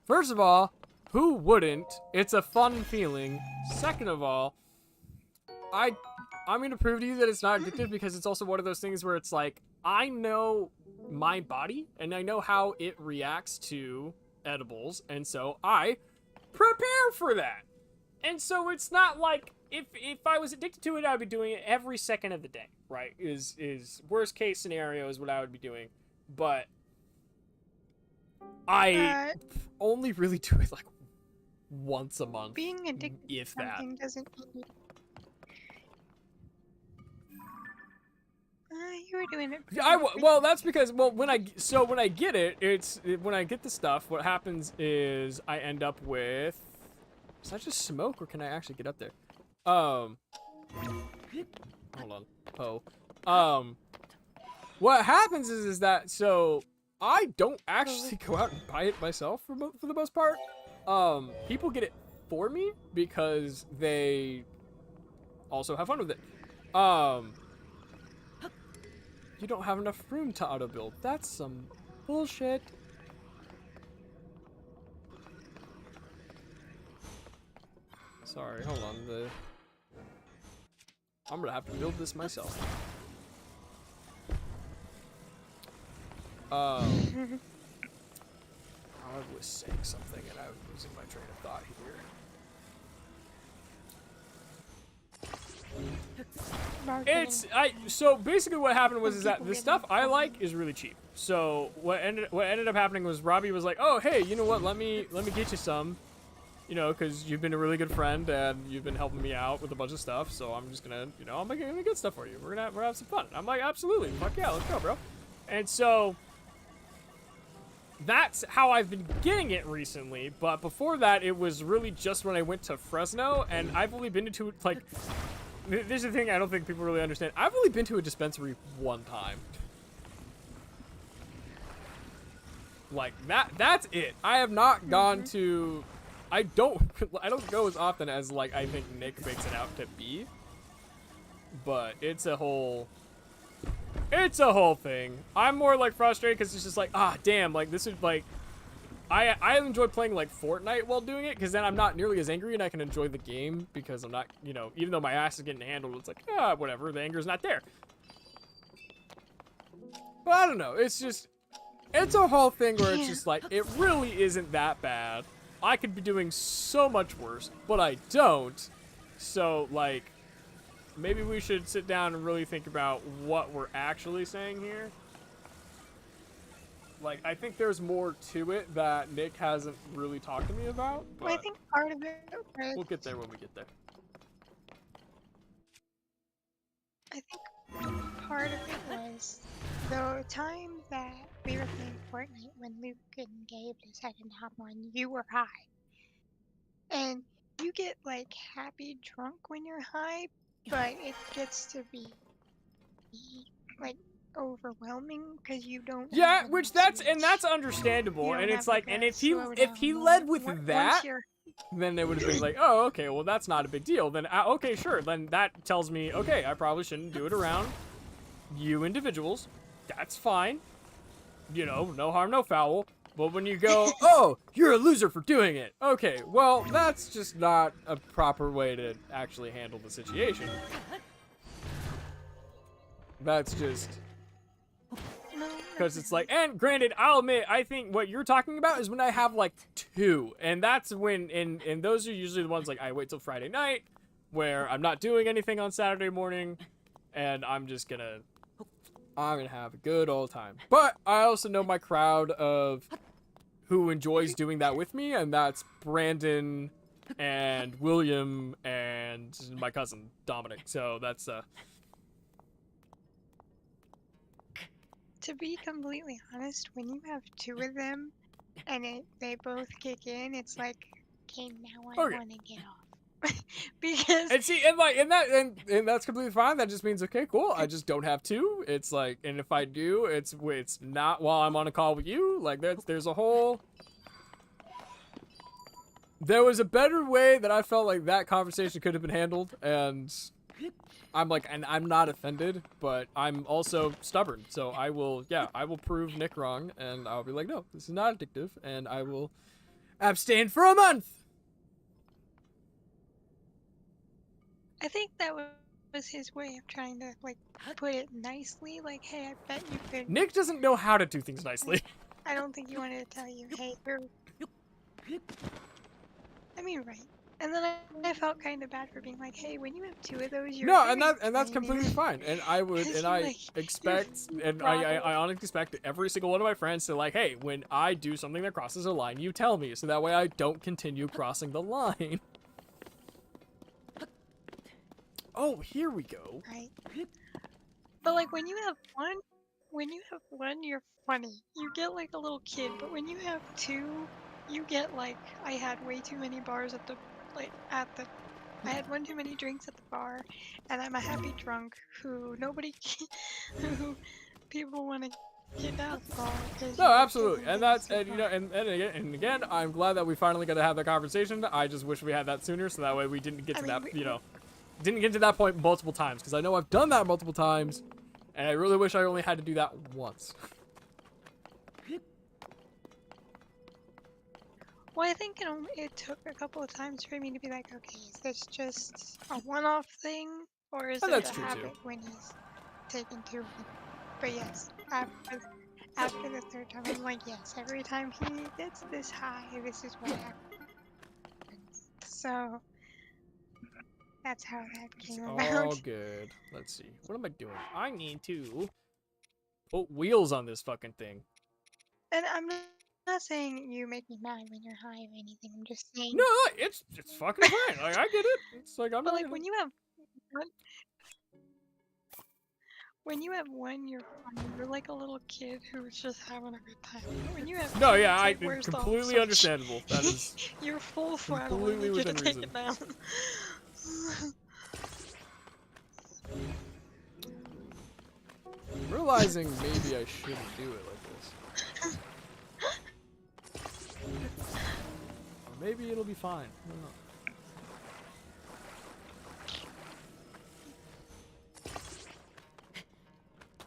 first of all, who wouldn't? It's a fun feeling. Second of all, I'm gonna prove to you that it's not addictive because it's also one of those things where it's like, I know my body and I know how it reacts to edibles, and so I prepare for that. And so it's not like if I was addicted to it, I'd be doing it every second of the day, right? Is worst case scenario is what I would be doing, but I only really do it like once a month, Being addicted if to that. something doesn't mean you were doing it. pretty Well, that's because when I get it, when I get the stuff, what happens is I end up with. Is that just smoke, or can I actually get up there? Hold on. What happens is that so I don't actually go out and buy it myself for the most part. People get it for me because they also have fun with it. You don't have enough room to auto build. That's some bullshit. Sorry, hold on. I'm gonna have to build this myself. I was saying something and I was losing my train of thought here. So basically what happened was that the stuff I like is really cheap. So what ended up happening was Robbie was like, "Oh, hey, you know what? Let me get you some. You know, because you've been a really good friend and you've been helping me out with a bunch of stuff. So I'm just gonna, you know, I'm making good stuff for you. We're gonna have some fun." I'm like, "Absolutely, fuck yeah, let's go, bro." And so that's how I've been getting it recently. But before that, it was really just when I went to Fresno, and I've only been to like. This is the thing I don't think people really understand. I've only been to a dispensary one time. Like that's it. I have not gone to. I don't go as often as like I think Nick makes it out to be. But it's a whole thing. I'm more like frustrated because it's just like, damn, like this is like I enjoy playing like Fortnite while doing it because then I'm not nearly as angry and I can enjoy the game because I'm not, you know, even though my ass is getting handled, it's like, whatever, the anger's not there. But I don't know, it's a whole thing where it's just like, it really isn't that bad. I could be doing so much worse, but I don't. So, like, maybe we should sit down and really think about what we're actually saying here. Like, I think there's more to it that Nick hasn't really talked to me about. But Well, I think part of it was we'll get there when we get there. part of it was the time that we were playing Fortnite when Luke and Gabe decided to hop on, you were high. And you get like happy drunk when you're high, but it gets to be like overwhelming because you don't Yeah, have which enough that's switch. understandable, You don't and it's have, like, like, and a if he slowdown led moment. with Once that, you're then they would have been like, oh, okay, well that's not a big deal. Then okay, sure. Then that tells me, okay, I probably shouldn't do it around you individuals. That's fine. You know, no harm, no foul. But when you go, oh, you're a loser for doing it. Okay, well, that's just not a proper way to actually handle the situation. That's just... no, Because it's like, and granted, I'll admit, I think what you're talking about is when I have like 2. And that's when, and those are usually the ones like I wait till Friday night, where I'm not doing anything on Saturday morning, and I'm gonna have a good old time. But I also know my crowd of who enjoys doing that with me, and that's Brandon and William and my cousin Dominic. So that's to be completely honest, when you have 2 of them and they both kick in, it's like, okay, now I Okay. want to get off. Because And see, and like, and that's completely fine. That just means, okay, cool. I just don't have 2. It's like, and if I do, it's not while I'm on a call with you. Like, there's a whole. There was a better way that I felt like that conversation could have been handled, and I'm like, and I'm not offended, but I'm also stubborn. So I will prove Nick wrong, and I'll be like, no, this is not addictive, and I will abstain for a month. I think that was his way of trying to like put it nicely. Like, hey, I bet you could. Nick doesn't know how to do things nicely. I don't think he wanted to tell you, hey, you're. I mean, right. And then I felt kind of bad for being like, hey, when you have 2 of those, you're. No, very and that's tiny." completely fine. And I would, Because and you, I like, expect, and I honestly expect every single one of my friends to like, hey, when I do something that crosses a line, you tell me, so that way I don't continue crossing the line. Oh, here we go. Right. But like when you have one, you're funny. You get like a little kid. But when you have 2, you get like, I had way too many bars at the, I had one too many drinks at the bar, and I'm a happy drunk who who people want to get alcohol. No, absolutely, and that's, and you know, and again, I'm glad that we finally got to have that conversation. I just wish we had that sooner, so that way we didn't get to that, you know, didn't get to that point multiple times, because I know I've done that multiple times, and I really wish I only had to do that once. Well, I think it took a couple of times for me to be like, okay, is this just a one-off thing, or is And it that's a true, habit too. when he's taken 2 of them? But yes, after the 3rd time, I'm like, yes, every time he gets this high, this is what happens. So that's how that came All about. good. Let's see. What am I doing? I need to put wheels on this fucking thing. And I'm not saying you make me mad when you're high or anything. I'm just saying. No, it's fucking fine. Like, I get it. It's like, I'm But not like gonna... when you have one, you're funny. You're like a little kid who's just having a good time. But when you have No, 2, yeah, it's I like, where's the completely switch? understandable. That is You're full throttle. completely You get to within take reason. it down. Realizing maybe I shouldn't do it like this. Or maybe it'll be fine. I don't know.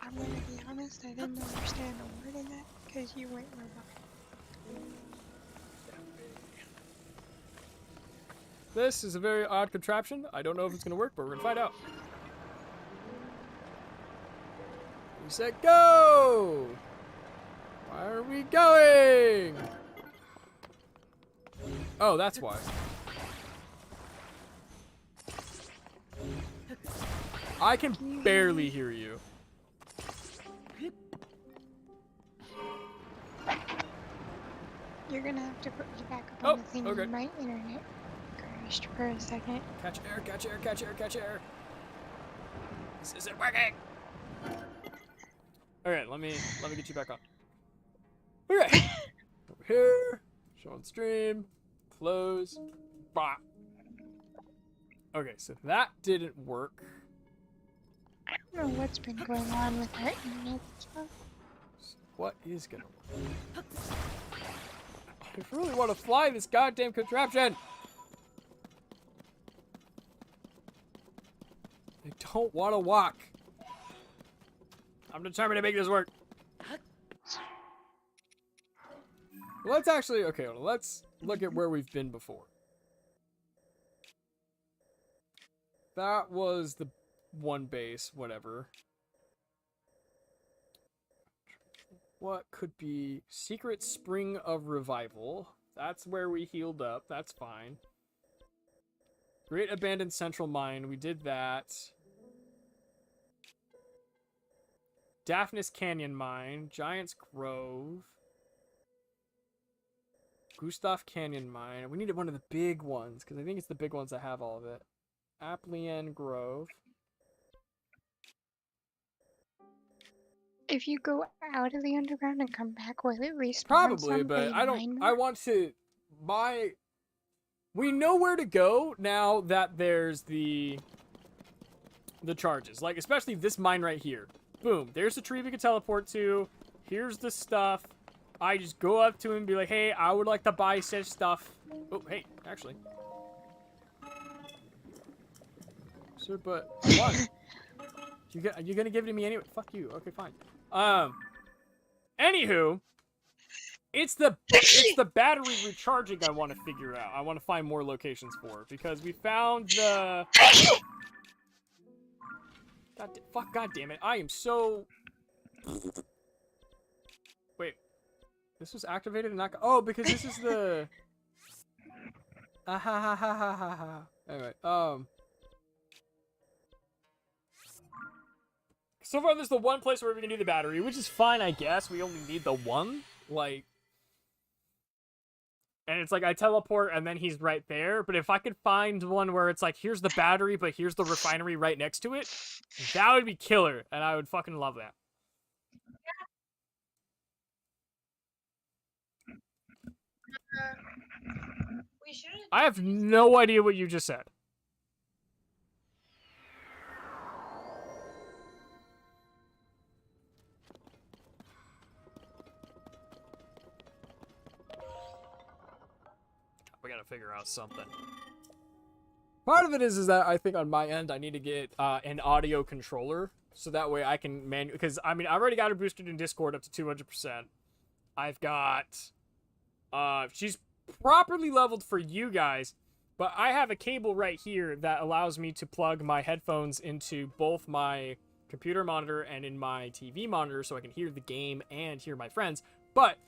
I'm gonna be honest. I didn't understand a word in that because you went robot. This is a very odd contraption. I don't know if it's gonna work, but we're gonna find out. We said go! Why are we going? Oh, that's why. I can barely hear you. You're gonna have to put me back up on the thing. Okay. My internet crashed for a second. Catch air, catch air, catch air, catch air. This isn't working. Okay, let me get you back on. Okay. Over here. Show on stream. Close. Bah. Okay, so that didn't work. I don't know what's been going on with that internet stuff. So what is gonna work? I really want to fly this goddamn contraption. I don't want to walk. I'm determined to make this work. Let's actually, okay, hold on. Let's look at where we've been before. That was the one base, whatever. What could be Secret Spring of Revival? That's where we healed up. That's fine. Great Abandoned Central Mine. We did that. Daphnis Canyon Mine. Giant's Grove. Gustav Canyon Mine. We needed one of the big ones, because I think it's the big ones that have all of it. Applien Grove. If you go out of the underground and come back, will it respawn? Probably, but I don't. I want to. We know where to go now that there's the charges. Like, especially this mine right here. Boom. There's the tree we can teleport to. Here's the stuff. I just go up to him and be like, hey, I would like to buy such stuff. Oh, hey, actually. Sir, but what? You're gonna give it to me anyway? Fuck you. Okay, fine. Anywho, it's the battery recharging I want to figure out. I want to find more locations for, because we found the. God damn it! I am so. Wait, this was activated and not. Oh, because this is the. Ah ha ha ha ha ha ha. Anyway, so far, there's the one place where we can do the battery, which is fine, I guess. We only need the one, like, and it's like I teleport and then he's right there. But if I could find one where it's like, here's the battery, but here's the refinery right next to it, that would be killer, and I would fucking love that. I have no idea what you just said. We gotta figure out something. Part of it is that I think on my end I need to get an audio controller, so that way I can because I mean I already got her boosted in Discord up to 200%. I've got she's properly leveled for you guys, but I have a cable right here that allows me to plug my headphones into both my computer monitor and in my TV monitor, so I can hear the game and hear my friends. But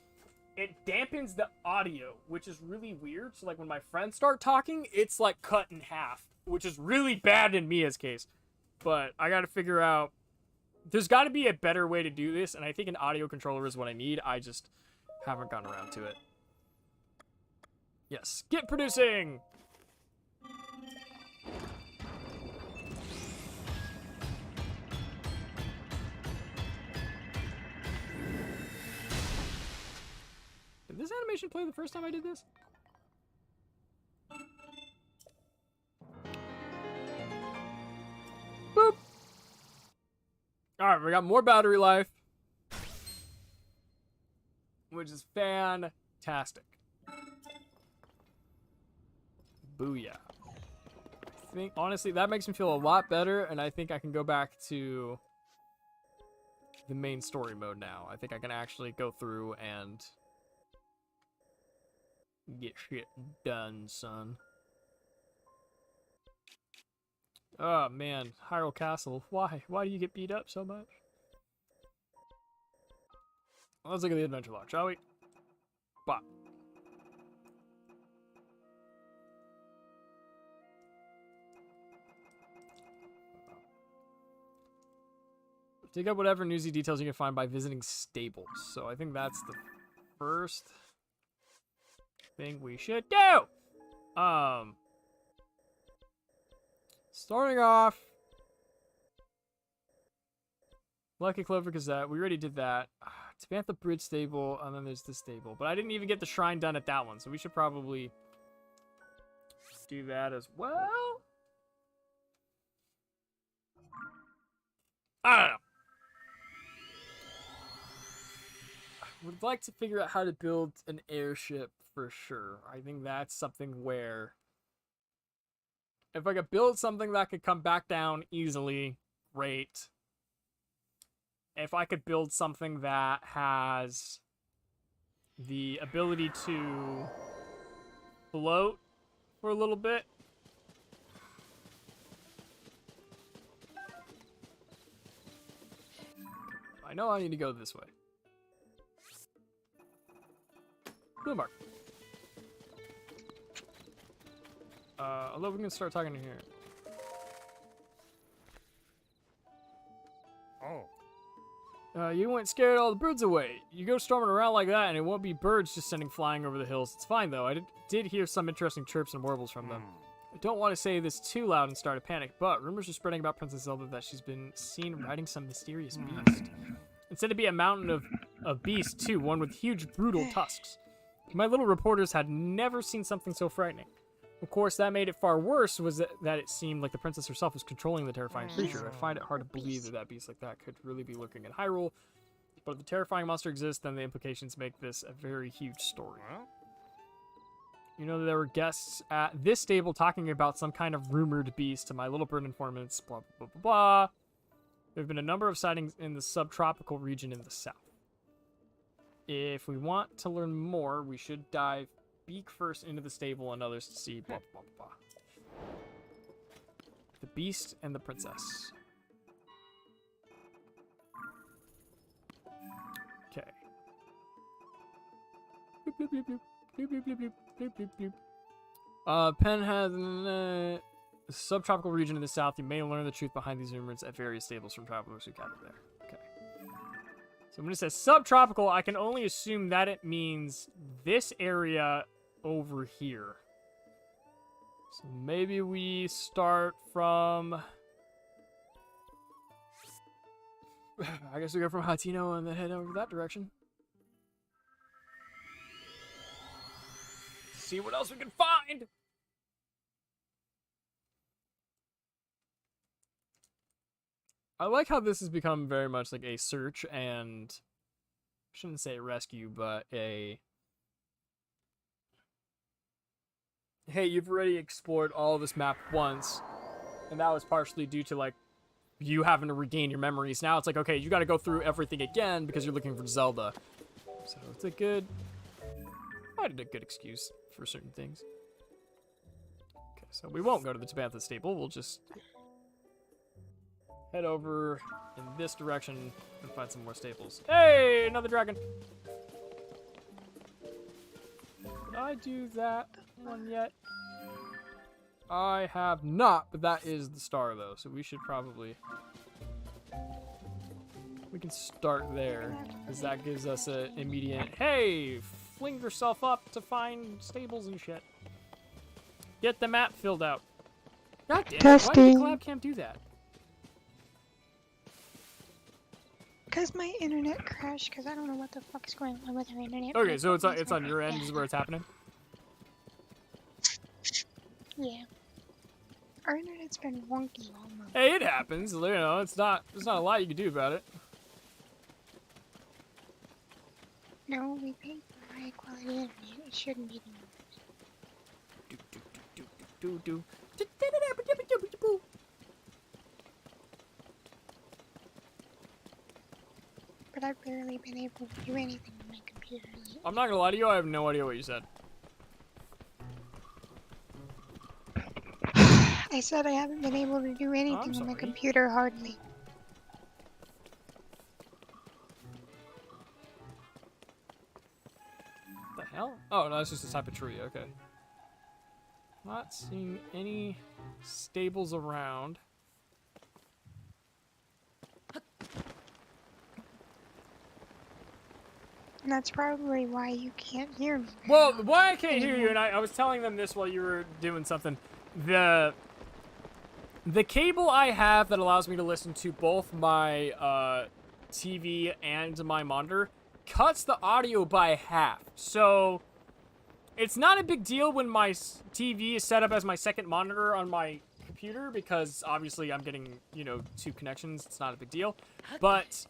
it dampens the audio, which is really weird. So, like, when my friends start talking, it's, like, cut in half, which is really bad in Mia's case. But I gotta figure out. There's gotta be a better way to do this, and I think an audio controller is what I need. I just haven't gotten around to it. Yes, get producing! Did this animation play the first time I did this? Boop! Alright, we got more battery life. Which is fantastic. Booyah. I think, honestly, that makes me feel a lot better, and I think I can go back to the main story mode now. I think I can actually go through and get shit done, son. Oh, man. Hyrule Castle. Why? Why do you get beat up so much? Let's look at the adventure log, shall we? Bop. Dig up whatever newsy details you can find by visiting stables. So I think that's the first thing we should do. Starting off, Lucky Clover Gazette. We already did that. Tabantha Bridge Stable, and then there's the stable. But I didn't even get the shrine done at that one, so we should probably do that as well. I don't know. I would like to figure out how to build an airship for sure. I think that's something where if I could build something that could come back down easily, great. If I could build something that has the ability to float for a little bit. I know I need to go this way. Blue mark. Although we can start talking to here. Oh. You went scared all the birds away. You go storming around like that, and it won't be birds just sending flying over the hills. It's fine, though. I did hear some interesting chirps and warbles from them. I don't want to say this too loud and start a panic, but rumors are spreading about Princess Zelda that she's been seen riding some mysterious beast. It said to be a mountain of beasts, too, one with huge, brutal tusks. My little reporters had never seen something so frightening. Of course, that made it far worse, was that it seemed like the princess herself was controlling the terrifying creature. I find it hard to believe that beast like that could really be lurking in Hyrule. But if the terrifying monster exists, then the implications make this a very huge story. You know, there were guests at this stable talking about some kind of rumored beast to my little bird informants, blah, blah, blah, blah, blah. There have been a number of sightings in the subtropical region in the south. If we want to learn more, we should dive beak first into the stable and others to see blah, blah, blah, blah. The beast and the princess. Okay. Bloop, bloop, bloop, bloop. Bloop, bloop, bloop, bloop. Bloop, bloop, bloop. Penn has a subtropical region in the south. You may learn the truth behind these rumors at various stables from travelers who gather there. Okay. So when it says subtropical, I can only assume that it means this area over here. So maybe we start from... I guess we go from Hatino and then head over that direction. See what else we can find! I like how this has become very much like a search and... I shouldn't say rescue, but a... Hey, you've already explored all this map once, and that was partially due to, like, you having to regain your memories. Now it's like, okay, you gotta go through everything again because you're looking for Zelda. So it's a good... I did a good excuse for certain things. Okay, so we won't go to the Tabantha stable. We'll just head over in this direction and find some more stables. Hey, another dragon! Did I do that one yet? I have not, but that is the star, though, so we should probably... We can start there, because that gives us an immediate... Hey! Fling yourself up to find stables and shit. Get the map filled out. God damn it, why did the collab cam do that? Because my internet crashed, because I don't know what the fuck is going on with our internet. Okay, so it's on your end, is where it's happening? Yeah. Our internet's been wonky all month. Hey, it happens. You know, there's not a lot you can do about it. No, we pay for high quality internet. It shouldn't be doing But I've barely been able to do anything on my computer lately. I'm not gonna lie to you, I have no idea what you said. I said I haven't been able to do anything on my computer hardly. What the hell? Oh, no, that's just a type of tree, okay. Not seeing any stables around. And that's probably why you can't hear me. Well, why I can't hear you, and I was telling them this while you were doing something. The cable I have that allows me to listen to both my TV and my monitor cuts the audio by half. So it's not a big deal when my TV is set up as my second monitor on my computer because obviously I'm getting, you know, 2 connections. It's not a big deal. But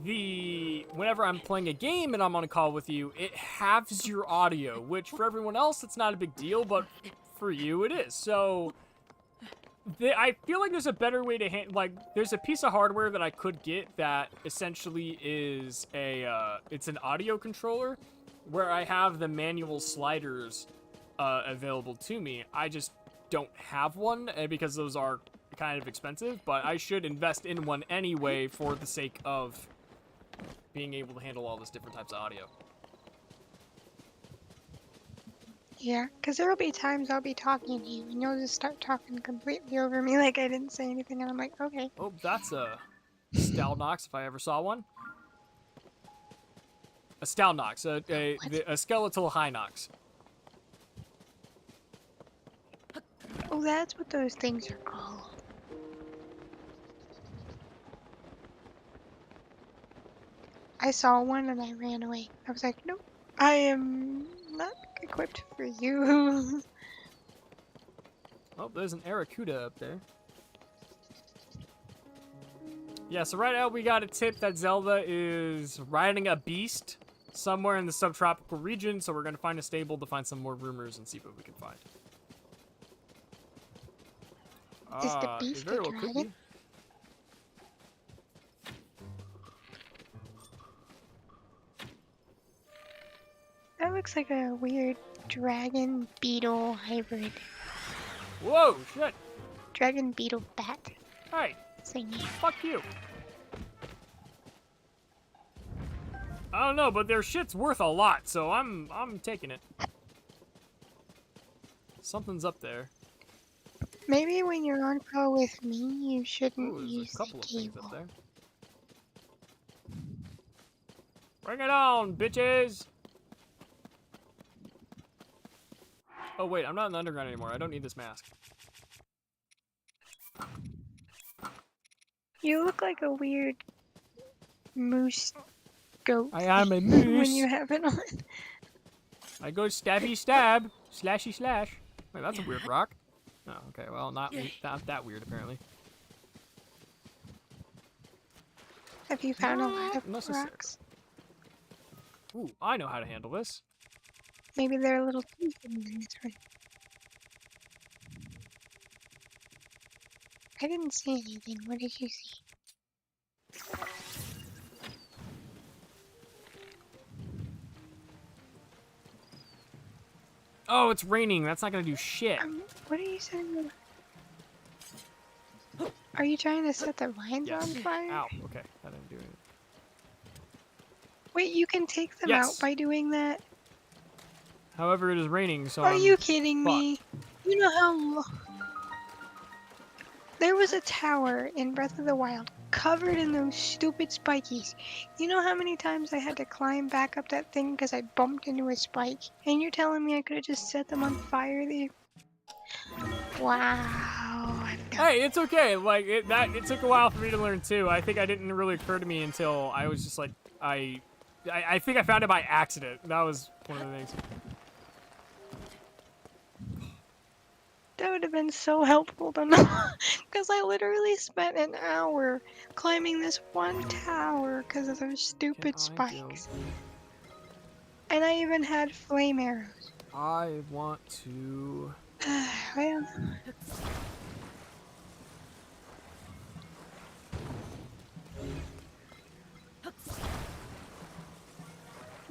whenever I'm playing a game and I'm on a call with you, it halves your audio, which for everyone else it's not a big deal, but for you it is. So I feel like there's a better way to there's a piece of hardware that I could get that essentially is it's an audio controller where I have the manual sliders available to me. I just don't have one because those are kind of expensive, but I should invest in one anyway for the sake of being able to handle all this different types of audio. Yeah, because there will be times I'll be talking to you and you'll just start talking completely over me like I didn't say anything, and I'm like, okay. Oh, that's a Stalnox if I ever saw one. A Stalnox, a skeletal Hinox. Oh, that's what those things are called. I saw one and I ran away. I was like, nope, I am not equipped for you. Oh, there's an Aracuda up there. Yeah, so right now we got a tip that Zelda is riding a beast somewhere in the subtropical region, so we're going to find a stable to find some more rumors and see what we can find. Is the beast it very a well could dragon? be. That looks like a weird dragon beetle hybrid. Whoa, shit. Dragon beetle bat Hey, thingy. fuck you. I don't know, but their shit's worth a lot, so I'm taking it. Something's up there. Maybe when you're on call with me, you shouldn't Ooh, there's use a couple the of things cable. up there. Bring it on, bitches! Oh wait, I'm not in the underground anymore. I don't need this mask. You look like a weird moose goat I am a thing moose. when you have it on. I go stabby stab, slashy slash. Wait, that's a weird rock. Oh, okay. Well, not that weird apparently. Have you found a lot of Necessary. rocks? Ooh, I know how to handle this. Maybe they're a little too thin in this one. I didn't see anything. What did you see? Oh, it's raining. That's not gonna do shit. What are you saying? Are you trying to set the vines Yes. on fire? Ow. Okay, that didn't do anything. Wait, you can take them Yes. out by doing that? However, it is raining, so Are I'm you kidding me? fucked. You know how there was a tower in Breath of the Wild covered in those stupid spikies. You know how many times I had to climb back up that thing because I bumped into a spike? And you're telling me I could have just set them on fire there? Wow. I've got Hey, it's okay. Like it took a while for me to learn too. I think it didn't really occur to me until I was just like I think I found it by accident. That was one of the things. That would have been so helpful to know, because I literally spent an hour climbing this one tower because of those stupid spikes. And I even had flame arrows. I want to. Well,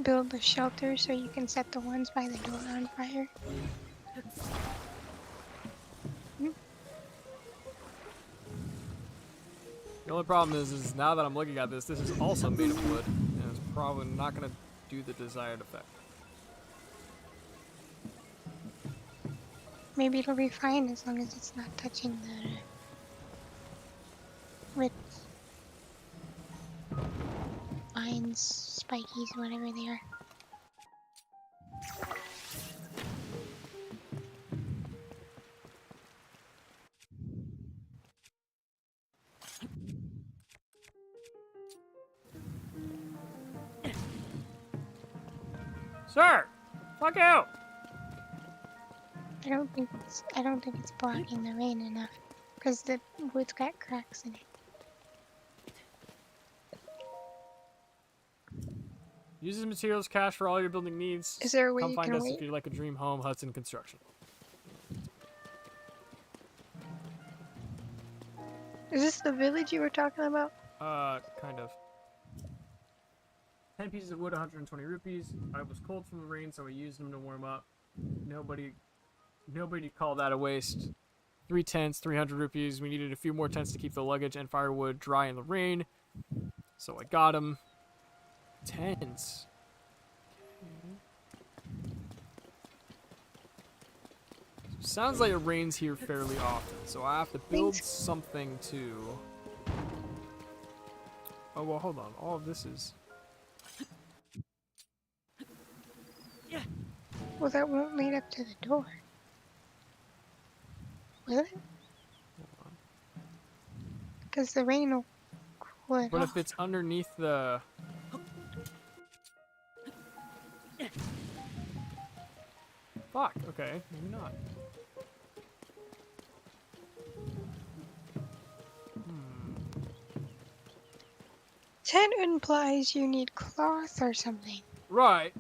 build the shelter so you can set the ones by the door on fire. The only problem is now that I'm looking at this is also made of wood, and it's probably not gonna do the desired effect. Maybe it'll be fine as long as it's not touching the roots. Vines, spikies, whatever they are. Sir! Fuck out! I don't think it's blocking the rain enough, because the wood's got cracks in it. Uses materials cash for all your building needs. Is there a way Come you find can us wait? if you like a dream home, Hudson Construction. Is this the village you were talking about? Kind of. 10 pieces of wood, 120 rupees. I was cold from the rain, so I used them to warm up. Nobody called that a waste. 3 tents, 300 rupees. We needed a few more tents to keep the luggage and firewood dry in the rain. So I got them. Tents. Sounds like it rains here fairly often, so I have to build something to... Oh, well, hold on. All of this is... Well, that won't lead up to the door. Will it? Because the rain will cool it But off. if it's underneath the... Fuck, okay, maybe not. Tent implies you need cloth or something. Right.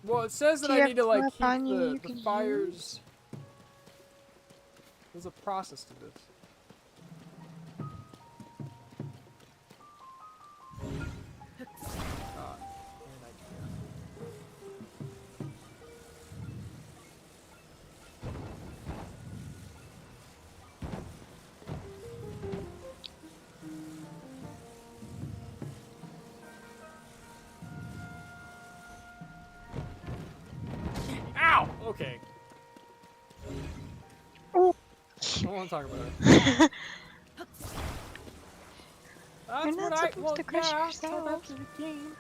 Well, it says that Do you I have need to, like, cloth keep on you you the can fires... There's a process to this. Ow! Okay. Oh. I don't want to talk about it. That's You're not what supposed to crush yeah, yourself. that's the game.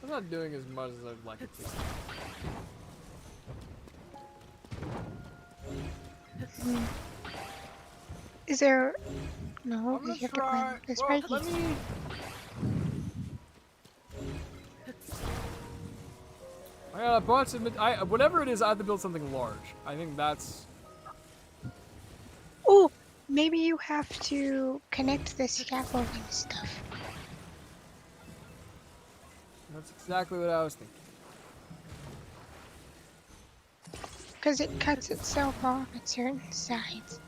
I'm not doing as much as I'd like it to. Is there... No, I'm gonna because you have to try. climb this Well, let spiky. me. I got a bunch of. Whatever it is, I have to build something large. I think that's. Oh, maybe you have to connect the scaffolding stuff. That's exactly what I was thinking. Because it cuts itself off at certain sides.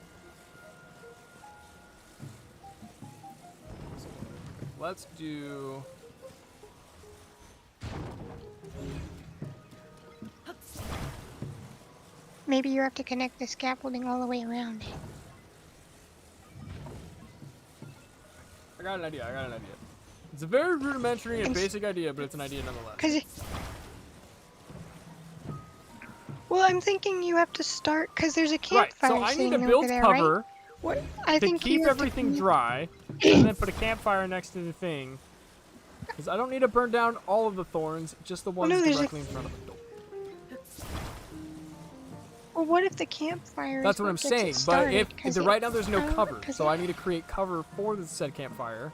Let's do. Maybe you have to connect the scaffolding all the way around it. I got an idea. It's a very rudimentary and And basic idea, but it's an idea nonetheless. Cause well, I'm thinking you have to start because there's a Right. campfire So I need to sitting build over there, cover right? What I to think keep you have to everything connect- dry, and then put a campfire next to the thing. Because I don't need to burn down all of the thorns, just the ones no, there's directly in front of the door. Well, what if the campfire? That's is what I'm gets it saying. But started, if 'cause right now there's no oh, cover, 'cause so I need to create cover for the said campfire.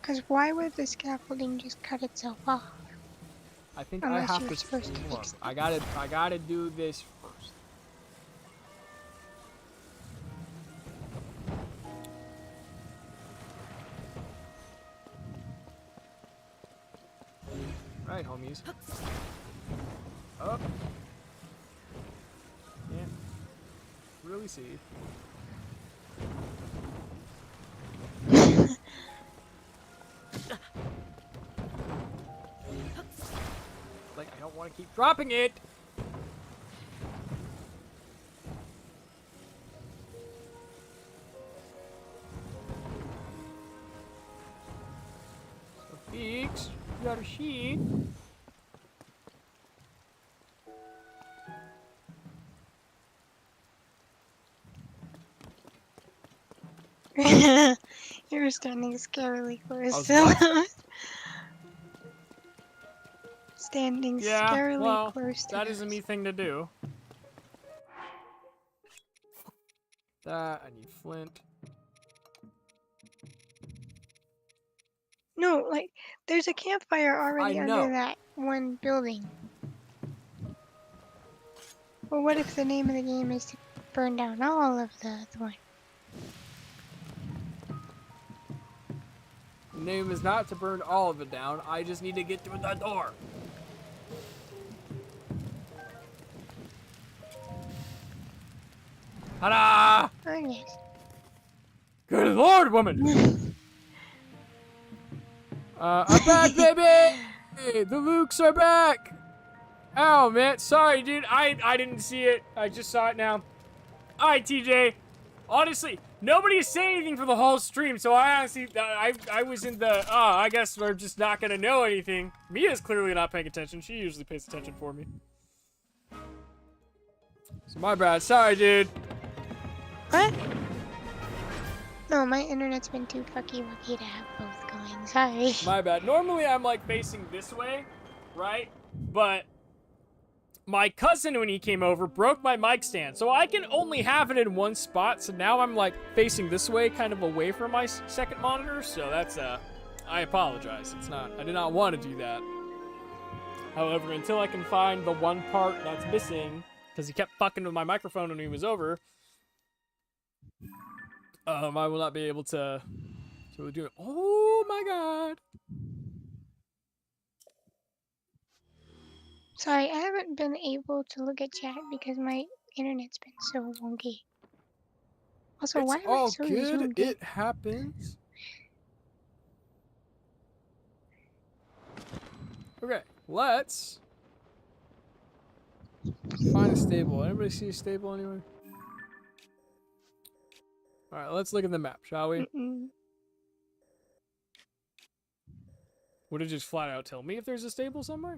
Because why would the scaffolding just cut itself off? I think Unless I you have were to. supposed to Hold on. fix it. I gotta do this first. Right, homies. Up. Can't really see. Like, I don't want to keep dropping it! So, Beaks, you got a sheet. You're standing scarily close was to what? those. Standing Yeah, scarily well, close to that is a those. me thing to do. That, I need flint. No, like, there's a campfire already I under know. that one building. Well, what if the name of the game is to burn down all of the one? The name is not to burn all of it down. I just need to get through the door. Ta-da! Oh, yes. Good lord, woman! I'm back, baby! Hey, the Lukes are back! Oh, man, sorry, dude. I didn't see it. I just saw it now. Alright, TJ. Honestly, nobody is saying anything for the whole stream, so I honestly, I was in the, I guess we're just not gonna know anything. Mia's clearly not paying attention. She usually pays attention for me. So my bad. Sorry, dude. What? No, my internet's been too fucky-wucky to have both going. Sorry. My bad. Normally I'm like facing this way, right? But my cousin, when he came over, broke my mic stand. So I can only have it in one spot. So now I'm like facing this way, kind of away from my second monitor. So that's, I apologize. It's not, I did not want to do that. However, until I can find the one part that's missing, because he kept fucking with my microphone when he was over, I will not be able to do it. Oh my god. Sorry, I haven't been able to look at chat because my internet's been so wonky. Also, why It's am I all so good. zoomed in? It happens. Okay, let's find a stable. Anybody see a stable anywhere? Alright, let's look at the map, shall we? Mm-mm. Would it just flat out tell me if there's a stable somewhere?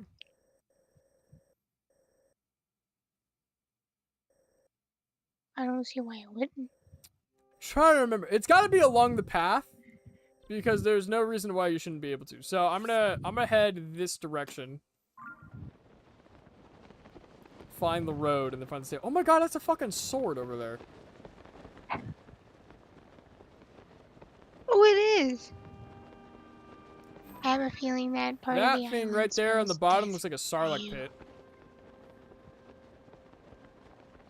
I don't see why it wouldn't. Try to remember. It's got to be along the path because there's no reason why you shouldn't be able to. So I'm gonna head this direction. Find the road and then find the stable. Oh my god, that's a fucking sword over there. Oh, it is! I have a feeling that part of That the thing island right there on the smells bottom death looks like a for sarlacc you. pit.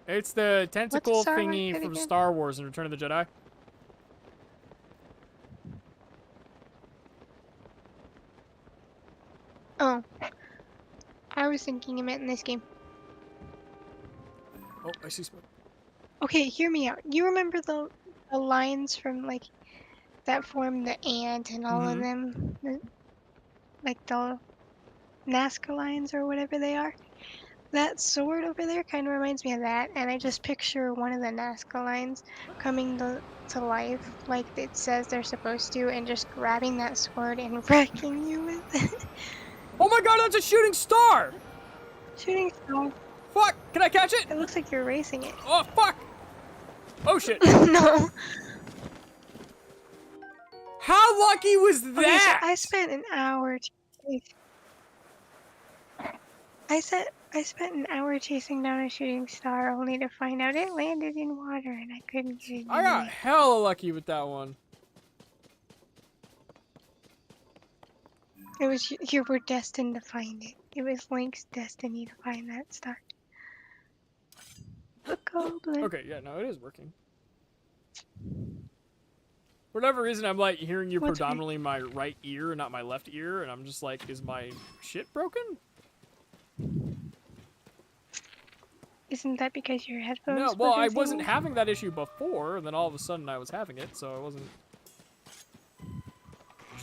It's the tentacle Sarlacc thingy pit from again? Star Wars and Return of the Jedi. Oh. I was thinking you meant in this game. Oh, I see smoke. Okay, hear me out. You remember the lines from, like, that form the ant and all of them? Like the Nazca lines or whatever they are? That sword over there kind of reminds me of that, and I just picture one of the Nazca lines coming to life like it says they're supposed to, and just grabbing that sword and wrecking you with it. Oh my god, that's a shooting star! Shooting star. Fuck! Can I catch it? It looks like you're racing it. Oh, fuck! Oh shit. No. How lucky was Okay, so that? I spent an hour I spent an hour chasing down a shooting star only to find out it landed in water and I couldn't get it I got anyway. hella lucky with that one. It was you were destined to find it. It was Link's destiny to find that star. The goblin. Okay, yeah, no, it is working. For whatever reason, I'm like hearing you What's predominantly in my right ear and not my left ear, and I'm just like, is my shit broken? Isn't that because your headphones? No, well, I wasn't wasn't singing? having that issue before, and then all of a sudden I was having it, so I wasn't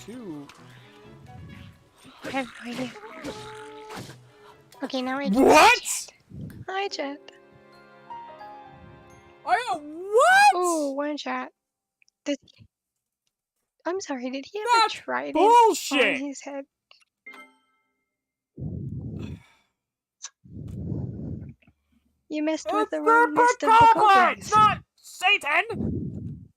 too... I have no idea. Okay, now I What? Hi, Jet. I got what? Oh, one shot. I'm sorry, did he have That's a trident bullshit. on his head? You messed with It's the wrong the list of the goblin! goblins. It's not Satan!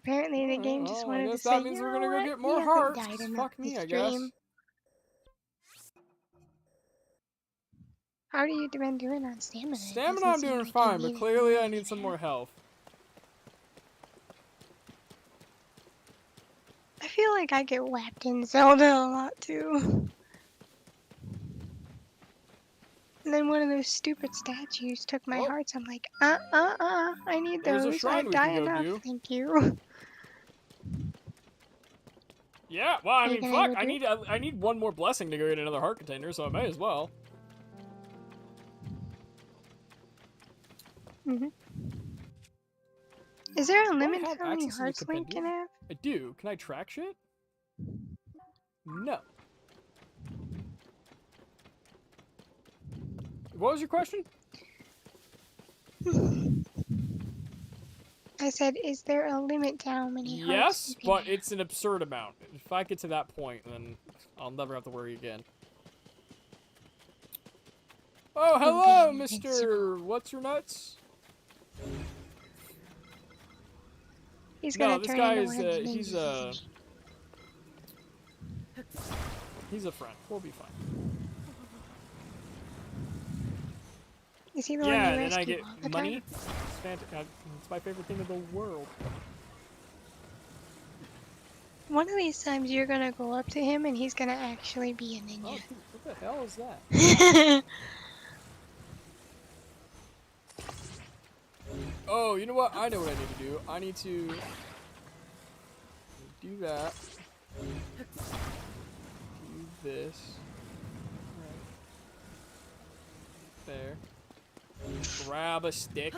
apparently the game just I wanted to guess say, that means you we're know gonna go what? get You more haven't hearts. died enough Fuck me, this I guess. stream. How do you been doing on stamina? It Stamina, doesn't I'm seem doing like you fine, but need it clearly more I than need some that. more health. I feel like I get whacked in Zelda a lot too. And then one of those stupid statues took my Oh. hearts. I'm like, I need There's a those. shrine I've we can died go enough, do. thank you. Yeah, well, I Are you mean, gonna fuck, go do I need one more blessing to go get another heart container, so I may as well. Is there a Do I limit to have how many access to the hearts Link can compendium? have? I do. Can I track shit? No. What was your question? I said, is there a limit to how many hearts you Yes, can but have? it's an absurd amount. If I get to that point, then I'll never have to worry again. Oh, You'll hello, be Mr. invincible. What's your nuts? He's No, gonna this turn guy into is, one of the he's ninjas, isn't he's a friend. We'll be fine. he? Is he the Yeah, one you and then I rescue get all the money. time? It's fantastic. It's my favorite thing in the world. One of these times you're gonna go up to him and he's gonna actually be a Oh, ninja. dude, what the hell is that? Oh, you know what? I know what I need to do. I need to do that. Do this. Right there. Grab a stick.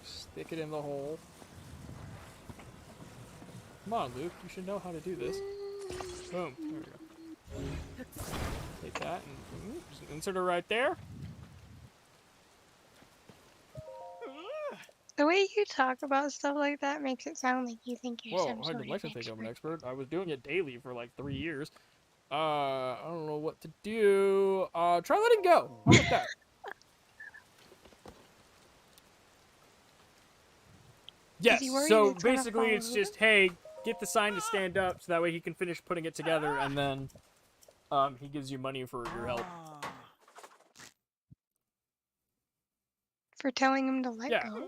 Stick it in the hole. Come on, Luke. You should know how to do this. Boom. There we go. Take that and just insert it right there. The way you talk about stuff like that makes it sound like you think you're Whoa, some I sort would of like to think I'm an expert. expert. I was doing it daily for like 3 years. I don't know what to do. Try letting go. How about that? Yes, he worried so it's gonna basically fall it's over? just, hey, get the sign to stand up so that way he can finish putting it together and then he gives you money for your help. For telling him to let Yeah. go?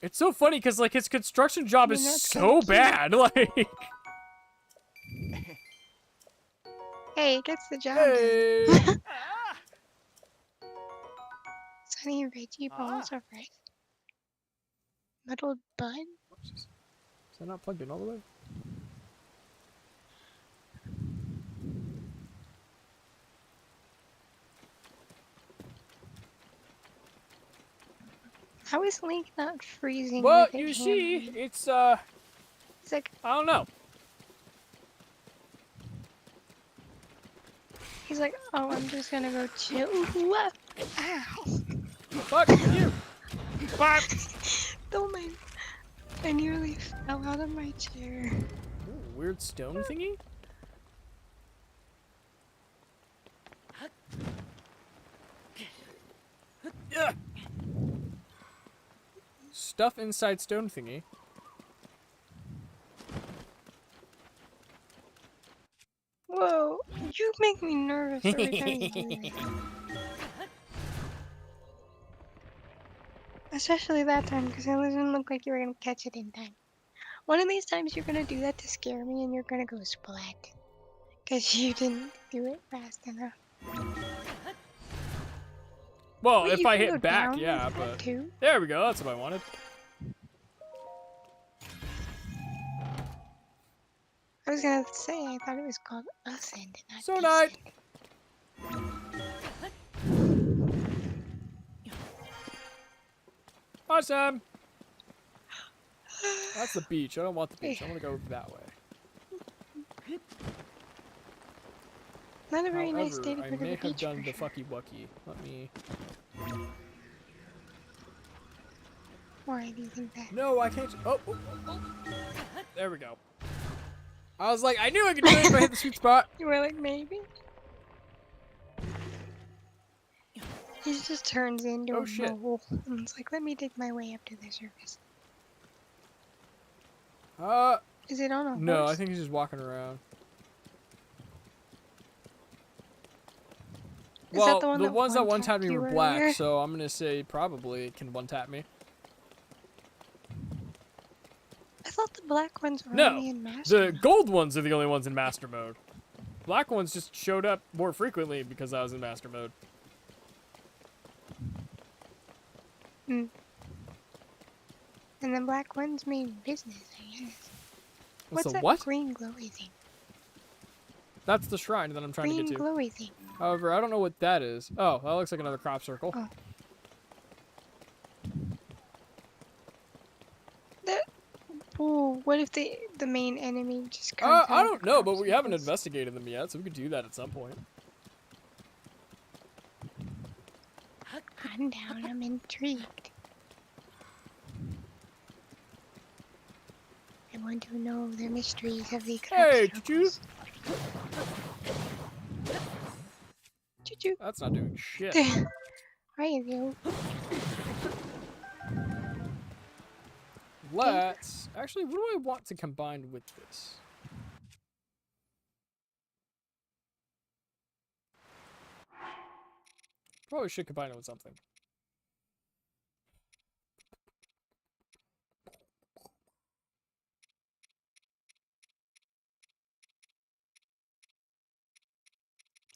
It's so funny because, like, his construction job I mean, is that's so kinda cute. bad. Like, Hey, it gets the job hey. done. Sunny veggie balls of rice. Muddled bun? Is that not plugged in all the way? How is Link not freezing Well, with it you see, hammering? it's, It's like, I don't know. he's like, oh, I'm just gonna go chill. What? Ow. Fuck you. Fuck. Oh my. I nearly fell out of my chair. Ooh, weird stone thingy? Yeah. Stuff inside stone thingy. Whoa, you make me nervous every time you do that. Especially that time, because it didn't look like you were gonna catch it in time. One of these times you're gonna do that to scare me and you're gonna go splat. Because you didn't do it fast enough. Well, Wait, if you I can go hit back, down yeah, like that but too? there we go. That's what I wanted. I was gonna say, I thought it was called ascend, not So night. descend. Awesome. That's the beach. I don't want the beach. I want to go that way. Not a very nice However, day to I go to may the have beach done the for sure. fucky wucky. Let me. Why do you think that? No, I can't. Oh, oh, oh, oh. There we go. I was like, I knew I could do it if I hit the sweet spot. You were like, maybe? He just turns into Oh, a shit. mole. And it's like, let me dig my way up to the surface. Is it on a No, horse? I think he's just walking around. Is Well, that the one that ones that one-tapped one-tapped me you were black, earlier? so I'm gonna say probably it can one-tap me. I thought the black ones were No, only in master the mode. gold ones are the only ones in master mode. Black ones just showed up more frequently because I was in master mode. Hmm. And the black ones mean business, I guess. What's the that what? green glowy thing? That's the shrine that I'm trying Green to get to. glowy thing. However, I don't know what that is. Oh, that looks like another crop circle. Oh. Ooh, what if the main enemy just comes out I of don't the know, crop but we haven't circles? investigated them yet, so we could do that at some point. I'm down, I'm intrigued. I want to know the mysteries of the crop Hey, circles. Choo-choo. That's not doing shit. Hi, you. Let's... Actually, what do I want to combine with this? Probably should combine it with something.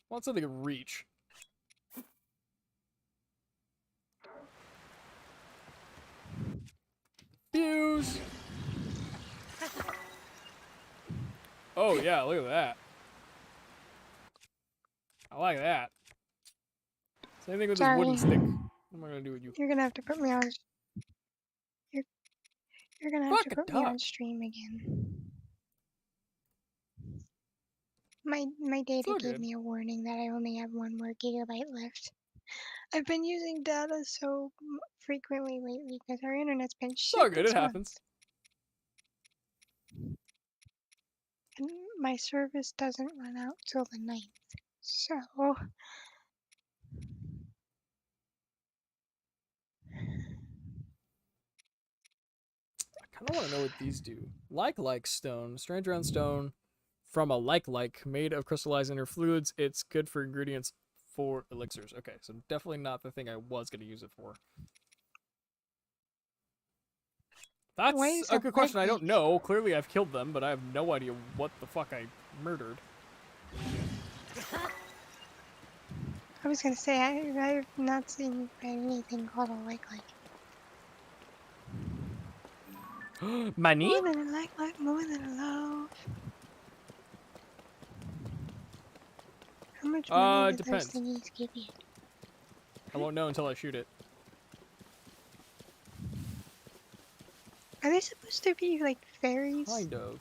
Want something to reach. Fuse! Oh yeah, look at that. I like that. Same thing with this wooden Sorry. stick. What am I gonna do with you? You're gonna have to put me on. You're gonna have to Fuck a put me on duck. stream again. My data all gave good. me a warning that I only have 1 more gigabyte left. I've been using data so frequently lately because our internet's been It's all shit good, this it happens. month. And my service doesn't run out till the 9th. So I kinda wanna know what these do. Like stone. Strange round stone from a like made of crystallized inner fluids. It's good for ingredients for elixirs. Okay, so definitely not the thing I was gonna use it for. why That's is a that good question. I don't like? know. Clearly I've killed them, but I have no idea what the fuck I murdered. I was gonna say I've not seen anything called a like. Money? More than a like, more than a love. How much money do those Depends. thingies give you? I won't know until I shoot it. Are they supposed to be like fairies? Kind of.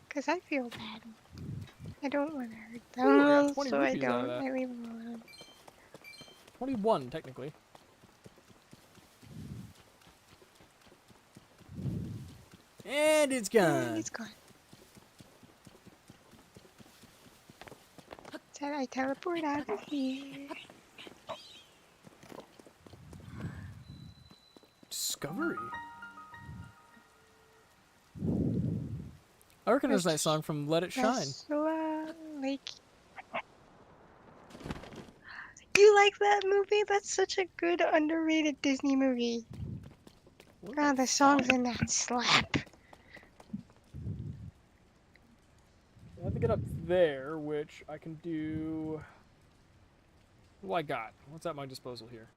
Because I feel bad. I don't want to hurt Ooh, I got them, 20 so I rupees out of don't. that. I leave them alone. 21, technically. And it's And it's gone. Said I teleport out of here. Discovery. I recognize that song from Let It Shine. Like. You like that movie? That's such a good underrated Disney movie. God, the songs in that slap. I have to get up there, which I can do... What do I got? What's at my disposal here?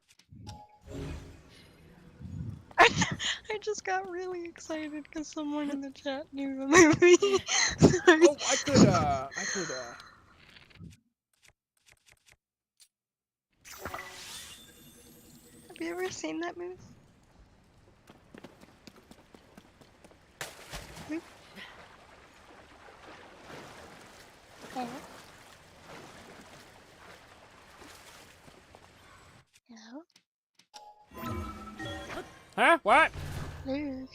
I just got really excited because someone in the chat knew the movie. Sorry. Oh, I could, Have you ever seen that movie? Oop. Hello? Hello? Huh? What? Luke.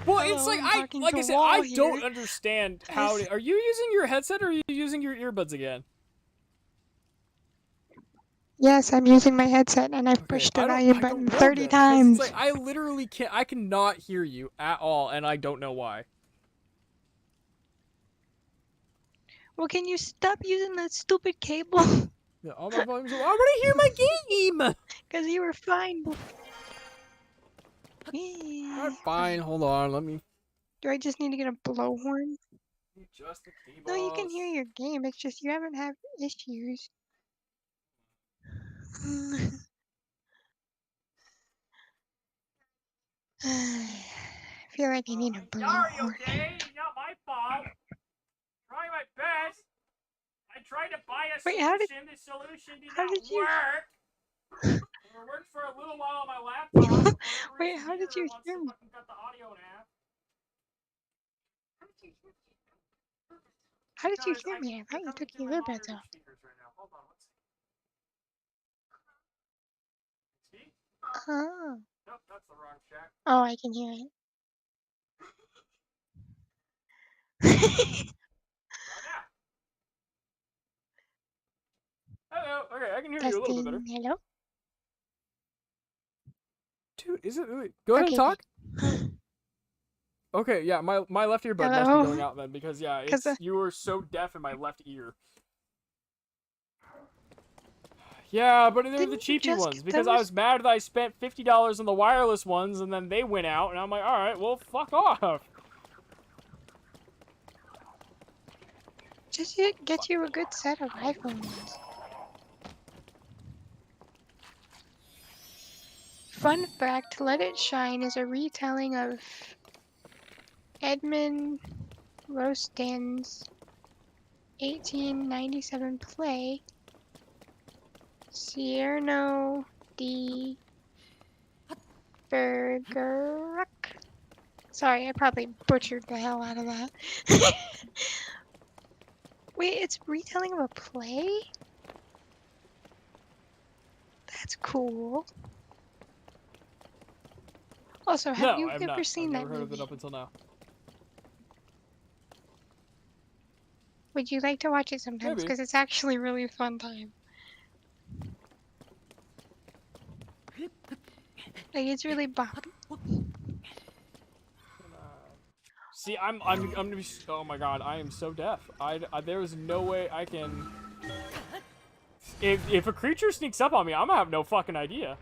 Well, Hello, it's like I'm talking like to I a said, wall I here. don't understand how. Are you using your headset or are you using your earbuds again? Yes, I'm using my headset and I've Okay, pushed the I volume don't button know 30 then, 'cause times. it's like I literally can't. I cannot hear you at all, and I don't know why. Well, can you stop using that stupid cable? Yeah, all my volumes. I want to hear my game. Because you were fine before. Alright, fine. Hold on. Let me Do I just need to get a blowhorn? adjust the key No, you can hear boss. your game. It's just you haven't had issues. I feel like I need a blowhorn. It's not my fault. Trying my best. I tried to buy a Wait, how did The solution did how not did you work. It worked for a little while on my laptop. wait? How did you hear me? Fucking cut the audio in half. How did you Guys, hear me? I thought you took your earbuds off. speakers right now. Hold on, let's see. See? Oh. Nope, that's the wrong check. Oh, I can hear it. Try now. Hello. Okay, I can hear you a little bit better. Testing. Hello. Dude, is it really? Go ahead and Okay, talk. Okay, yeah, my left earbud must Hello? be going out then because yeah, 'Cause, you were so deaf in my left ear. Yeah, but they're the Didn't you cheapy just ones get because I those? was mad that I spent $50 on the wireless ones and then they went out and I'm like, all right, well, fuck off. Just get you a good set of iPhones. Fun fact: Let It Shine is a retelling of Edmund Rostan's 1897 play Cyrano de Bergerac. Sorry, I probably butchered the hell out of that. Wait, it's retelling of a play? That's cool. Also, have No, you I've ever not. seen I've that never heard of movie? it up until now. Would you like to watch it sometimes? Maybe. Because it's actually really a fun time. Like, it's really boppy. See, I'm gonna be. Oh my god, I am so deaf. There is no way I can. If a creature sneaks up on me, I'm gonna have no fucking idea.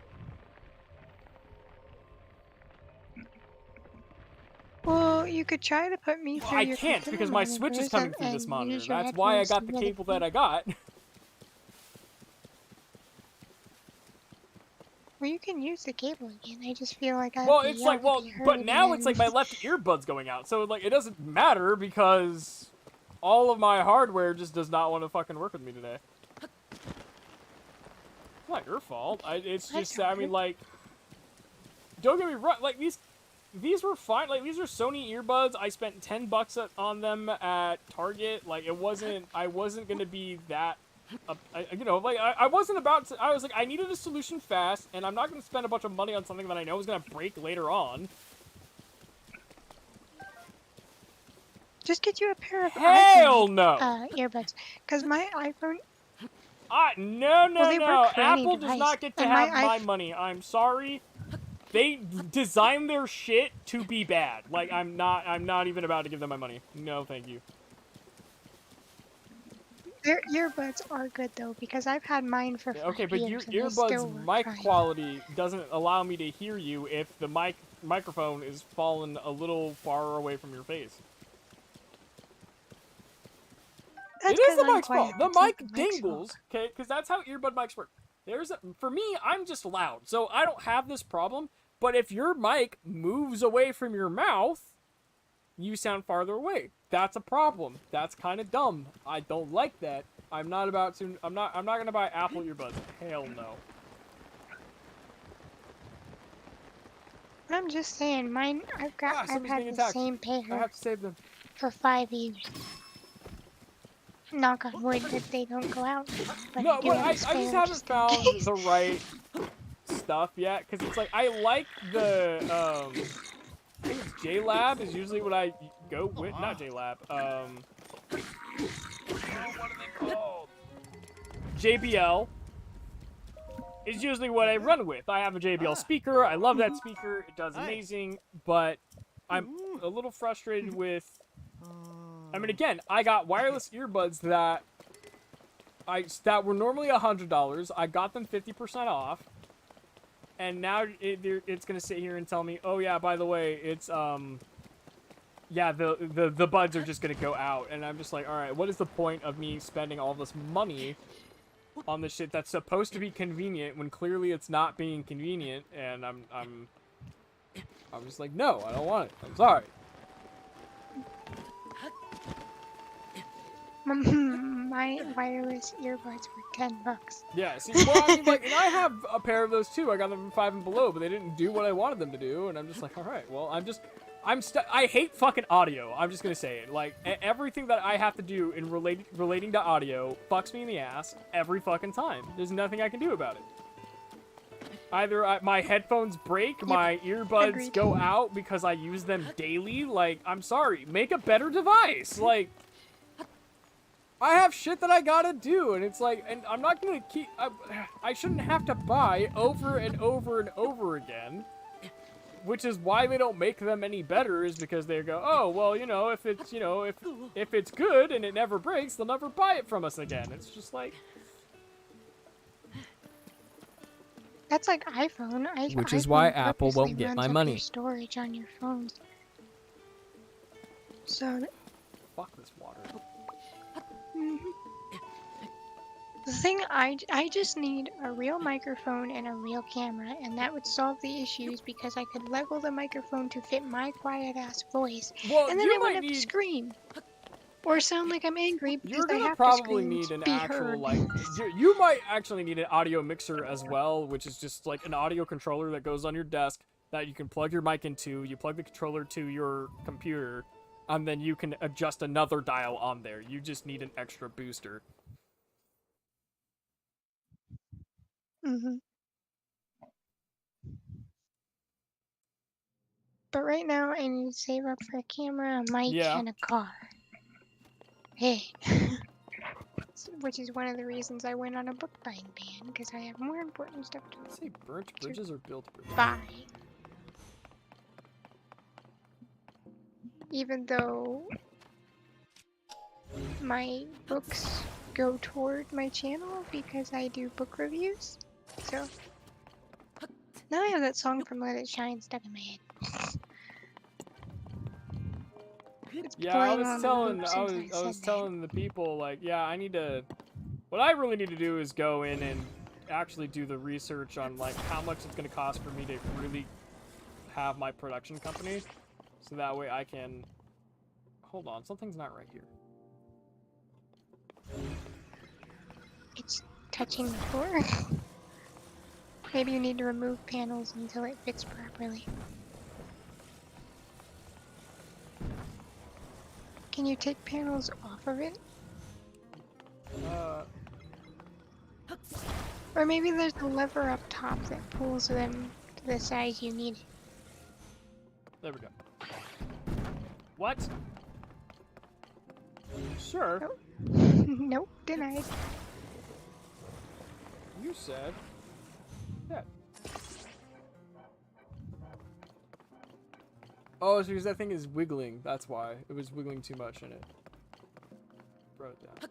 Well, you could try to put me through I your can't computer because my Switch is monitors coming through this and monitor. use your That's why I headphones got to the get cable it. that I got. Well, you can use the cable again. I just feel like I have Well, to it's yell like, to well, be heard but now it's like and- my left earbud's going out, so like it doesn't matter because all of my hardware just does not want to fucking work with me today. It's not your fault. It's That's just, I mean, like, don't get me wrong. Like these were fine. Like these are Sony earbuds. I spent $10 on them at Target. Like it wasn't. I wasn't gonna be that. You know, like I wasn't about to. I was like, I needed a solution fast, and I'm not gonna spend a bunch of money on something that I know is gonna break later on. Just get you a pair of Hell iPhone no! earbuds. Because my iPhone, No, well, they no. work for any Apple does device. not get to And have my money. I'm sorry. They design their shit to be bad. Like I'm not even about to give them my money. No, thank you. Their earbuds are good though, because I've had mine for 5 Okay, but your years and they still earbuds work mic fine. quality doesn't allow me to hear you if the microphone is fallen a little far away from your face. That's It is the 'cause I'm mic's fault. quiet. The It's not mic the mic's fault. dingles, okay? Because that's how earbud mics work. For me, I'm just loud, so I don't have this problem. But if your mic moves away from your mouth, you sound farther away. That's a problem. That's kind of dumb. I don't like that. I'm not gonna buy Apple earbuds. Hell no. I'm just saying, mine. I've Somebody's had being the attacked. same I pair have to save them. for 5 years. Knock on wood that they don't go out. But No, I do but have I a just spare haven't just in found case. the right stuff yet, because it's like, I like the, I think it's JLab is usually what I go with. Not JLab. What are they called? JBL is usually what I run with. I have a JBL speaker. I love that speaker. It does amazing, but I'm a little frustrated with... I mean, again, I got wireless earbuds that were normally $100. I got them 50% off. And now it's going to sit here and tell me, oh, yeah, by the way, it's, yeah, the buds are just going to go out. And I'm just like, all right, what is the point of me spending all this money on this shit that's supposed to be convenient when clearly it's not being convenient? And I'm just like, no, I don't want it. I'm sorry. My wireless earbuds were $10. Yeah, see, well, I mean, like, and I have a pair of those too. I got them from Five and Below, but they didn't do what I wanted them to do, and I'm just like, all right, well, I hate fucking audio. I'm just gonna say it. Like, everything that I have to do in relating to audio fucks me in the ass every fucking time. There's nothing I can do about it. Either my headphones break, my earbuds Agreed. go out because I use them daily. Like, I'm sorry, make a better device. Like, I have shit that I gotta do, and it's like, and I'm not gonna keep, I shouldn't have to buy over and over and over again, which is why they don't make them any better, is because they go, oh, well, you know, if it's, you know, if it's good and it never breaks, they'll never buy it from us again. It's just like... That's like iPhone. Which is iPhone why Apple purposely won't get runs my up money. your storage on your phones. So Fuck this water. the thing, I just need a real microphone and a real camera, and that would solve the issues because I could level the microphone to fit my quiet ass voice, Well, and then you I wouldn't might have to need... scream or sound like I'm angry because You're I gonna have probably to scream need to an be actual, heard. like, you might actually need an audio mixer as well, which is just like an audio controller that goes on your desk that you can plug your mic into. You plug the controller to your computer, and then you can adjust another dial on there. You just need an extra booster. But right now, I need to save up for a camera, a mic, Yeah. and a car. Hey. Which is one of the reasons I went on a book buying ban, because I have more important stuff Did I say burnt bridges or built to bridges? buy. Even though my books go toward my channel because I do book reviews. So now I have that song from Let It Shine stuck in my head. It's Yeah, I playing was on telling, loop I since was said that. telling the people, like, yeah, I need to, what I really need to do is go in and actually do the research on, like, how much it's going to cost for me to really have my production company, so that way I can, hold on, something's not right here. It's touching the floor. Maybe you need to remove panels until it fits properly. Can you take panels off of it? Or maybe there's a lever up top that pulls them to the size you need. There we go. What? Sure. Nope. Nope, denied. You said. Yeah. Oh, it's because that thing is wiggling. That's why. It was wiggling too much in it. Wrote it down.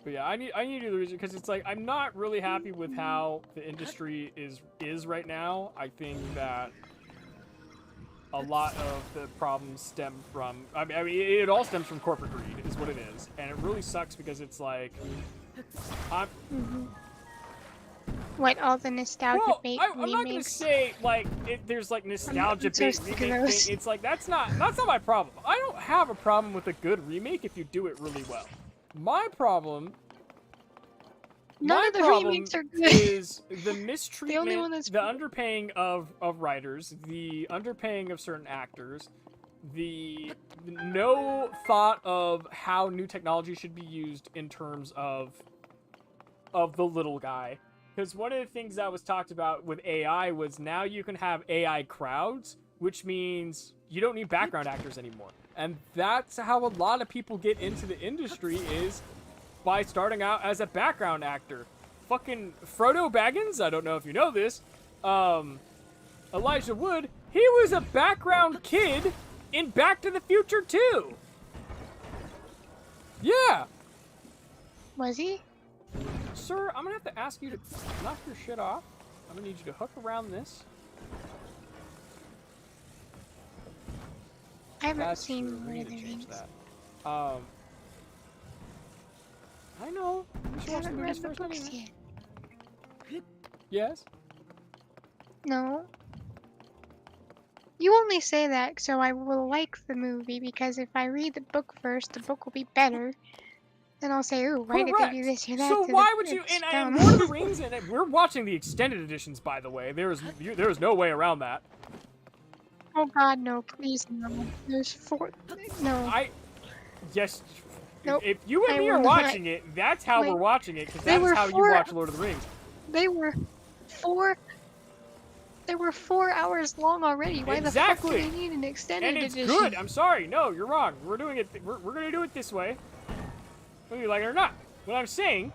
But yeah, I need to do the research because it's like I'm not really happy with how the industry is right now. I think that a lot of the problems stem from I mean it all stems from corporate greed is what it is. And it really sucks because it's like What, all the nostalgia well, bait I'm not gonna remakes? say like there's like nostalgia so bait sick of remake those. thing. It's like that's not my problem. I don't have a problem with a good remake if you do it really well. My problem None of the remakes are good. is the mistreatment, one that's the underpaying of writers, the underpaying of certain actors, the no thought of how new technology should be used in terms of the little guy. Because one of the things that was talked about with AI was now you can have AI crowds, which means you don't need background actors anymore. And that's how a lot of people get into the industry, is by starting out as a background actor. Fucking Frodo Baggins, I don't know if you know this, Elijah Wood, he was a background kid in Back to the Future 2. Yeah. Was he? Sir, I'm gonna have to ask you to knock your shit off. I'm gonna need you to hook around this. I haven't That's seen true. Lord We of need the to change Rings. that. I know. We I should watch the haven't movies read the first books anyway. yet. Yes? No. You only say that so I will like the movie, because if I read the book first, the book will be better. Then I'll say, ooh, why did they do this or that? So to why the, would you? it's And dumb. Lord of the Rings, and we're watching the extended editions, by the way. There is no way around that. Oh god, no, please no. There's 4. No. Yes. Nope, If you and I me will are not. watching it, that's how Like, we're watching it, because they that's were how you 4 watch Lord of the Rings. They were 4. They were 4 hours long already. Why Exactly. the fuck do they need an extended And it's edition? good. I'm sorry. No, you're wrong. We're doing it. We're gonna do it this way, whether you like it or not. What I'm saying,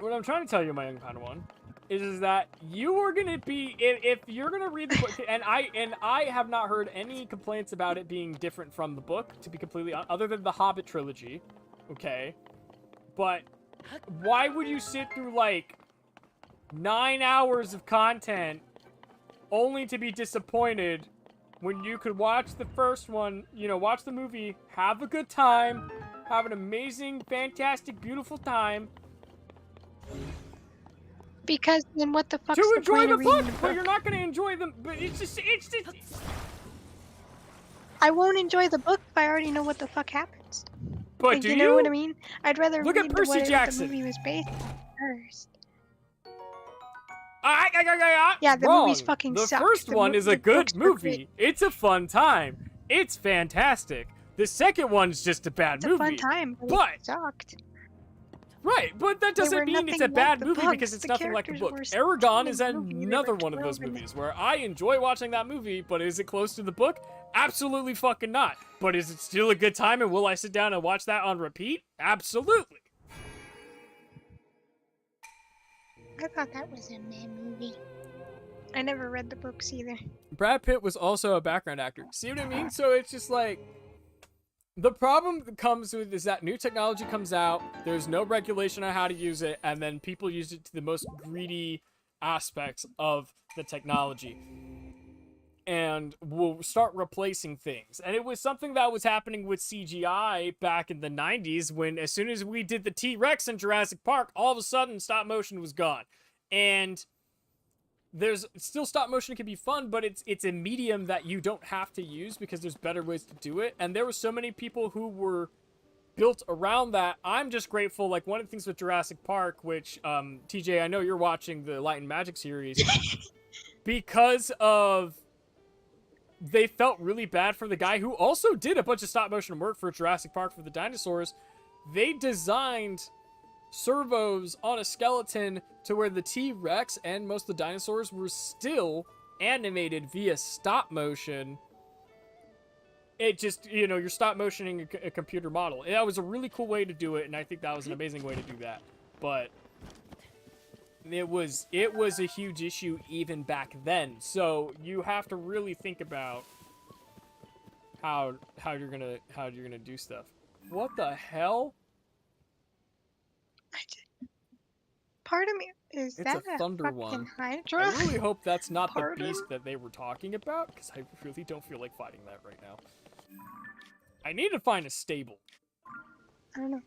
what I'm trying to tell you, my young Padawan, is that you are gonna be, if you're gonna read the book, and I have not heard any complaints about it being different from the book, to be completely honest, other than the Hobbit trilogy, okay? But why would you sit through like 9 hours of content only to be disappointed when you could watch the first one, you know, watch the movie, have a good time, have an amazing, fantastic, beautiful time, Because then what the fuck's to the enjoy point the of reading book, the but book? you're not going to enjoy them. But it's just. I won't enjoy the book if I already know what the fuck happens. But Like, do you know what I mean? I'd rather Look at read Percy what Jackson. the movie was based on first. Yeah, the Wrong. movies fucking The suck. first The one mo- is the a good books were movie. great. It's a fun time. It's fantastic. The second one's just a bad It's movie. a fun time, but But it sucked. right, but that They doesn't were mean it's nothing a bad like the movie books. because it's The nothing like the book. characters were Aragon in is the movie. They another were one of those 12 and- movies where I enjoy watching that movie, but is it close to the book? Absolutely fucking not. But is it still a good time, and will I sit down and watch that on repeat? Absolutely. I thought that was a meh movie. I never read the books either. Brad Pitt was also a background actor. See what I mean? So it's just like, the problem that comes with is that new technology comes out, there's no regulation on how to use it, and then people use it to the most greedy aspects of the technology. And will start replacing things. And it was something that was happening with CGI back in the 90s, when as soon as we did the T-Rex in Jurassic Park, all of a sudden stop motion was gone. And there's still, stop motion can be fun, but it's a medium that you don't have to use because there's better ways to do it. And there were so many people who were built around that. I'm just grateful. Like, one of the things with Jurassic Park, which TJ, I know you're watching the Light and Magic series, because of, they felt really bad for the guy who also did a bunch of stop motion work for Jurassic Park for the dinosaurs. They designed servos on a skeleton to where the T-Rex and most of the dinosaurs were still animated via stop motion. It just, you know, you're stop motioning a computer model. That was a really cool way to do it, and I think that was an amazing way to do that. But it was a huge issue even back then. So you have to really think about how you're gonna do stuff. What the hell? Part of me is It's that a thunder fucking one. Hydra? I really hope that's not the Pardon? beast that they were talking about, because I really don't feel like fighting that right now. I need to find a stable. I don't know.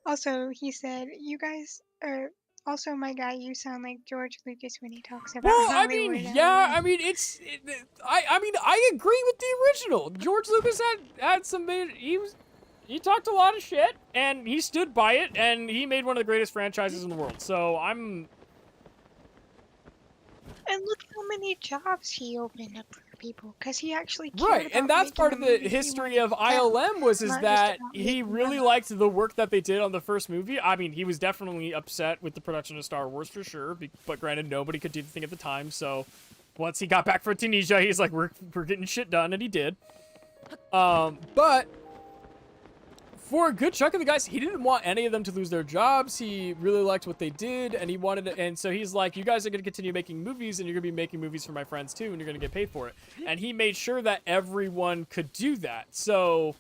Also, he said, you guys are also, my guy, you sound like George Lucas when he talks about Well, I Hollywood. mean, yeah, I mean, I mean, I agree with the original. George Lucas had some, he talked a lot of shit, and he stood by it, and he made one of the greatest franchises in the world. So And look how many jobs he opened up for people because he actually cared Right, about and that's making part of the movie he history wanted of to tell, ILM was not just that about he making really money. liked the work that they did on the first movie. I mean, he was definitely upset with the production of Star Wars for sure, but granted, nobody could do the thing at the time, so once he got back from Tunisia, he's like, we're getting shit done, and he did. But for a good chunk of the guys, he didn't want any of them to lose their jobs. He really liked what they did, and he wanted to, and so he's like, you guys are going to continue making movies, and you're going to be making movies for my friends too, and you're going to get paid for it. And he made sure that everyone could do that. So,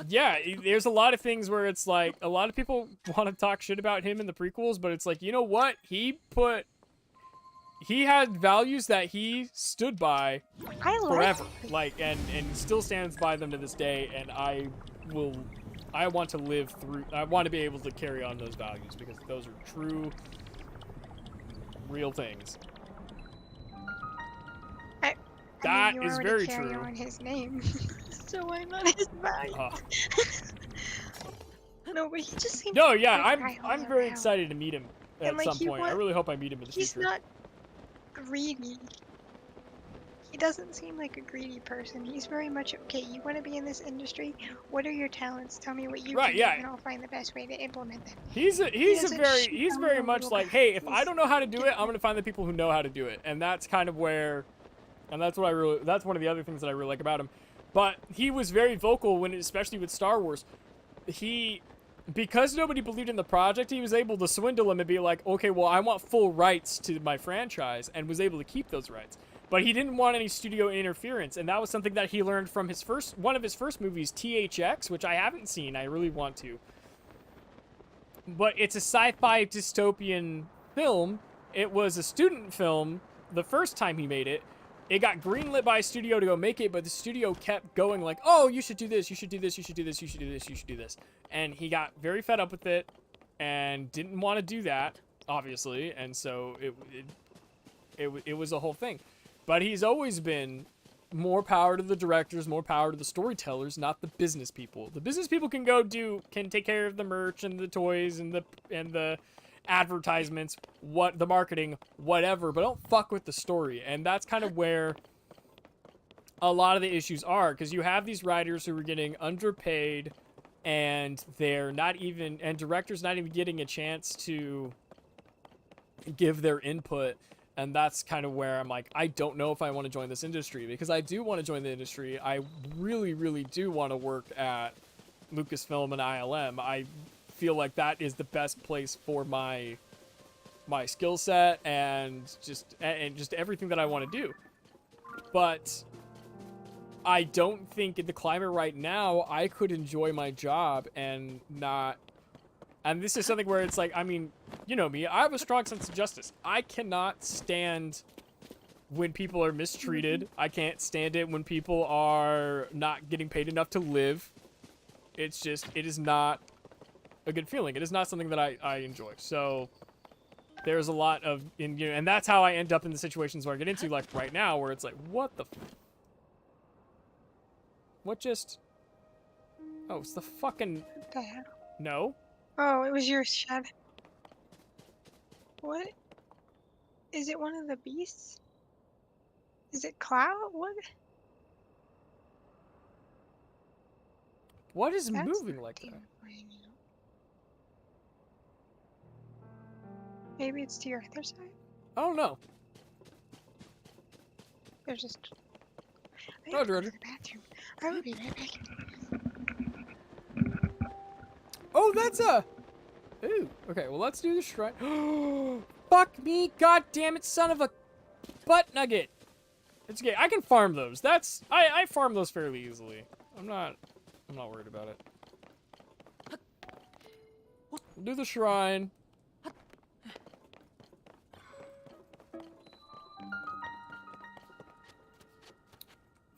yeah, there's a lot of things where it's like, a lot of people want to talk shit about him in the prequels, but it's like, you know what? He had values that he stood by I like forever, like, and still stands by them to this day, and I want to live through, I want to be able to carry on those values because those are true, real things. That you is already very carry true. on his name, so why not his value? No, but he just seems. No, like a yeah, good guy all I'm very around. excited to meet him at And, like, some point. I really hope I meet him in the He's future. not greedy. He doesn't seem like a greedy person. He's very much okay. You want to be in this industry? What are your talents? Tell me what you Right, can yeah. do, and I'll find the best way to implement them. He's doesn't shoot very down much little like, guys. hey, if I He's don't know how to do it, I'm gonna find the people who know how to do it, and that's kind of where, and that's what that's one of the other things that I really like about him. But he was very vocal when, especially with Star Wars, because nobody believed in the project, he was able to swindle him and be like, okay, well, I want full rights to my franchise, and was able to keep those rights. But he didn't want any studio interference, and that was something that he learned from one of his first movies, THX, which I haven't seen. I really want to. But it's a sci-fi dystopian film. It was a student film the first time he made it. It got greenlit by a studio to go make it, but the studio kept going like, oh, you should do this, you should do this, you should do this, you should do this, you should do this. And he got very fed up with it and didn't want to do that, obviously, and so it was a whole thing. But he's always been more power to the directors, more power to the storytellers, not the business people. The business people can take care of the merch and the toys and the advertisements, the marketing, whatever, but don't fuck with the story. And that's kind of where a lot of the issues are, because you have these writers who are getting underpaid, and directors not even getting a chance to give their input. And that's kind of where I'm like, I don't know if I want to join this industry, because I do want to join the industry. I really, really do want to work at Lucasfilm and ILM. I feel like that is the best place for my skill set and just everything that I want to do. But I don't think in the climate right now I could enjoy my job and not. And this is something where it's like, I mean, you know me, I have a strong sense of justice. I cannot stand when people are mistreated. I can't stand it when people are not getting paid enough to live. It is not a good feeling. It is not something that I enjoy. So there's a lot of, and that's how I end up in the situations where I get into, like right now, where it's like, what just, oh, it's the fucking, What the hell? no. Oh, it was your shed. What? Is it one of the beasts? Is it Cloud? What? What is That's moving not like that? terrifying, you know. Maybe it's to your other side? I don't know. There's just. I Oh, have to go Roger. to the bathroom. I will be right back. Oh, that's a... Ooh. Okay, well, let's do the shrine. Fuck me, god damn it, son of a butt nugget. It's okay. I can farm those. I farm those fairly easily. I'm not worried about it. We'll do the shrine.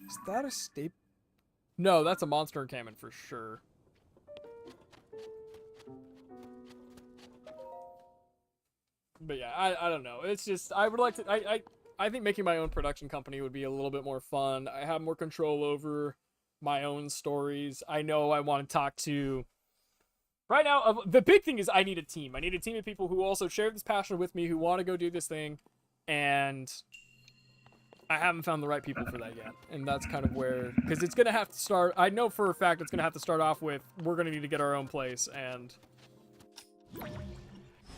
Is that a staple? No, that's a monster encampment for sure. But yeah, I don't know. It's just, I would like to, I think making my own production company would be a little bit more fun. I have more control over my own stories. I know I want to talk to, right now, the big thing is I need a team. I need a team of people who also share this passion with me, who want to go do this thing, and I haven't found the right people for that yet, and that's kind of where, because it's gonna have to start. I know for a fact it's gonna have to start off with we're gonna need to get our own place and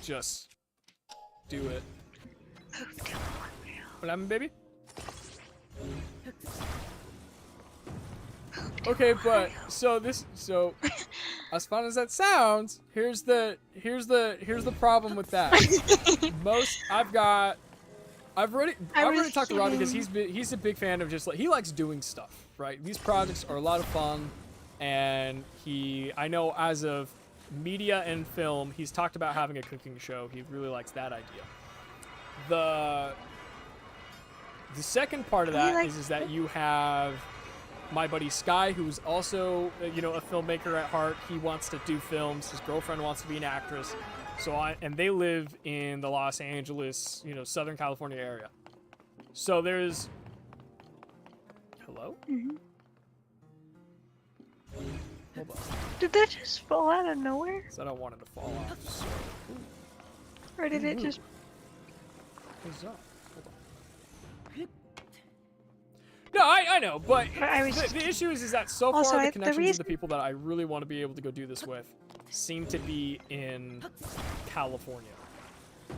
just do it. What happened, baby? Okay, but so as fun as that sounds, here's the problem with that. I've already talked to Rob because he's a big fan of just like he likes doing stuff, right? These projects are a lot of fun, and I know as of media and film, he's talked about having a cooking show. He really likes that idea. The second part of that is that you have my buddy Sky, who's also, a filmmaker at heart. He wants to do films. His girlfriend wants to be an actress. And they live in the Los Angeles, Southern California area. So there's... Hello? Mm-hmm. Hold on. Did that just fall out of nowhere? I don't want it to fall off. So... Or did it just... What's up? Hold on. No, I know, but the issue is that so far the connections of the people that I really want to be able to go do this with seem to be in California.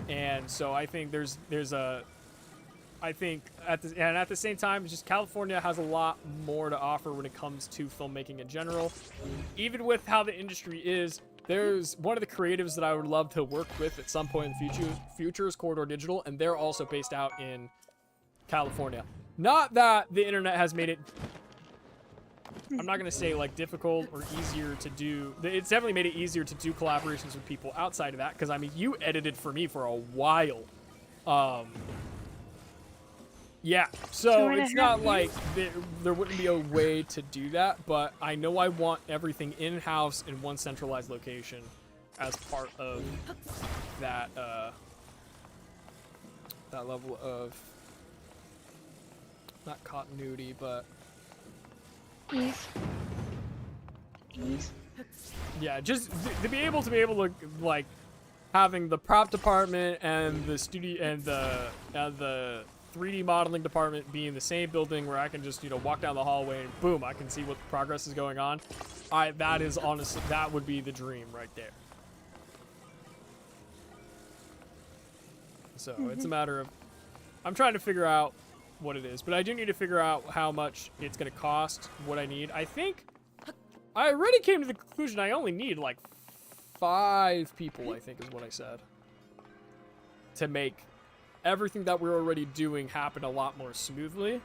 And so I think at the same time, just California has a lot more to offer when it comes to filmmaking in general. Even with how the industry is, there's one of the creatives that I would love to work with at some point in the future is Corridor Digital, and they're also based out in California. Not that the internet has made it, I'm not going to say like difficult or easier to do. It's definitely made it easier to do collaborations with people outside of that, because I mean, you edited for me for a while. Yeah, so it's not like there wouldn't be a way to do that, but I know I want everything in-house in one centralized location as part of that, that level of, not continuity, but... Ease. Yeah, just to be able to, like, having the prop department and the studio and the 3D modeling department be in the same building where I can just, walk down the hallway and boom, I can see what progress is going on. That is honestly, that would be the dream right there. So it's a matter of, I'm trying to figure out what it is, but I do need to figure out how much it's going to cost, what I need. I think I already came to the conclusion I only need like 5 people, I think is what I said, to make everything that we're already doing happen a lot more smoothly.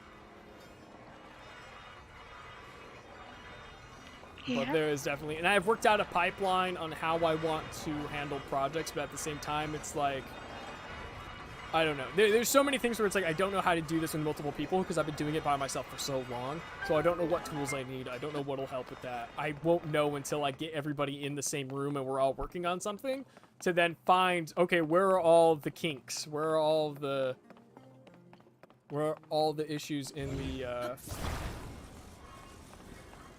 Yeah. But there is definitely, and I've worked out a pipeline on how I want to handle projects, but at the same time, it's like, I don't know. There's so many things where it's like, I don't know how to do this with multiple people because I've been doing it by myself for so long. So I don't know what tools I need. I don't know what'll help with that. I won't know until I get everybody in the same room and we're all working on something to then find, okay, where are all the kinks? Where are all the issues in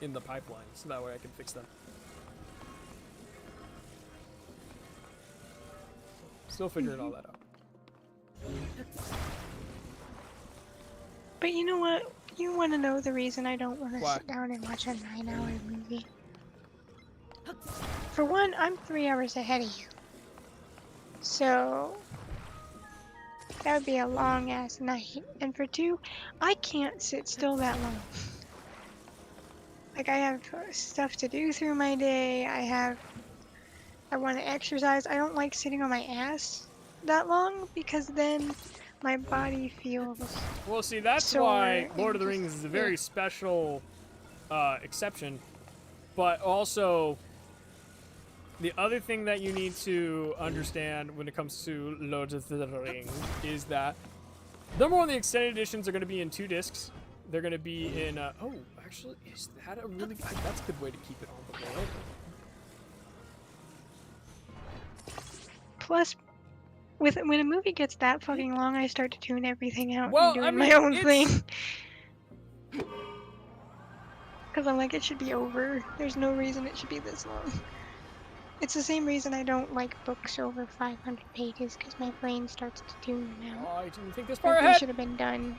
the pipeline? So that way I can fix them. Still figuring all that out. But you know what? You want to know the reason I don't want to sit down and watch a 9-hour movie? For one, I'm 3 hours ahead of you. So that would be a long ass night. And for 2, I can't sit still that long. Like, I have stuff to do through my day. I want to exercise. I don't like sitting on my ass that long because then my body feels... Well, see, that's why Lord of the Rings is a very special exception. But also, the other thing that you need to understand when it comes to Lord of the Rings is that, number one, the extended editions are going to be in 2 discs. They're going to be in... oh, actually, is that a really... That's a good way to keep it on the board. Plus... when a movie gets that fucking long, I start to tune everything out and doing my own thing. Because I'm like, it should be over. There's no reason it should be this long. It's the same reason I don't like books over 500 pages, because my brain starts to tune out. Oh, I didn't think this far They ahead. should have been done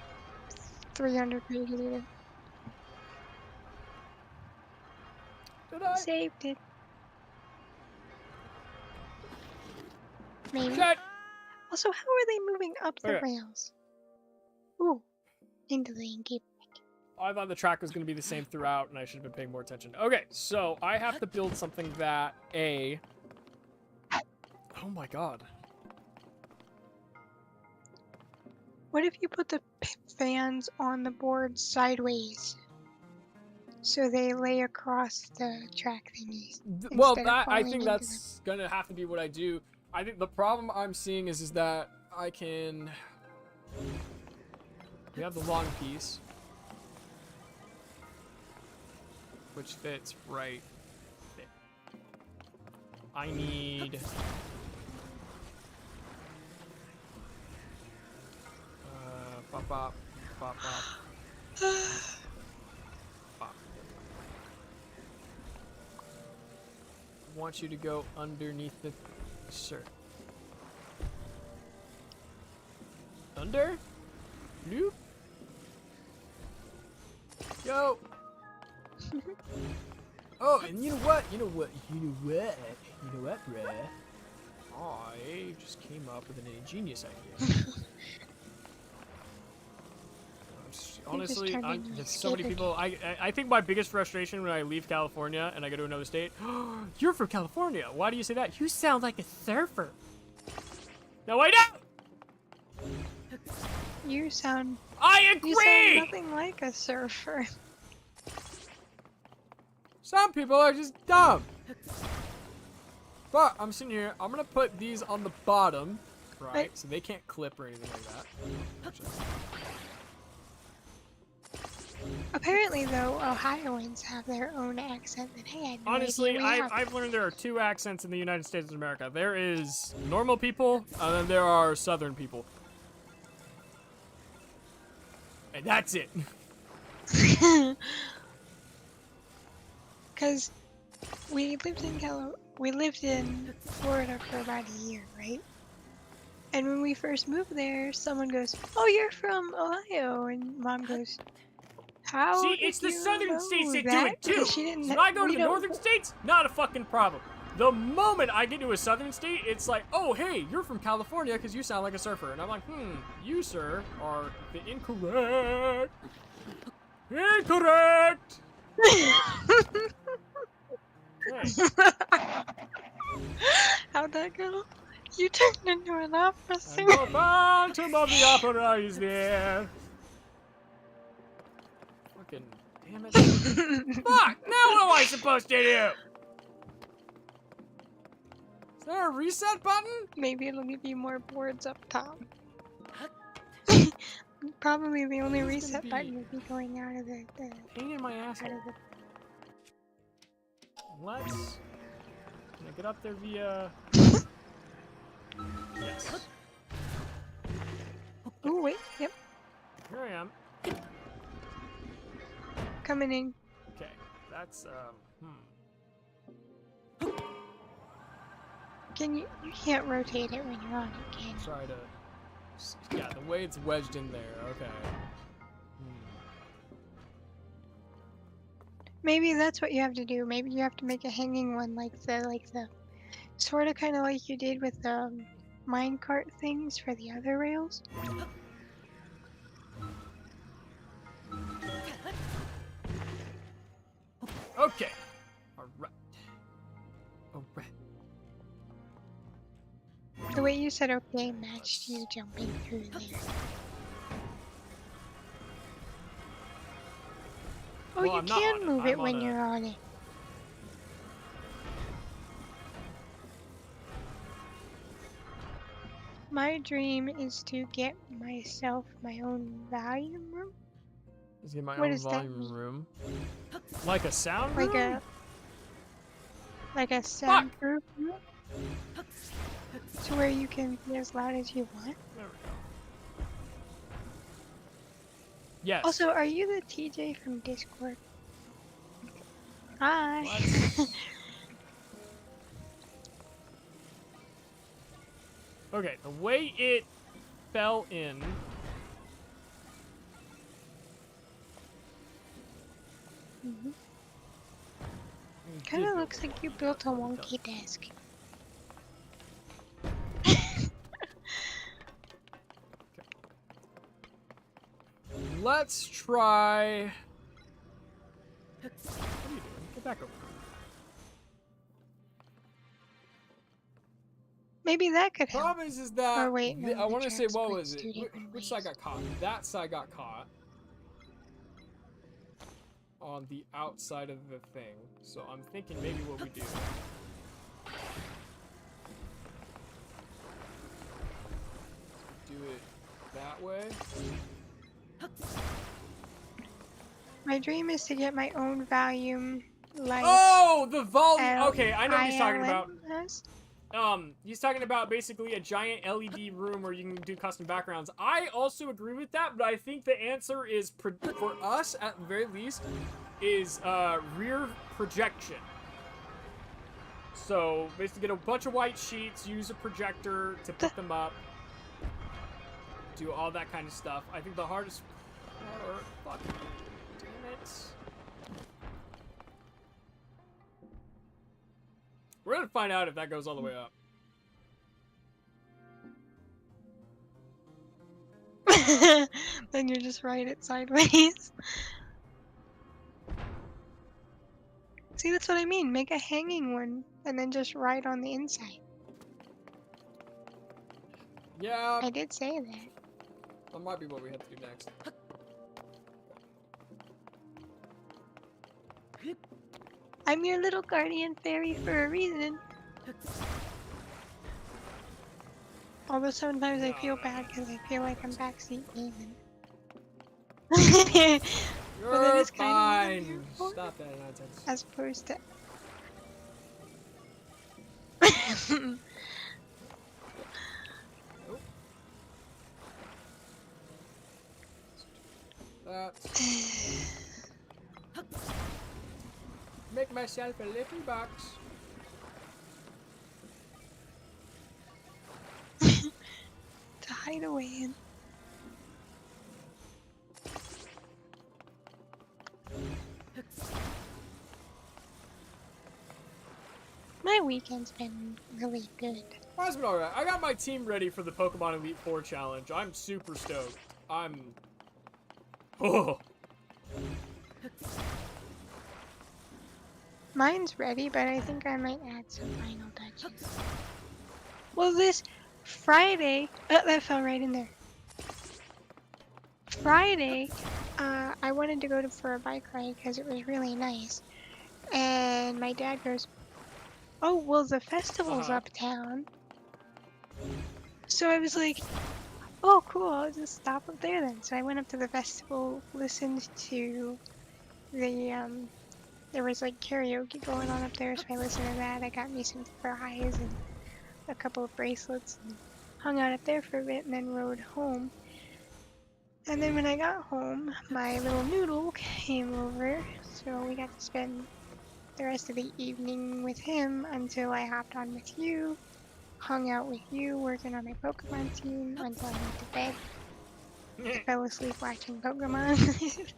300 pages later. Did I? Saved it. Maybe. Shut. Also, how are they moving up the Okay. rails? Ooh. Into the innkeep. I thought the track was going to be the same throughout, and I should have been paying more attention. Okay, so I have to build something that Oh my god. What if you put the fans on the board sideways? So they lay across the track thingies. Well, instead of I falling think into that's going to have to be what I do. I think the problem I'm seeing is that I can... We have the long piece, which fits right there. I need... Pop, pop, pop, pop. Pop. I want you to go underneath the shirt. Under? Loop? Go! Oh, and you know what? You know what, bruh? I just came up with an ingenious idea. Honestly, there's so many people. I think my biggest frustration when I leave California and I go to another state. You're from California. Why do you say that? You sound like a surfer. No, I don't. You sound. I agree. You sound nothing like a surfer. Some people are just dumb. But I'm sitting here. I'm gonna put these on the bottom, right? So they can't clip or anything like that. Apparently, though, Ohioans have their own accent that I had no Honestly, idea we have. I've learned there are two accents in the United States of America. There is normal people, and then there are Southern people. And that's it. Because we lived in Florida for about a year, right? And when we first moved there, someone goes, "Oh, you're from Ohio," and Mom goes, "How?" See, did it's the you southern know states that do that?" it too. 'Cause she didn't. So when I go to we the don't- northern states, not a fucking problem. The moment I get to a southern state, it's like, oh, hey, you're from California because you sound like a surfer. And I'm like, you, sir, are the incorrect. Incorrect! Okay. How'd that go? You turned into an opera And singer. the Phantom of the Opera is there. Fucking damn it. Fuck! Now what am I supposed to do? Is there a reset button? Maybe it'll give you more boards up top. Probably the only This is gonna reset be button would be going out of the Pain in my out asshole. of the. Let's. Can I get up there via? Yes. Oh wait, yep, Here I am. coming in. Okay, that's Can you? You can't rotate it when you're on it, can you? Try to. Yeah, the way it's wedged in there. Okay. Maybe that's what you have to do. Maybe you have to make a hanging one, like the, sort of kind of like you did with the minecart things for the other rails. Okay. All right. All right. The way you said okay matched you jumping through there. Oh, Well, you I'm not can on it. move I'm it when on a- you're on it. My dream is to get myself my own volume room. Let's get my What own does that volume mean? room. Like a sound Like room? a soundproof room. To where you can be as loud as you want. There we go. Yes. Also, are you the TJ from Discord? Hi. Let's- Okay, the way it fell in Kind of looks like you built a wonky desk. Let's try. What are you doing? Get back over. Maybe that could help. Problem is that Or wait, no, I the want to say, track what splits was two it? different Which side ways. got caught? That side got caught on the outside of the thing. So I'm thinking maybe what we do. Do it that way. My dream is to get my own volume lights. Oh, the volume. L- Okay, I know what he's talking about. ILMS? He's talking about basically a giant LED room where you can do custom backgrounds. I also agree with that, but I think the answer is, for us at the very least, is rear projection. So basically get a bunch of white sheets, use a projector to put them up, do all that kind of stuff. I think the hardest part, fuck, damn it. We're gonna find out if that goes all the way up. Then you just write it sideways. See, that's what I mean. Make a hanging one and then just write on the inside. Yeah, I did say that. that might be what we have to do next. I'm your little guardian fairy for a reason. Although sometimes I feel bad because I feel like I'm backseat gaming. But that You're is kind of what I'm here fine. for, Stop that nonsense. as opposed to. That. Make myself a little box. to hide away in. My weekend's been really good. Mine's been alright. I got my team ready for the Pokemon Elite Four challenge. I'm super stoked. Oh. Mine's ready, but I think I might add some final touches. Well, this Friday, that fell right in there. Friday, I wanted to go for a bike ride because it was really nice. And my dad goes, "Oh, well, the festival's uptown." So I was like, "Oh, cool, I'll just stop up there then." So I went up to the festival, listened to the, there was like karaoke going on up there, so I listened to that. I got me some fries and a couple of bracelets and hung out up there for a bit and then rode home. And then when I got home, my little noodle came over, so we got to spend the rest of the evening with him until I hopped on with you, hung out with you, working on my Pokemon team until I went to bed. I fell asleep watching Pokemon.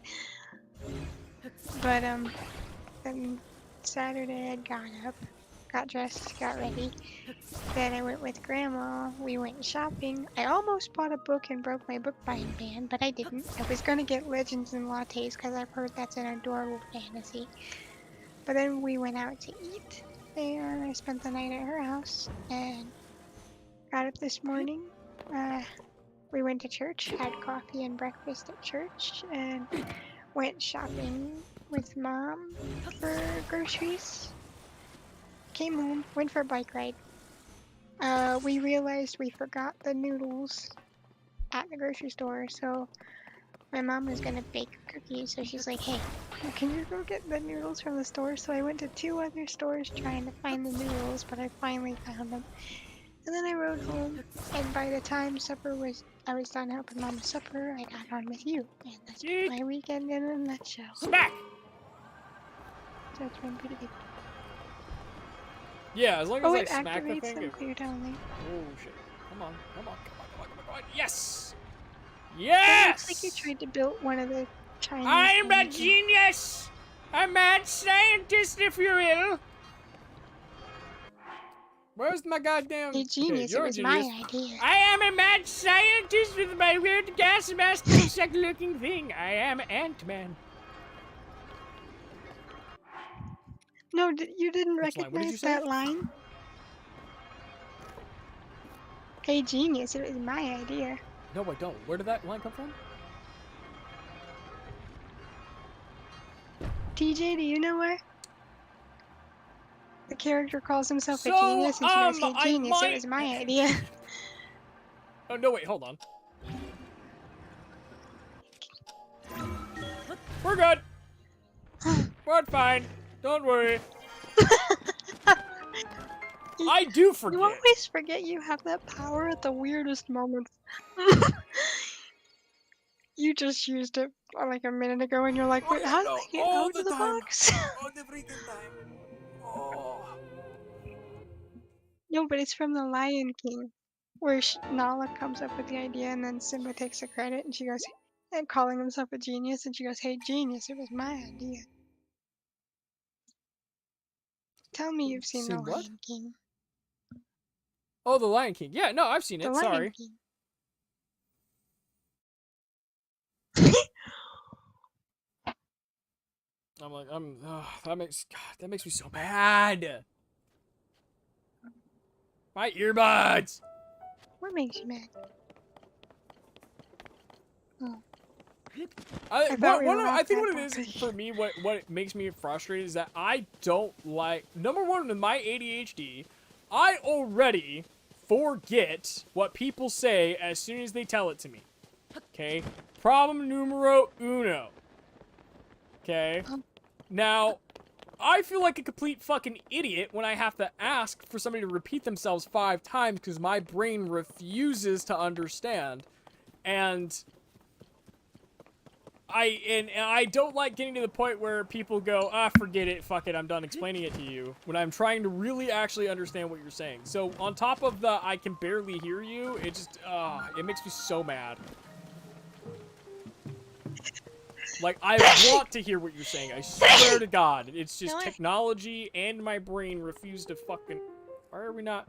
But then Saturday I got up, got dressed, got ready. Then I went with Grandma. We went shopping. I almost bought a book and broke my book buying ban, but I didn't. I was gonna get Legends and Lattes because I've heard that's an adorable fantasy. But then we went out to eat, and I spent the night at her house, and got up this morning. We went to church, had coffee and breakfast at church, and went shopping with Mom for groceries. Came home, went for a bike ride. We realized we forgot the noodles at the grocery store, so my mom was gonna bake cookies, so she's like, "Hey, can you go get the noodles from the store?" So I went to 2 other stores trying to find the noodles, but I finally found them. And then I rode home, and by the time I was done helping Mom with supper, I got on with you. And that's my weekend in a nutshell. Smack! So it's been pretty good. Yeah, as long as Oh, I it smack the activates thing. them clear down there. Oh shit! Come on! Come on! Come on! Come on! Come on! Yes! It Yes! looks like you tried to build one of the Chinese. I'm a languages. genius! A mad scientist, if you will. Where's my goddamn... Hey, genius, you're it a was genius. my idea. I am a mad scientist with my weird gas mask insect-looking thing. I am Ant-Man. No, you didn't Which line? What did you recognize say? that line? Hey, genius, it was my idea. No, I don't. Where did that line come from? TJ, do you know where? The character calls himself a So, genius, and she goes, "Hey, I genius, might- it was my idea." Oh, no, wait, hold on. We're good. We're fine. Don't worry. I do forget. You always forget you have that power at the weirdest moments. You just used it like a minute ago, and you're like, "Wait, how did I get all out the of the time. box?" All the freaking time. Oh. No, but it's from The Lion King, where Nala comes up with the idea, and then Simba takes the credit, and she goes, and calling himself a genius, and she goes, "Hey, genius, it was my idea." Tell me you've seen The Seen what? Lion King. Oh, The Lion King. Yeah, no, I've seen The it. Lion Sorry. King. I'm like, that makes me so mad. My earbuds. What makes you mad? I thought we were I think off what that it is topic. for me, what makes me frustrated is that I don't like, number one, with my ADHD, I already forget what people say as soon as they tell it to me. Okay? Problem numero uno. Okay? Now, I feel like a complete fucking idiot when I have to ask for somebody to repeat themselves 5 times because my brain refuses to understand. And I don't like getting to the point where people go, forget it, fuck it, I'm done explaining it to you, when I'm trying to really actually understand what you're saying. So on top of the I can barely hear you, it just, it makes me so mad. Like, I want to hear what you're saying, I swear to God. It's just technology and my brain refuse to fucking... Why are we not...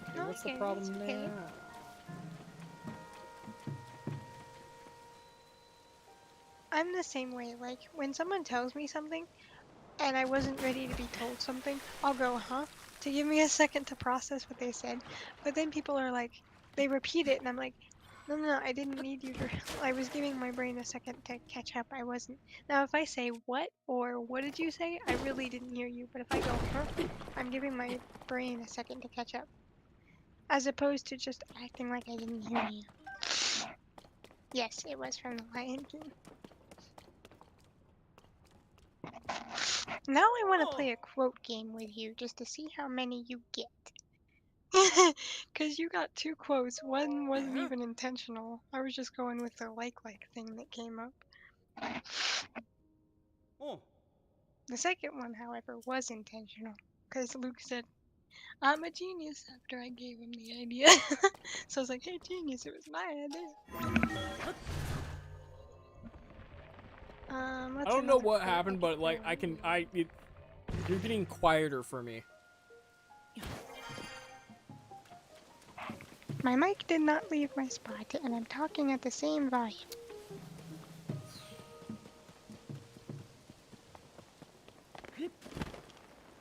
Okay, No, what's the okay, problem it's okay. now? I'm the same way. Like, when someone tells me something, and I wasn't ready to be told something, I'll go, huh? To give me a second to process what they said. But then people are like, they repeat it, and I'm like, no, I didn't need you to. I was giving my brain a second to catch up. I wasn't. Now, if I say, what, or what did you say? I really didn't hear you. But if I go, huh? I'm giving my brain a second to catch up. As opposed to just acting like I didn't hear you. Yes, it was from The Lion King. Now I want to play a quote game with you just to see how many you get. Because you got 2 quotes. One wasn't even intentional. I was just going with the like thing that came up. The second one, however, was intentional. Because Luke said, "I'm a genius," after I gave him the idea. So I was like, "Hey, genius, it was my idea." I don't know what happened, but like you're getting quieter for me. My mic did not leave my spot, and I'm talking at the same volume.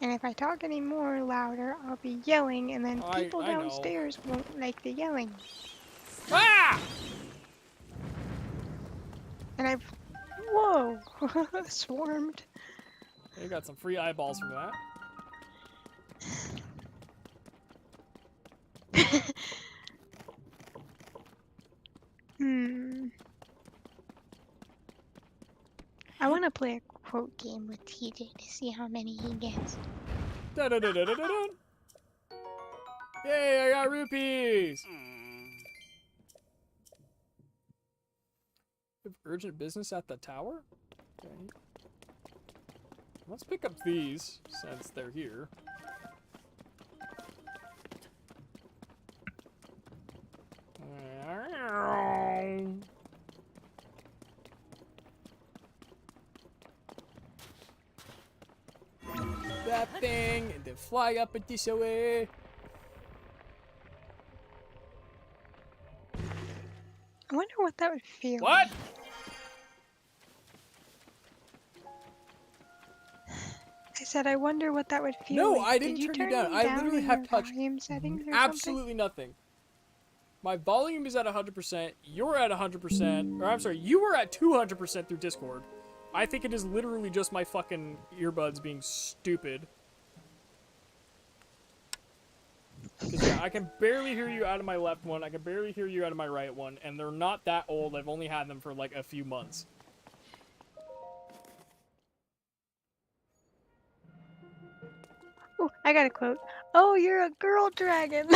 And if I talk any more louder, I'll be yelling, and then people I know. downstairs won't like the yelling. Ah! And I've... Whoa! Swarmed. You got some free eyeballs from that. I want to play a quote game with TJ to see how many he gets. Da da da da da da da. Yay! I got rupees. We have urgent business at the tower. Okay. Let's pick up these since they're here. that thing and then fly up it this way. I wonder what that would feel What? like. I said, I wonder what that would feel No, like. I didn't Did you turn you turn down. me I down literally in have your touched volume settings or something? absolutely nothing. My volume is at 100%. You're at 100%. Or I'm sorry, you were at 200% through Discord. I think it is literally just my fucking earbuds being stupid. Because yeah, I can barely hear you out of my left one. I can barely hear you out of my right one. And they're not that old. I've only had them for like a few months. Oh, I got a quote. Oh, you're a girl dragon.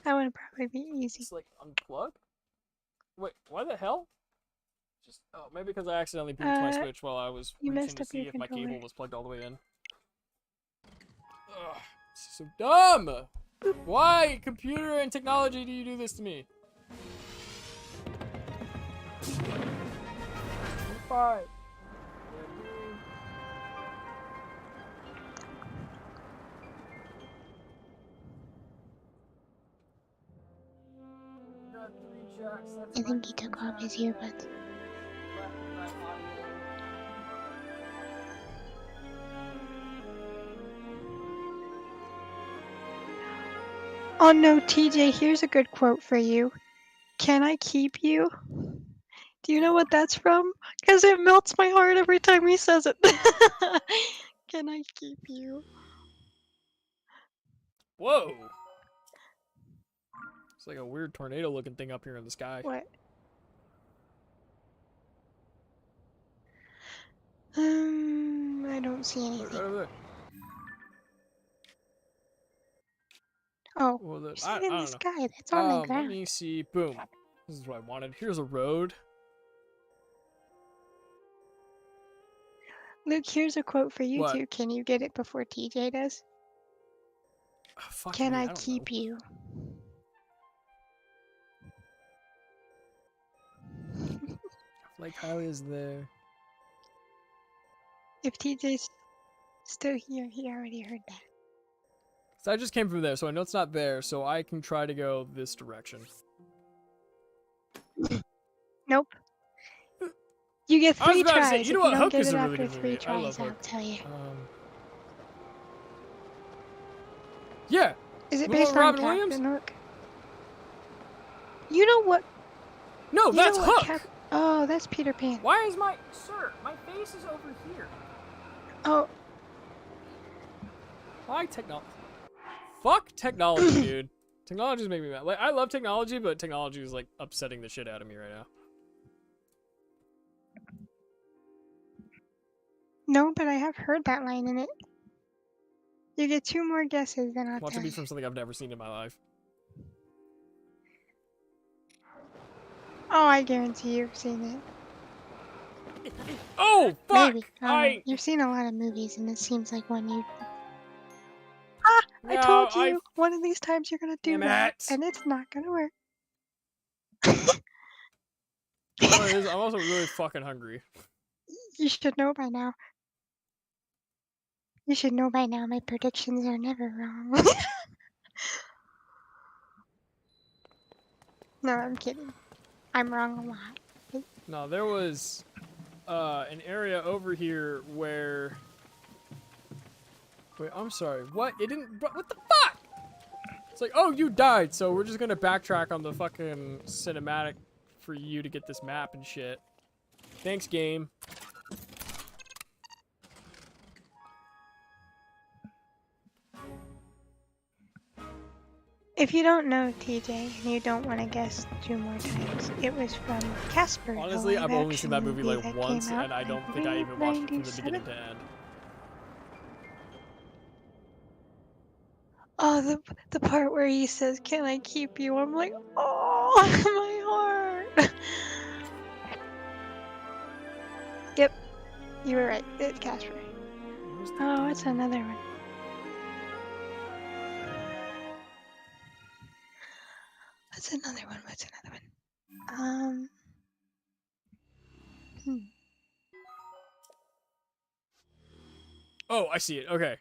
That would probably be easy. It's like unplug? Wait, why the hell? Just maybe because I accidentally booted my Switch while I was you reaching messed to up see your if my controller. cable was plugged all the way in. Ugh, this is so dumb! Why, computer and technology, do you do this to me? Fine. I think he took off his earbuds. Oh no, TJ, here's a good quote for you. Can I keep you? Do you know what that's from? Because it melts my heart every time he says it. Can I keep you? Whoa! It's like a weird tornado looking thing up here in the sky. What? I don't see Look, right anything. over there. Oh, Well, you're I seeing in the don't know. sky. That's on the Let ground. me see. Boom. This is what I wanted. Here's a road. Luke, here's a quote for you What? too. Can you get it before TJ does? Oh, fuck Can me, I don't keep know. you? Like, how is there? If TJ's still here, he already heard that. So I just came from there, so I know it's not there, so I can try to go this direction. Nope. You get I was 3 about to say, tries. you know If what? you don't Hook get is it a really after good 3 movie. I love tries, I'll Hook. tell you. Yeah. Is it The one based with on Robin Captain Williams? Hook? You know what? No, You that's know what Hook. Oh, that's Peter Pan. Why is my my face is over here? Oh, Why technology? Fuck technology, dude. Technology's making me mad. Like, I love technology, but technology is like upsetting the shit out of me right now. no, but I have heard that line in it. You get 2 more guesses, then I'll Watch it tell be you. from something I've never seen in my life. Oh, I guarantee you've seen it. Oh, fuck! Maybe. I don't know. You've seen a lot of movies, and it seems like one you... I No, told you! One of these times you're gonna do Damn that, it. and it's not gonna work. You know what it is? I'm also really fucking hungry. You should know by now. You should know by now my predictions are never wrong. No, I'm kidding. I'm wrong a lot. No, there was an area over here where... Wait, I'm sorry. What? It didn't... What the fuck? It's like, oh, you died, so we're just gonna backtrack on the fucking cinematic for you to get this map and shit. Thanks, game. If you don't know TJ and you don't want to guess 2 more times, it was from Casper. Honestly, the I've only seen that live-action movie like that once, came out and I in don't think I even watched it from the 1997. beginning to end. Oh, the part where he says, "Can I keep you?" I'm like, oh, my heart. Yep, you were right. It's Casper. Oh, it's another one. What's another one? What's another one? Oh, I see it. Okay.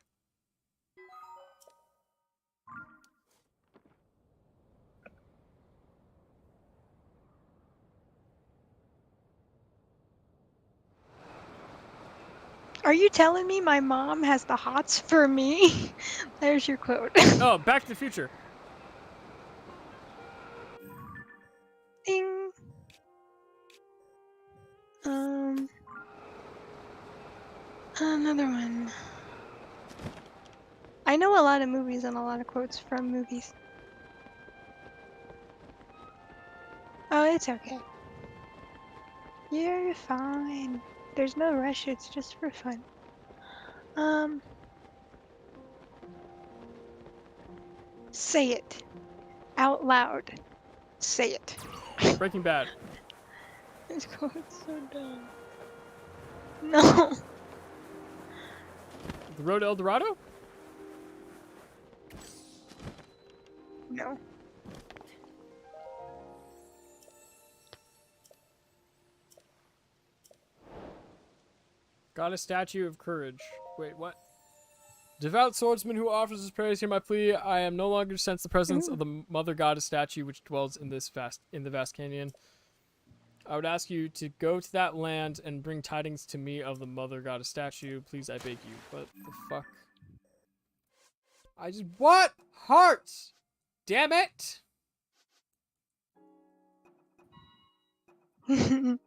Are you telling me my mom has the hots for me? There's your quote. Oh, Back to the Future. Ding. Another one. I know a lot of movies and a lot of quotes from movies. Oh, it's okay. You're fine. There's no rush, it's just for fun. Say it. Out loud. Say it. Breaking Bad. This quote's so dumb. No. The Road to El Dorado? No. Got a statue of courage. Wait, what? Devout swordsman who offers his prayers, hear my plea. I am no longer to sense the presence of the mother goddess statue which dwells in the vast canyon. I would ask you to go to that land and bring tidings to me of the mother goddess statue. Please, I beg you. What the fuck? What? Hearts! Damn it! You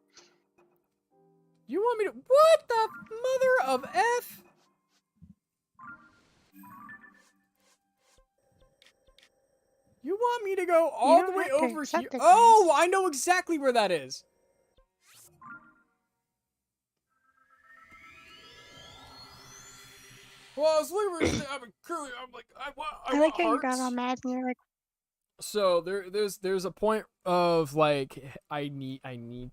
want me to... What the mother of F? You want me to go all the way over here? Oh, I know exactly where that is. Well, I was looking for... I'm like, I like how you got all mad and you're like... So there's a point of like I need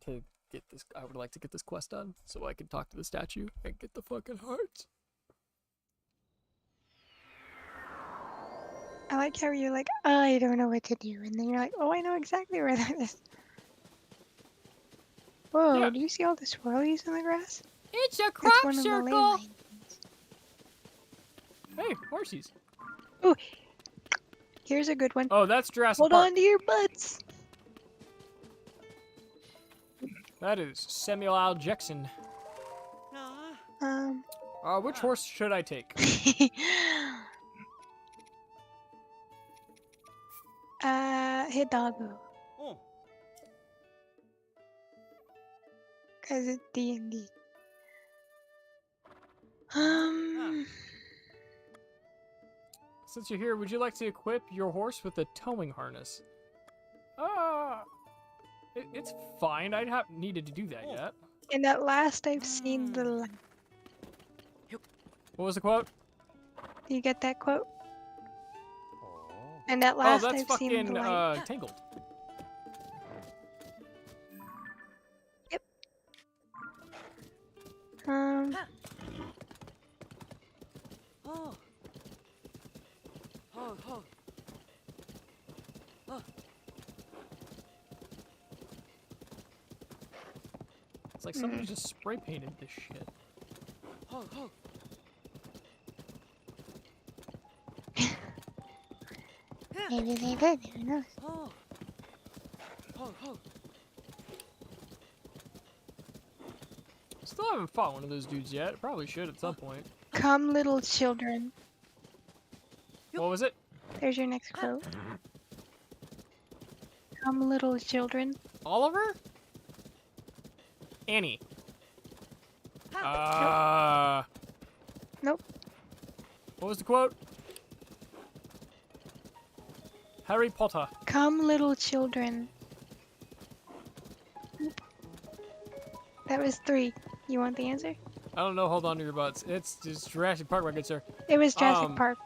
to get this. I would like to get this quest done so I can talk to the statue and get the fucking hearts. I like how you're like, I don't know what to do, and then you're like, oh, I know exactly where that is. Whoa, Yeah. do you see all the swirlies in the grass? It's a That's crop one of the ley circle. lines. Hey, horsies. Ooh, here's a good one. Oh, that's Jurassic Hold Park. on to your butts. That is Samuel L. Jackson. Which horse should I take? Hidalgo. Cause it's D&D. Since you're here, would you like to equip your horse with a towing harness? It's fine. I haven't needed to do that yet. And at last I've seen the light. What was the quote? Do you get that quote? And at last that's I've fucking seen the light. Tangled. Yep. It's like somebody just spray painted this shit. Maybe they did, who knows? Still haven't fought one of those dudes yet. Probably should at some point. Come, little children. What was it? There's your next quote. Come, little children. Oliver? Annie. Nope. What was the quote? Harry Potter. Come, little children. Nope. That was 3. You want the answer? I don't know. Hold on to your butts. It's just Jurassic Park, my good sir. It was Jurassic Park.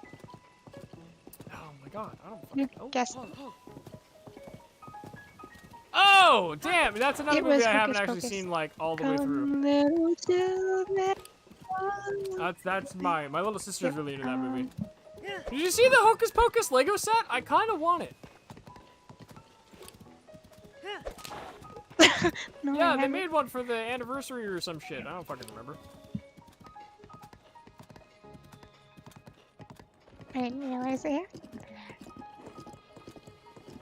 Oh my god. I don't You fucking know. guessed. Oh, damn. That's another It movie was I haven't Hocus actually Pocus. seen like all the way through. Come, little children. That's my little sister's really into that movie. Yeah. Did you see the Hocus Pocus Lego set? I kind of want it. No, Yeah, I they haven't. made one for the anniversary or some shit. I don't fucking remember. I didn't realize it.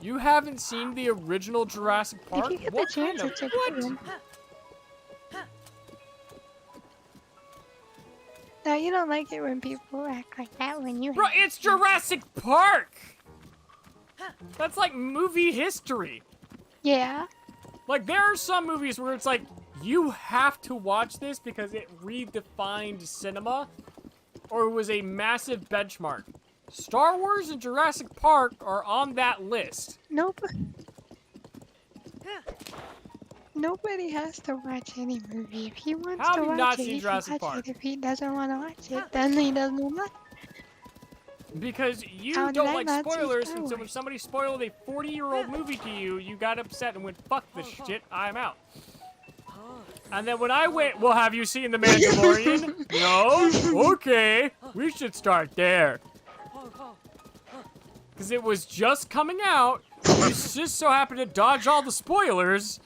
You haven't seen the original Jurassic Park? If you get What the chance, kind it's of a good one. Now, you don't like it when people act like that when you Bro, have it's Jurassic Park! That's like movie history. Yeah. Like, there are some movies where it's like, you have to watch this because it redefined cinema, or it was a massive benchmark. Star Wars and Jurassic Park are on that list. Nope. Nobody has to watch any movie. If he wants How to have you watch not it, seen he can Jurassic watch Park? it. If he doesn't want to watch it, then he doesn't watch it. Because you How did don't I like not see spoilers, Star and so when Wars? somebody spoiled a 40-year-old movie to you, you got upset and went, fuck this shit, I'm out. And then when I went, well, have you seen The Mandalorian? No? Okay, we should start there. Because it was just coming out, you just so happened to dodge all the spoilers.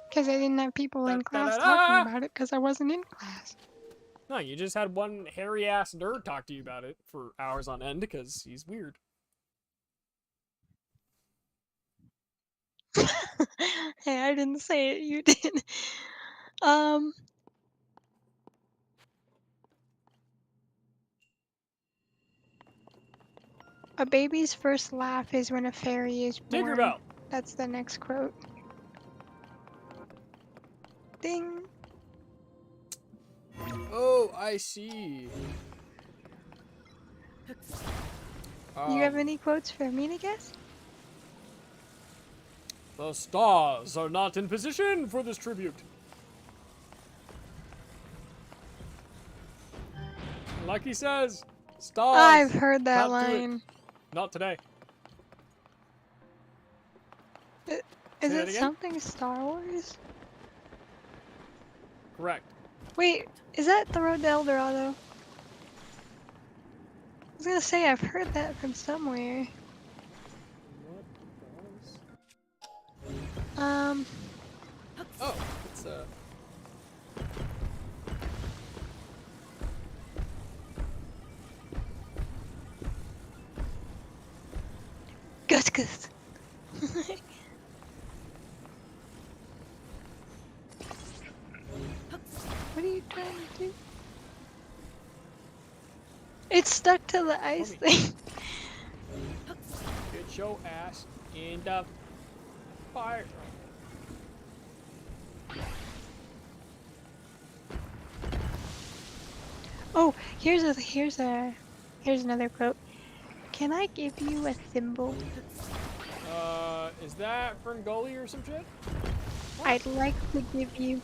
Because I didn't have people in class Da-da-da-da. talking about it because I wasn't in class. No, you just had one hairy-ass nerd talk to you about it for hours on end because he's weird. Hey, I didn't say it. You did. Um. A baby's first laugh is when a fairy is born. Tinkerbell. That's the next quote. Ding. Oh, I see. You have any quotes for me to guess? The stars are not in position for this tribute. Like he says, stars. I've heard that can't do it. line. Not today. Is Say that it again? something Star Wars? Correct. Wait, is that the Road to El Dorado? I was gonna say I've heard that from somewhere. Oh, it's Gus Gus. What are you trying to do? It's stuck to the ice Homie. thing. get your ass in the fire. Oh, here's another quote. Can I give you a thimble? Is that Ferngully or some shit? I'd like to give you.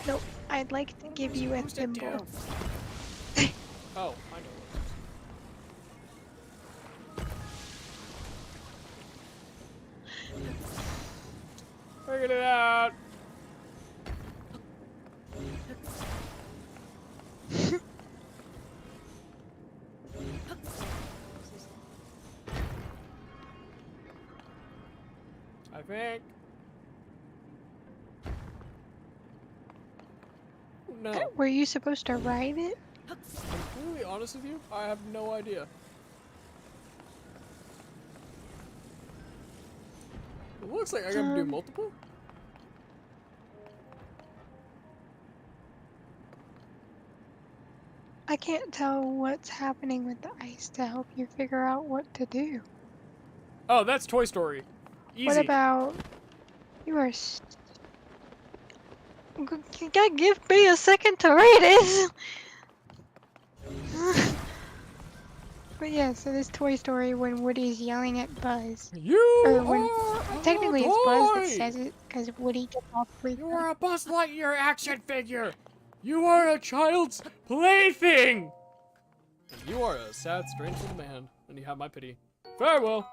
Nope. I'd like to give you a Supposed to do? thimble. Oh, I know what it is. Figured it out. I think. No. Were you supposed to ride it? I'm completely honest with you, I have no idea. It looks like I gotta do multiple. I can't tell what's happening with the ice to help you figure out what to do. Oh, that's Toy Story. Easy. What about you are? You gotta give me a second to read it. But yeah, so this Toy Story when Woody's yelling at Buzz. You Or when are technically a it's Buzz that toy! says it because Woody gets all freaked You out. are a Buzz Lightyear action figure! You are a child's plaything! And you are a sad, strange little man, and you have my pity. Farewell!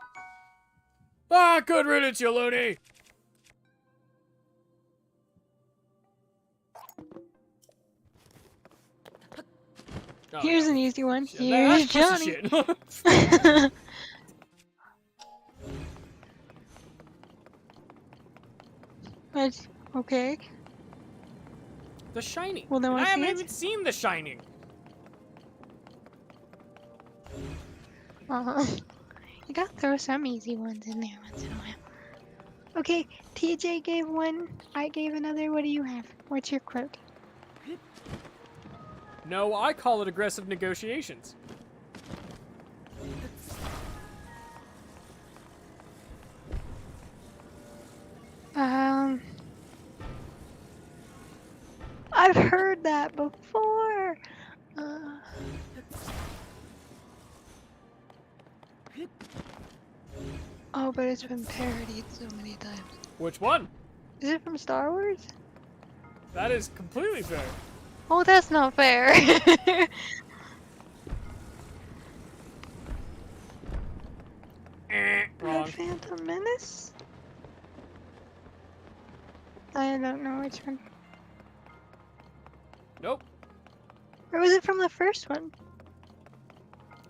Ah, good riddance, you loony! Oh, Here's yeah. an easy one. Yeah, Here's that's pussy Johnny. shit. But, okay. The Shining. Well, then And I wanna see haven't it? even seen The Shining. You gotta throw some easy ones in there once in a while. Okay, TJ gave one, I gave another. What do you have? What's your quote? No, I call it aggressive negotiations. I've heard that before. Oh, but it's been parodied so many times. Which one? Is it from Star Wars? That is completely fair. Oh, that's not fair. Wrong. The Phantom Menace? I don't know which one. Nope. Or was it from the first one?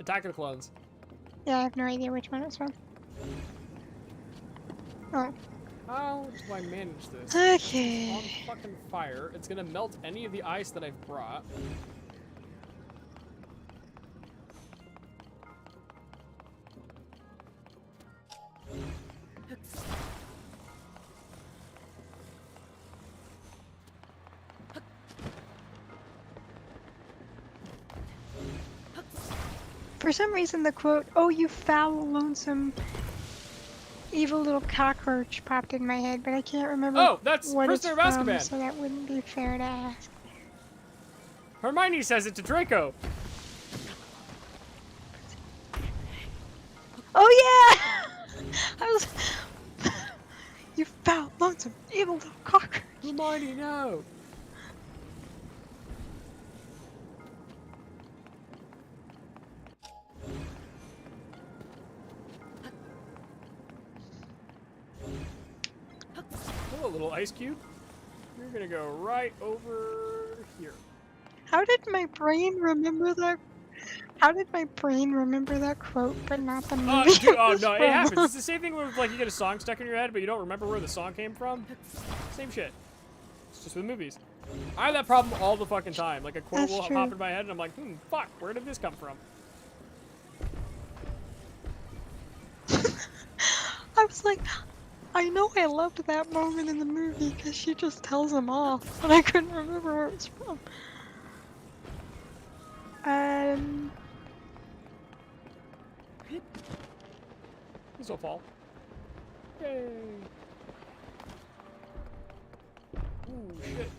Attack of the Clones. Yeah, I have no idea which one it's from. Oh. How do I manage this? Okay. On fucking fire. It's gonna melt any of the ice that I've brought. For some reason, the quote, "Oh, you foul, lonesome, evil little cockroach," popped in my head, but I can't remember Oh, that's what it's Prisoner of from, Azkaban. so that wouldn't be fair to ask. Hermione says it to Draco. Oh yeah! I was... You foul, lonesome, evil little cockroach. Hermione, no. Hello, little ice cube. You're gonna go right over here. How did my brain remember that? How did my brain remember that quote, but not the movie? Dude, oh was no, it from? happens. It's the same thing with like you get a song stuck in your head, but you don't remember where the song came from. Same shit. It's just with movies. I have that problem all the fucking time. Like a quote That's will true. pop in my head, and I'm like, fuck, where did this come from? I was like, I know I loved that moment in the movie because she just tells him off, but I couldn't remember where it was from. This will fall. Yay! Ooh, shit.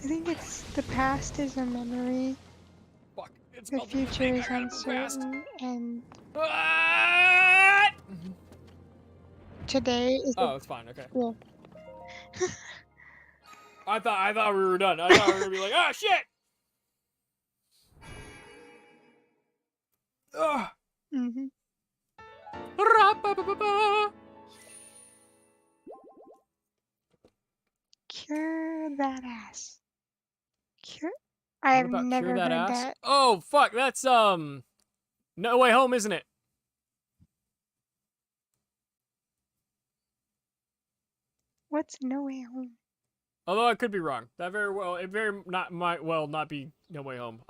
I think it's the past is a memory, Fuck, it's the melting future is everywhere fast. uncertain, and What? today is Oh, it's fine. Okay. yeah. I thought we were done. I thought we were gonna be like, oh shit. Ugh. Mm-hmm. Ra-ba-ba-ba-ba. Cure that ass. Cure? I What have about never Cure heard That Ass? that. Oh fuck, that's No Way Home, isn't it? What's No Way Home? Although I could be wrong. That very well, it very not might well not be No Way Home.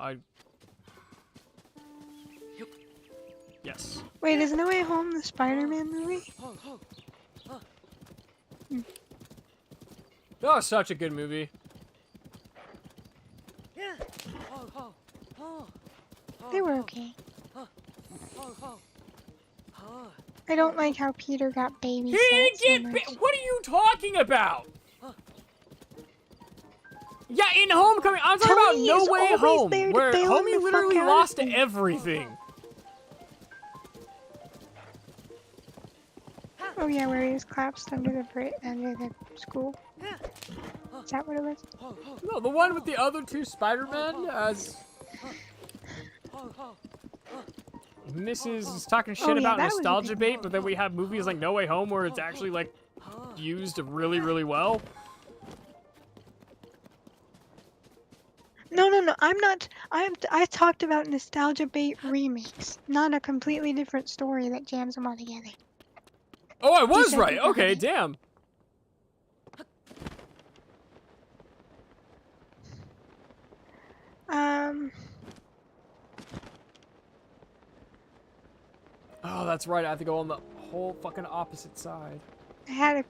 Yes. Wait, is No Way Home the Spider-Man movie? That was such a good movie. They were okay. I don't like how Peter got babysat He didn't so get much. What are you talking about? Yeah, in Homecoming, I'm talking Tony about is No Way always Home, there to where bail him Homie the fuck literally out of lost things. everything. Oh yeah, where he was collapsed under the school. Is that what it was? No, the one with the other two Spider-Men as Mrs. is talking shit Oh, yeah, about that was a nostalgia good bait, but then we have movies like No Way Home where it's actually like used really, really well. No, no, no. I'm not. I talked about nostalgia bait remakes, not a completely different story that jams them all together. Oh, I was said right. you got Okay, it. damn. Oh, that's right. I have to go on the whole fucking opposite side. I had a.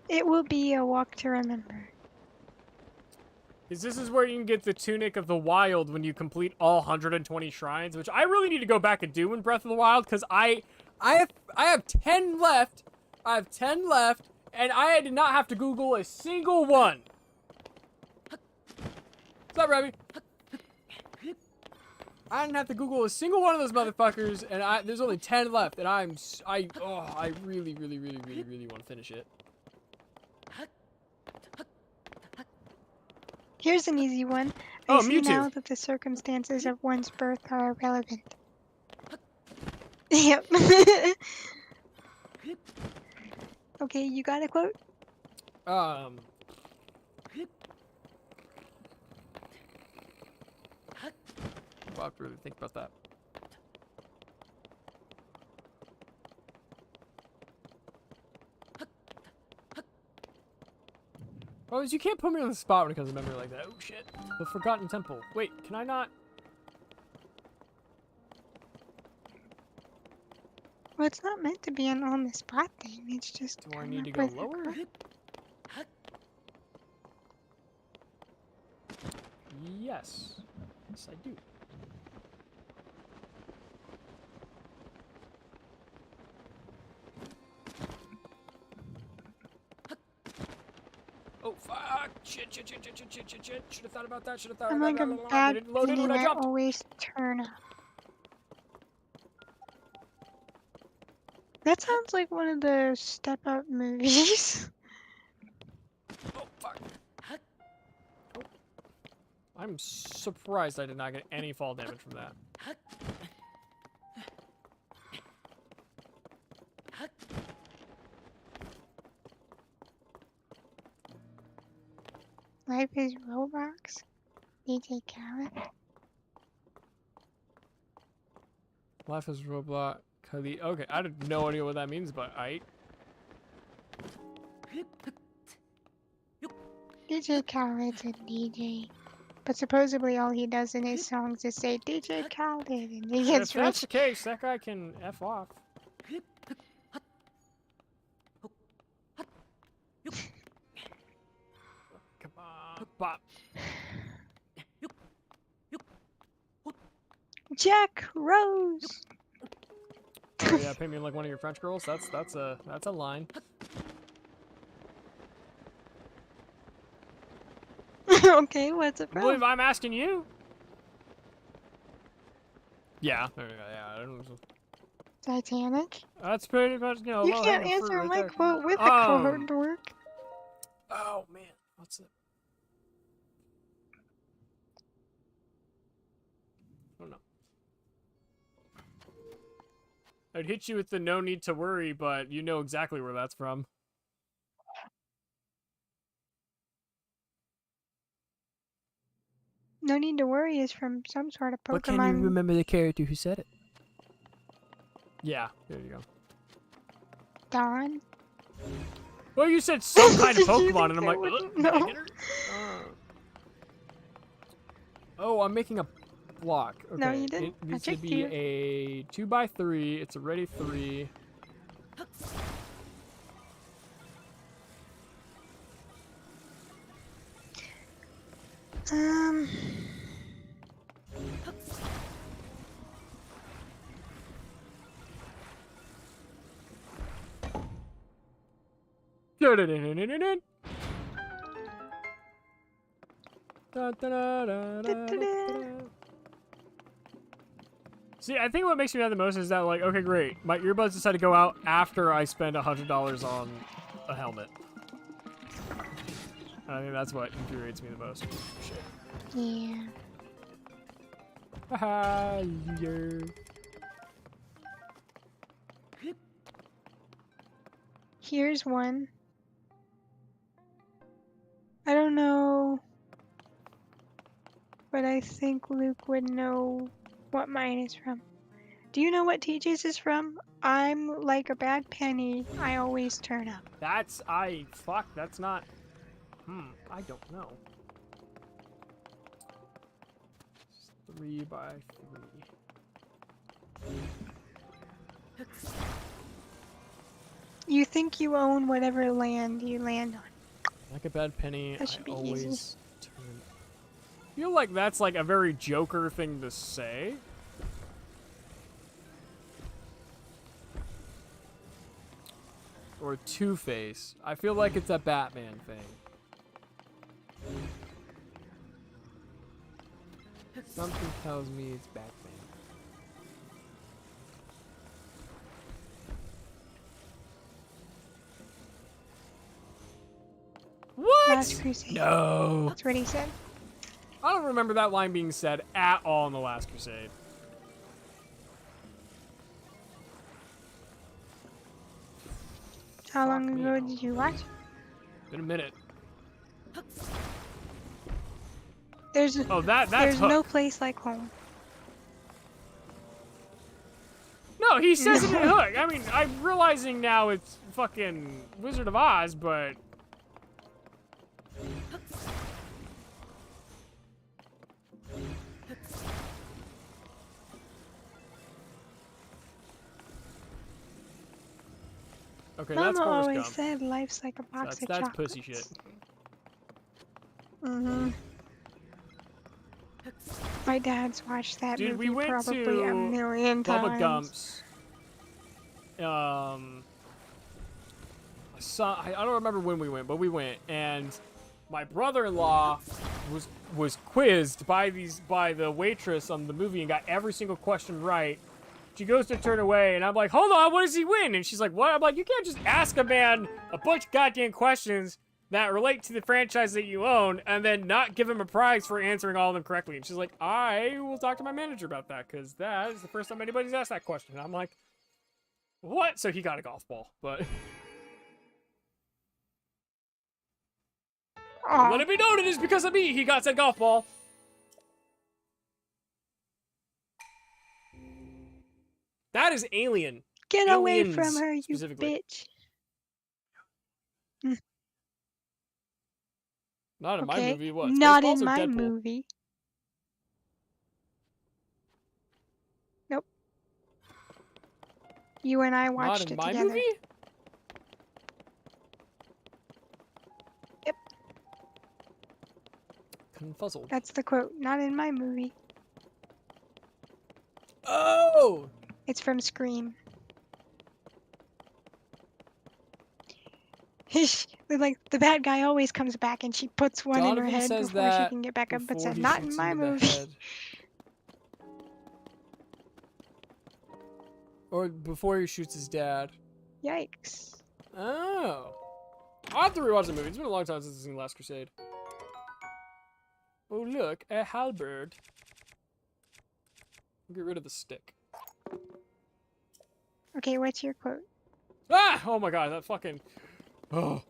It will be a walk to remember. Because this is where you can get the Tunic of the Wild when you complete all 120 shrines, which I really need to go back and do in Breath of the Wild, because I have 10 left. I have 10 left, and I did not have to Google a single one. What's up, Rebby? I didn't have to Google a single one of those motherfuckers, and there's only 10 left, and I really want to finish it. Here's an easy one. Oh, I see Mewtwo. now that the circumstances of one's birth are irrelevant. Yep. Okay, you got a quote? I'll have to really think about that. Oh, you can't put me on the spot when it comes to memory like that. Oh, shit. The Forgotten Temple. Wait, can I not? Well, it's not meant to be an on the spot thing. It's just. Do I come need to up go with a lower? quote. Yes. Yes, I do. Oh, fuck. Shit. Should have thought about that. Should have thought I'm about like a that. bad Didn't load in penny when I that jumped. always turn up. That sounds like one of the Step Up movies. Oh, fuck. Oh. I'm surprised I did not get any fall damage from that. Life is Roblox. DJ Khaled. Life is Roblox. Khalid. Okay, I have no idea what that means, but I. DJ Khaled's a DJ. But supposedly all he does in his songs is say DJ Khaled and he If gets that's the rich. case, that guy can F off. Come on, Pop. Jack Rose! Oh yeah, pay me like one of your French girls. That's a line. Okay, what's it I believe from? I'm asking you. Yeah, there you go. Yeah, I don't know. Titanic? That's pretty much You low can't hanging fruit answer right my there. quote with a quote, dork. Oh man, what's it? I don't know. I'd hit you with the no need to worry, but you know exactly where that's from. No Need to Worry is from some sort of Pokemon. But can you remember the character who said it? Yeah, there you go. Dawn? Well, you said some kind of Did you Pokemon, think and I'm I like, wouldn't did I know? get her? Oh, I'm making a block. Okay. No, you didn't. It I needs to tricked be you. a 2x3. It's already 3. Um. Da-da-da-da-da-da. See, I think what makes me mad the most is that, like, okay, great. My earbuds decided to go out after I spend $100 on a helmet. I think that's what infuriates me the most. Shit. Yeah. Haha, yeah. Here's one. I don't know, but I think Luke would know what mine is from. Do you know what TJ's is from? I'm like a bad penny. I always turn up. That's that's not. I don't know. 3 by 3. You think you own whatever land you land on. Like a bad penny, That should I be always easy. turn. I feel like that's like a very Joker thing to say. Or Two-Face. I feel like it's a Batman thing. Something tells me it's Batman. What? Last Crusade. No. That's what he said. I don't remember that line being said at all in The Last Crusade. How long Fuck me. ago did you watch? Been a minute. There's Oh, that's there's Hook. no place like home. No, he says it in Hook. I mean, I'm realizing now it's fucking Wizard of Oz, but... Okay, that's Mama Forrest always Gump. said life's like a box of That's chocolates. pussy shit. Mm-hmm. My dad's watched that Dude, movie we went probably to a million Bubba times. Gump's. I don't remember when we went, but we went, and my brother-in-law was quizzed by the waitress on the movie and got every single question right. She goes to turn away, and I'm like, hold on, what does he win? And she's like, what? I'm like, you can't just ask a man a bunch of goddamn questions that relate to the franchise that you own and then not give him a prize for answering all of them correctly. And she's like, I will talk to my manager about that, because that is the first time anybody's asked that question. And I'm like, what? So he got a golf ball, but... Aw, Let it be known it is because of me he got said golf ball. That is Alien. get away aliens, from her, you specifically. bitch. Not in my Okay, movie, what? not Spaceballs in or my Deadpool? movie. Nope. You and I Not watched in it my together. movie? Yep. Confuzzled. That's the quote. Not in my movie. Oh! It's from Scream. Like the bad guy always comes back and she puts one in her Donovan head says before she that can get back up, but before said he not in shoots my him in the movie. head. Or before he shoots his dad. Yikes. Oh. I'll have to rewatch the movie. It's been a long time since I've seen Last Crusade. Oh, look, a halberd. Get rid of the stick. Okay, what's your quote? Ah! Oh my god, that fucking... Oh.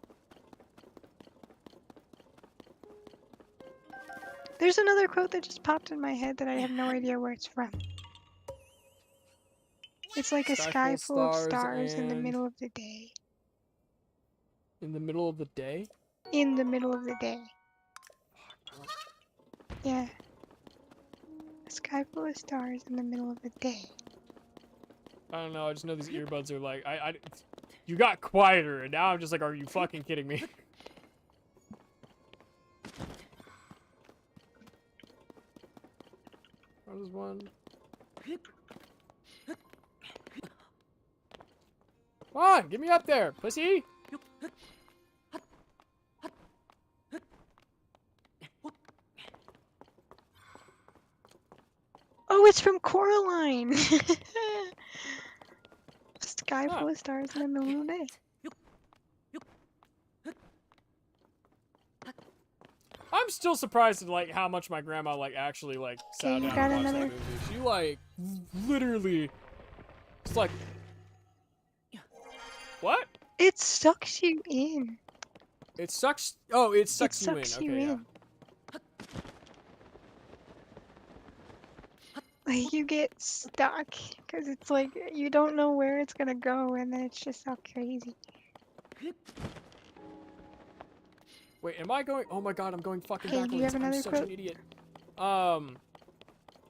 There's another quote that just popped in my head that I have no idea where it's from. It's like a sky full of stars in the and- middle of the day. In the middle of the day? In the middle of the day. Yeah. A sky full of stars in the middle of the day. I don't know, I just know these earbuds are like... You got quieter, and now I'm just like, are you fucking kidding me? There's one. Come on, get me up there, pussy! Oh, it's from Coraline! Sky Ah. full of stars in the middle of the day. I'm still surprised at like how much my grandma like actually like sat Okay, you down got and watched another- that movie. She like literally, it's like, what? It sucks you in. It sucks. Oh, it sucks, It sucks you you in. Okay, yeah. in. Like you get stuck because it's like you don't know where it's gonna go, and then it's just all crazy. Wait, am I going? Oh my god, I'm going fucking Hey, backwards. do you have I'm another such quote? an idiot.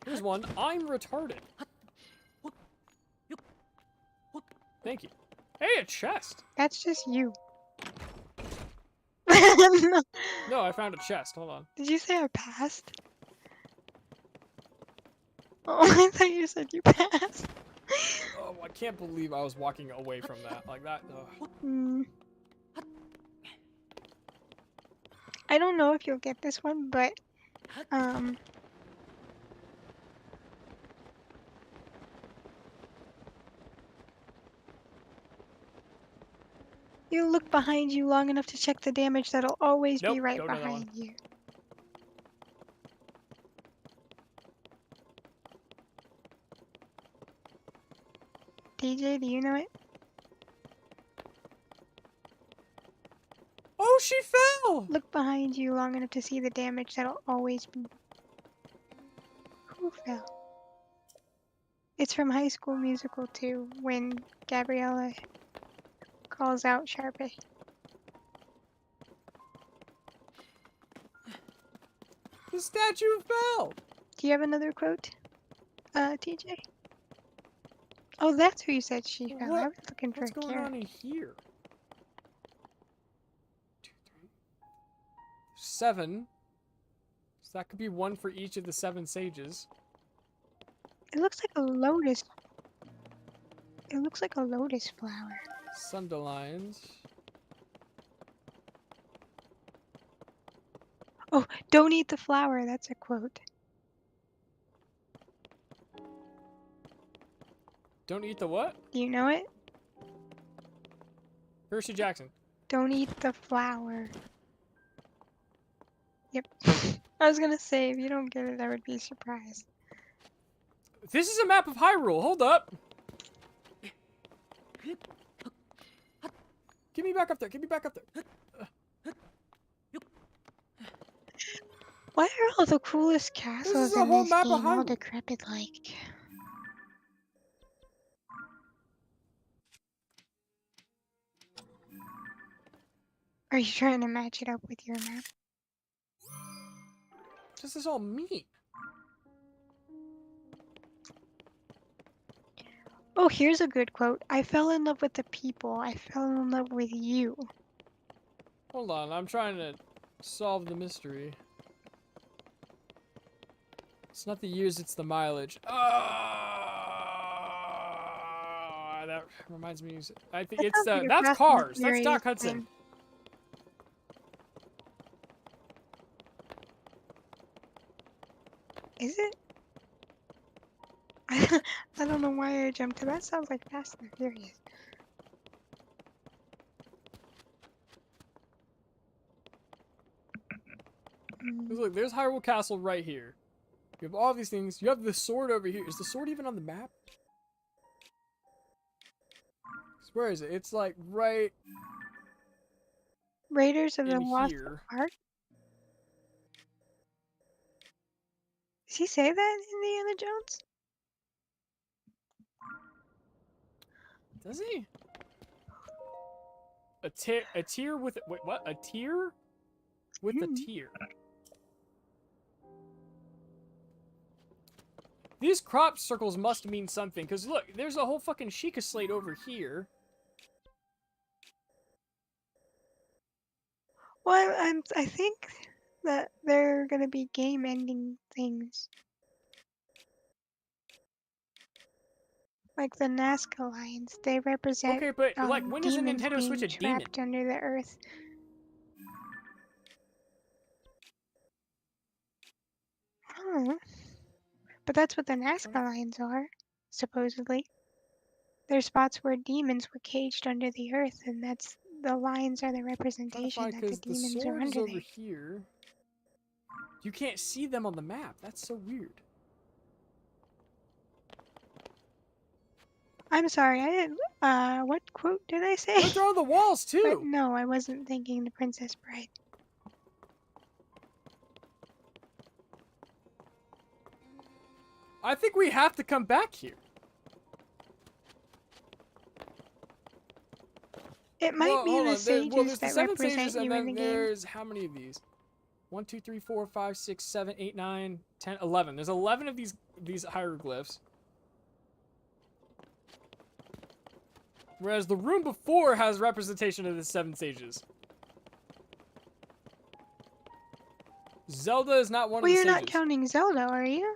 Here's one. I'm retarded. Thank you. Hey, a chest. That's just you. No. No, I found a chest. Hold on. Did you say I passed? Oh, I thought you said you passed. Oh, I can't believe I was walking away from that like that. Ugh. Hmm. I don't know if you'll get this one, but you look behind you long enough to check the damage that'll always be Nope, right don't know that one. behind you. DJ, do you know it? Oh, she fell. Look behind you long enough to see the damage that'll always be. Who fell? It's from High School Musical 2 when Gabriella calls out Sharpay. The statue fell. Do you have another quote, TJ? Oh, that's who you said she fell. I was looking for What's a going carrot. on in here? 2, 3, 7. So that could be one for each of the 7 sages. It looks like a lotus. It looks like a lotus flower. Sundelions. Oh, don't eat the flower. That's a quote. Don't eat the what? Do you know it? Percy Jackson. Don't eat the flower. Yep. I was gonna say, if you don't get it, I would be surprised. This is a map of Hyrule. Hold up. Get me back up there. Get me back up there. Why are all the coolest castles a in whole this map of game all Hyrule. decrepit like? Are you trying to match it up with your map? This is all me. Oh, here's a good quote. I fell in love with the people. I fell in love with you. Hold on. I'm trying to solve the mystery. It's not the years, it's the mileage. Ah, that reminds me. I think That it's sounds like a that's Fast and Cars. That's Furious Doc Hudson. thing. Is it? I don't know why I jumped to that. Sounds like Fast and Furious. Look, there's Hyrule Castle right here. You have all these things. You have the sword over here. Is the sword even on the map? Where is it? It's like right Raiders of the in Lost here. Ark? Does he say that in Indiana Jones? Does he? A tier with wait, what? A tier with a tier. These crop circles must mean something, because look, there's a whole fucking Sheikah slate over here. Well, I think that they're gonna be game-ending things. Like the Nazca lines, they represent Okay, but like, when does a demons Nintendo being Switch a demon? trapped under the earth. Huh. But that's what the Nazca lines are, supposedly. They're spots where demons were caged under the earth, and that's the lines are the representation that the Because the demons are sword is under over there. here. You can't see them on the map. That's so weird. I'm sorry, I didn't. What quote did I say? Look, they're on the walls But too. no, I wasn't thinking the Princess Bride. I think we have to come back here. It might be hold the on. sages There's the that 7 represent sages, you and in then the game. there's how many of these? 1, 2, 3, 4, 5, 6, 7, 8, 9, 10, 11. There's 11 of these hieroglyphs. Whereas the room before has representation of the 7 sages. Zelda is not one Well, of the you're sages. not counting Zelda, are you?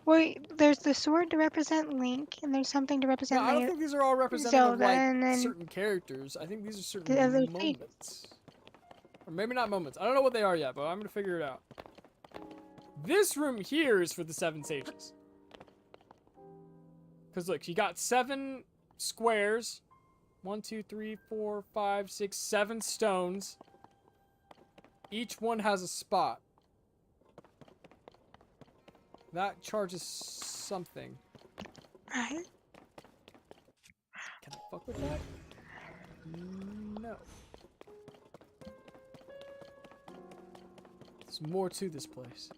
Wait, there's the sword to represent Link, and there's something to No, represent I don't think these are all representative of Zelda, like and then certain characters. I think these are certain the other sages. moments. Or maybe not moments. I don't know what they are yet, but I'm gonna figure it out. This room here is for the 7 sages. Because look, you got 7 squares. 1, 2, 3, 4, 5, 6, 7 stones. Each one has a spot. That charges something. Right. Can I fuck with that? No. There's more to this place.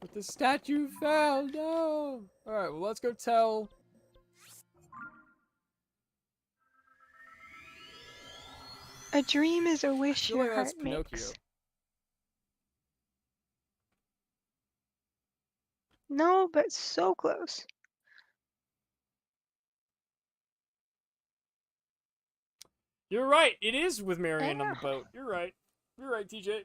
But the statue fell, no! Alright, well let's go tell... A dream is a I wish feel your like heart that's Pinocchio. makes. No, but so close. You're right, it is with Marion on Yeah. the boat. You're right. You're right, TJ.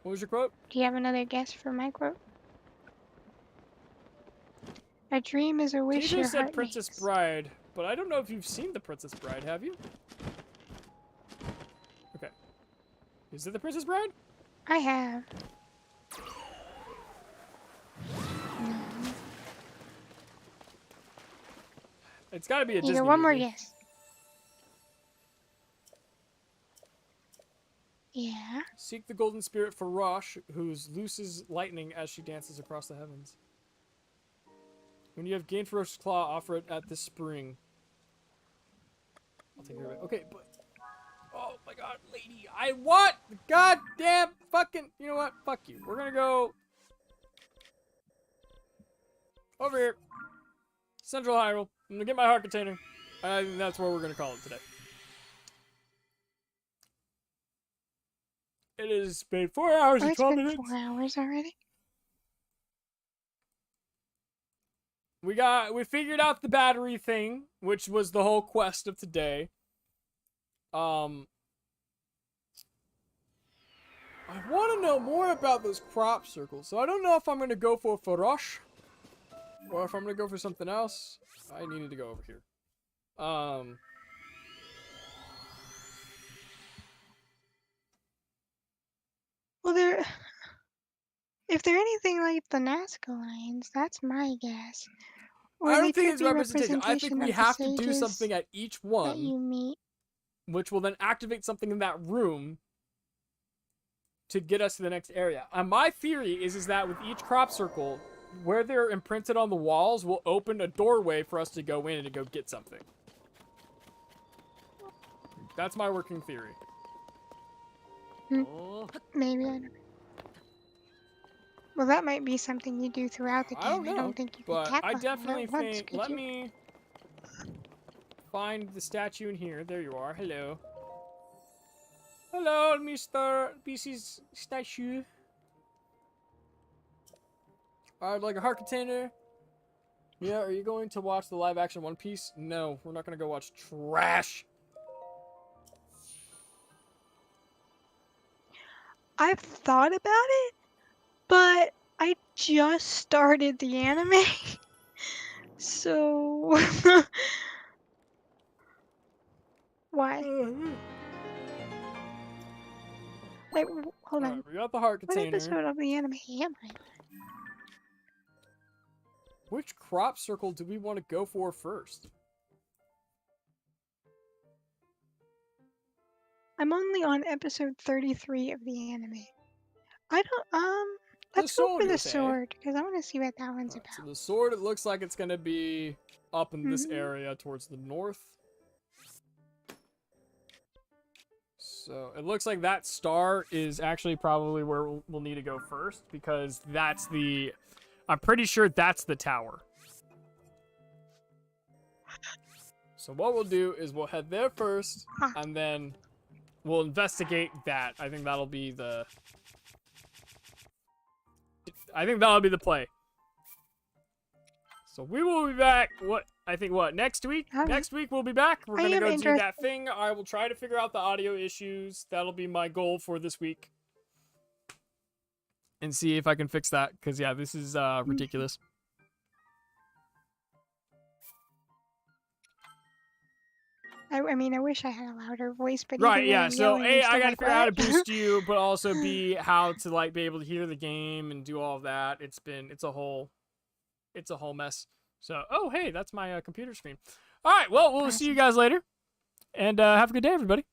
What was your quote? Do you have another guess for my quote? A dream is a wish TJ your said heart Princess makes. Bride, but I don't know if you've seen the Princess Bride, have you? Okay. Is it the Princess Bride? I have. It's gotta be a You Disney get one more movie. guess. Yeah. Seek the golden spirit for Rosh, whose looses lightning as she dances across the heavens. When you have gained Ferocious Claw, offer it at this spring. I'll take care of it. Okay, but... Oh my god, lady. I want the goddamn fucking... You know what? Fuck you. We're gonna go... over here. Central Hyrule. I'm gonna get my heart container. I think that's what we're gonna call it today. It has been 4 hours Oh, and it's 12 been minutes. 4 hours already. We figured out the battery thing, which was the whole quest of today. I want to know more about those crop circles, so I don't know if I'm gonna go for Farosh or if I'm gonna go for something else. I needed to go over here. Well, if they're anything like the Nazca lines, that's my guess. Or I they don't think could it's be representation. I think representation we of the have to do sages something at each that one, you meet. which will then activate something in that room to get us to the next area. My theory is that with each crop circle, where they're imprinted on the walls will open a doorway for us to go in and to go get something. That's my working theory. Maybe, I don't know. Well, that might be something you do throughout the game. I don't know, think you could but tap I on it definitely at once, think... could Let you? me find the statue in here. There you are. Hello. Hello, Mr. BC's statue. I'd like a heart container. Yeah, are you going to watch the live action One Piece? No, we're not going to go watch trash. I've thought about it, but I just started the anime. So... Why? Wait, hold on. Alright, we got the heart What container. episode of the anime am I? Which crop circle do we want to go for first? I'm only on episode 33 of the anime. I don't, let's go sword, for the you say? sword, because I want to see what that one's Alright, so about. the sword, it looks like it's gonna be up in this Mhm. area towards the north. So it looks like that star is actually probably where we'll need to go first, because that's the... I'm pretty sure that's the tower. So what we'll do is we'll head there first, and then we'll investigate that. I think that'll be the play. So we will be back, next week? Okay. Next week we'll be back. We're I gonna am go do interested. that thing. I will try to figure out the audio issues. That'll be my goal for this week. And see if I can fix that, because yeah, this is ridiculous. I mean, I wish I had a louder voice, but Right, even yeah. when I'm So yelling, A, you're I still gotta like, figure out how to "What?" boost you, but also B, how to like be able to hear the game and do all of that. It's a whole mess. So, oh hey, that's my computer screen. All right, well, we'll see you guys later, and have a good day, everybody.